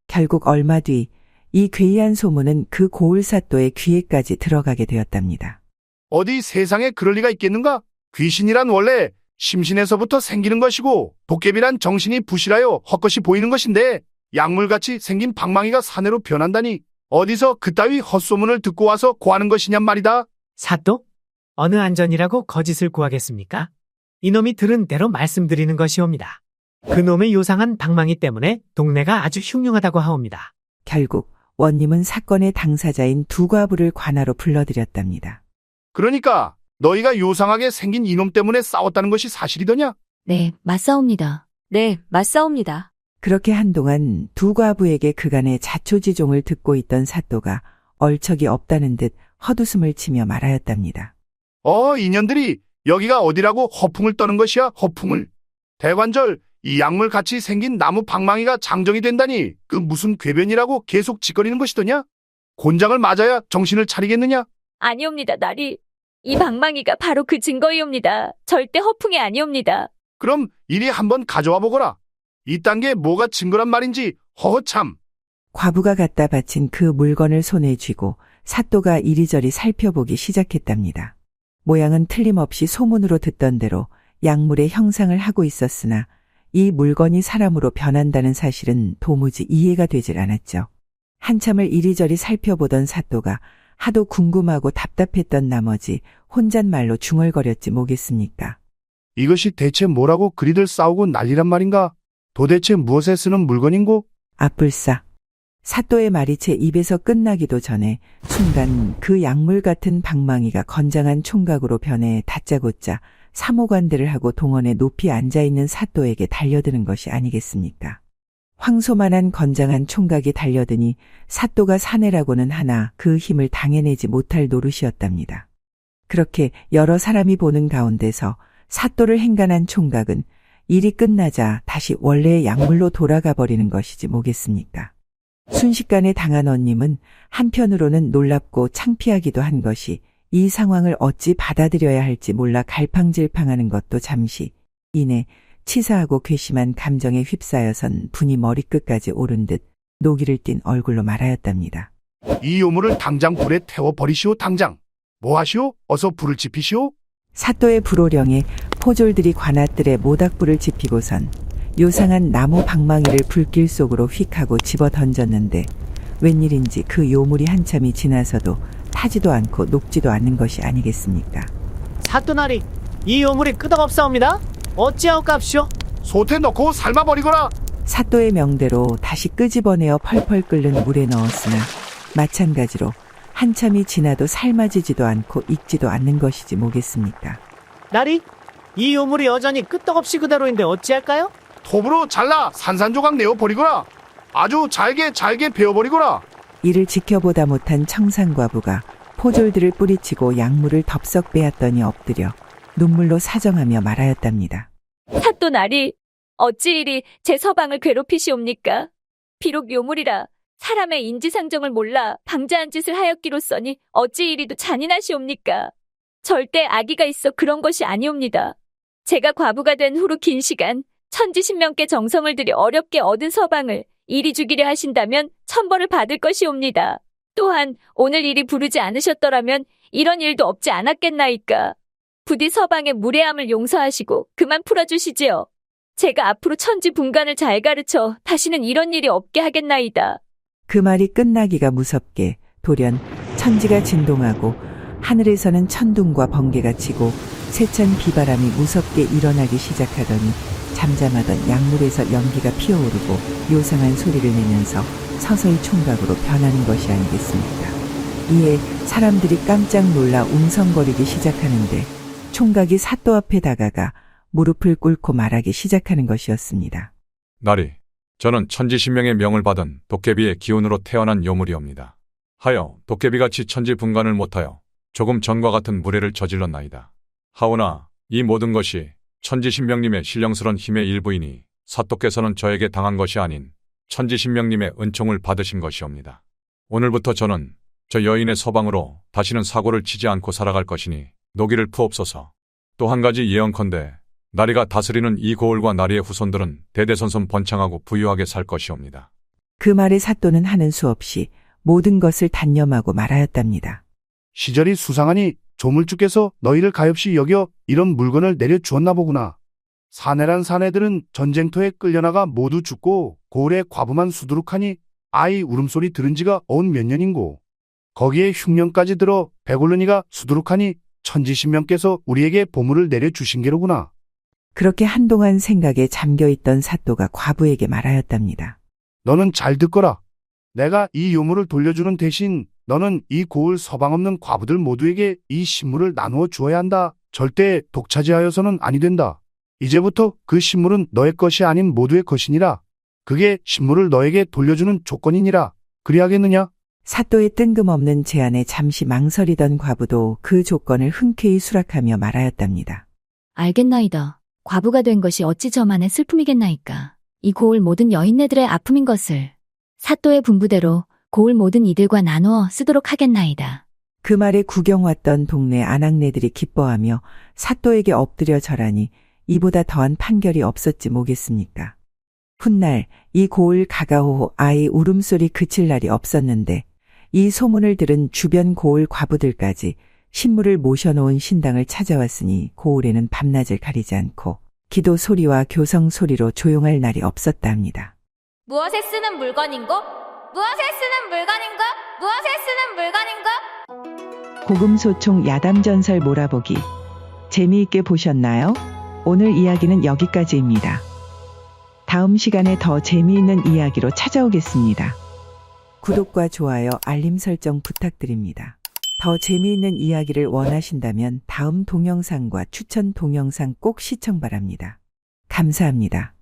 결국 얼마 뒤 이 괴이한 소문은 그 고을사또의 귀에까지 들어가게 되었답니다. 어디 세상에 그럴 리가 있겠는가? 귀신이란 원래 심신에서부터 생기는 것이고 도깨비란 정신이 부실하여 헛것이 보이는 것인데 약물같이 생긴 방망이가 사내로 변한다니 어디서 그따위 헛소문을 듣고 와서 고하는 것이냔 말이다. 사또? 어느 안전이라고 거짓을 구하겠습니까? 이놈이 들은 대로 말씀드리는 것이옵니다. 그놈의 요상한 방망이 때문에 동네가 아주 흉흉하다고 하옵니다. 결국 원님은 사건의 당사자인 두 과부를 관하로 불러들였답니다. 그러니까 너희가 요상하게 생긴 이놈 때문에 싸웠다는 것이 사실이더냐? 네, 맞사옵니다. 네, 맞사옵니다. 그렇게 한동안 두 과부에게 그간의 자초지종을 듣고 있던 사또가 얼척이 없다는 듯 헛웃음을 치며 말하였답니다. 인연들이 여기가 어디라고 허풍을 떠는 것이야, 허풍을. 대관절 이 약물같이 생긴 나무 방망이가 장정이 된다니 그 무슨 궤변이라고 계속 짓거리는 것이더냐? 곤장을 맞아야 정신을 차리겠느냐? 아니옵니다, 나리. 이 방망이가 바로 그 증거이옵니다. 절대 허풍이 아니옵니다. 그럼 이리 한번 가져와 보거라. 이딴 게 뭐가 증거란 말인지 허허참. 과부가 갖다 바친 그 물건을 손에 쥐고 사또가 이리저리 살펴보기 시작했답니다. 모양은 틀림없이 소문으로 듣던 대로 약물의 형상을 하고 있었으나 이 물건이 사람으로 변한다는 사실은 도무지 이해가 되질 않았죠. 한참을 이리저리 살펴보던 사또가 하도 궁금하고 답답했던 나머지 혼잣말로 중얼거렸지 뭐겠습니까? 이것이 대체 뭐라고 그리들 싸우고 난리란 말인가? 도대체 무엇에 쓰는 물건인고? 아뿔싸. 사또의 말이 제 입에서 끝나기도 전에 순간 그 약물 같은 방망이가 건장한 총각으로 변해 다짜고짜 사모관대를 하고 동원에 높이 앉아있는 사또에게 달려드는 것이 아니겠습니까? 황소만한 건장한 총각이 달려드니 사또가 사내라고는 하나 그 힘을 당해내지 못할 노릇이었답니다. 그렇게 여러 사람이 보는 가운데서 사또를 행간한 총각은 일이 끝나자 다시 원래의 약물로 돌아가 버리는 것이지 뭐겠습니까? 순식간에 당한 언님은 한편으로는 놀랍고 창피하기도 한 것이 이 상황을 어찌 받아들여야 할지 몰라 갈팡질팡하는 것도 잠시 이내 치사하고 괘씸한 감정에 휩싸여선 분이 머리끝까지 오른 듯 노기를 띤 얼굴로 말하였답니다. 이 요물을 당장 불에 태워 버리시오. 당장. 뭐 하시오? 어서 불을 지피시오. 사또의 불호령에 포졸들이 관아뜰에 모닥불을 지피고선 요상한 나무 방망이를 불길 속으로 휙 하고 집어 던졌는데 웬일인지 그 요물이 한참이 지나서도 타지도 않고 녹지도 않는 것이 아니겠습니까? 사또나리, 이 요물이 끄덕없사옵니다. 어찌하옵갑시오? 솥에 넣고 삶아버리거라. 사또의 명대로 다시 끄집어내어 펄펄 끓는 물에 넣었으나 마찬가지로 한참이 지나도 삶아지지도 않고 익지도 않는 것이지 뭐겠습니까? 나리, 이 요물이 여전히 끄떡없이 그대로인데 어찌할까요? 톱으로 잘라 산산조각 내어 버리거라. 아주 잘게 베어버리거라. 이를 지켜보다 못한 청산과부가 포졸들을 뿌리치고 약물을 덥석 빼앗더니 엎드려 눈물로 사정하며 말하였답니다. 사또 나리, 어찌 이리 제 서방을 괴롭히시옵니까? 비록 요물이라 사람의 인지상정을 몰라 방자한 짓을 하였기로써니 어찌 이리도 잔인하시옵니까? 절대 악의가 있어 그런 것이 아니옵니다. 제가 과부가 된 후로 긴 시간 천지신명께 정성을 들여 어렵게 얻은 서방을 이리 죽이려 하신다면 천벌을 받을 것이옵니다. 또한 오늘 일이 부르지 않으셨더라면 이런 일도 없지 않았겠나이까. 부디 서방의 무례함을 용서하시고 그만 풀어주시지요. 제가 앞으로 천지분간을 잘 가르쳐 다시는 이런 일이 없게 하겠나이다. 그 말이 끝나기가 무섭게 돌연 천지가 진동하고 하늘에서는 천둥과 번개가 치고 세찬 비바람이 무섭게 일어나기 시작하더니 잠잠하던 약물에서 연기가 피어오르고 요상한 소리를 내면서 서서히 총각으로 변하는 것이 아니겠습니까? 이에 사람들이 깜짝 놀라 웅성거리기 시작하는데 총각이 사또 앞에 다가가 무릎을 꿇고 말하기 시작하는 것이었습니다. 나리, 저는 천지신명의 명을 받은 도깨비의 기운으로 태어난 요물이옵니다. 하여 도깨비같이 천지분간을 못하여 조금 전과 같은 무례를 저질렀나이다. 하오나 이 모든 것이 천지신명님의 신령스런 힘의 일부이니 사또께서는 저에게 당한 것이 아닌 천지신명님의 은총을 받으신 것이옵니다. 오늘부터 저는 저 여인의 서방으로 다시는 사고를 치지 않고 살아갈 것이니 노기를 푸옵소서. 또 한 가지 예언컨대 나리가 다스리는 이 고을과 나리의 후손들은 대대손손 번창하고 부유하게 살 것이옵니다. 그 말에 사또는 하는 수 없이 모든 것을 단념하고 말하였답니다. 시절이 수상하니 조물주께서 너희를 가엾이 여겨 이런 물건을 내려주었나 보구나. 사내란 사내들은 전쟁터에 끌려나가 모두 죽고 고을에 과부만 수두룩하니 아이 울음소리 들은 지가 온 몇 년인고. 거기에 흉년까지 들어 배고르니가 수두룩하니 천지신명께서 우리에게 보물을 내려주신 게로구나. 그렇게 한동안 생각에 잠겨있던 사또가 과부에게 말하였답니다. 너는 잘 듣거라. 내가 이 요물을 돌려주는 대신 너는 이 고을 서방 없는 과부들 모두에게 이 신물을 나누어 주어야 한다. 절대 독차지하여서는 아니 된다. 이제부터 그 신물은 너의 것이 아닌 모두의 것이니라. 그게 신물을 너에게 돌려주는 조건이니라. 그리하겠느냐? 사또의 뜬금없는 제안에 잠시 망설이던 과부도 그 조건을 흔쾌히 수락하며 말하였답니다. 알겠나이다. 과부가 된 것이 어찌 저만의 슬픔이겠나이까. 이 고을 모든 여인네들의 아픔인 것을 사또의 분부대로 고을 모든 이들과 나누어 쓰도록 하겠나이다. 그 말에 구경 왔던 동네 아낙네들이 기뻐하며 사또에게 엎드려 절하니 이보다 더한 판결이 없었지 뭐겠습니까? 훗날 이 고을 가가호 아이 울음소리 그칠 날이 없었는데 이 소문을 들은 주변 고을 과부들까지 신물을 모셔놓은 신당을 찾아왔으니 고을에는 밤낮을 가리지 않고 기도 소리와 교성 소리로 조용할 날이 없었다 합니다. 무엇에 쓰는 물건인고? 무엇에 쓰는 물건인고? 무엇에 쓰는 물건인고? 고금소총 야담전설 몰아보기 재미있게 보셨나요? 오늘 이야기는 여기까지입니다. 다음 시간에 더 재미있는 이야기로 찾아오겠습니다. 구독과 좋아요, 알림 설정 부탁드립니다. 더 재미있는 이야기를 원하신다면 다음 동영상과 추천 동영상 꼭 시청 바랍니다. 감사합니다.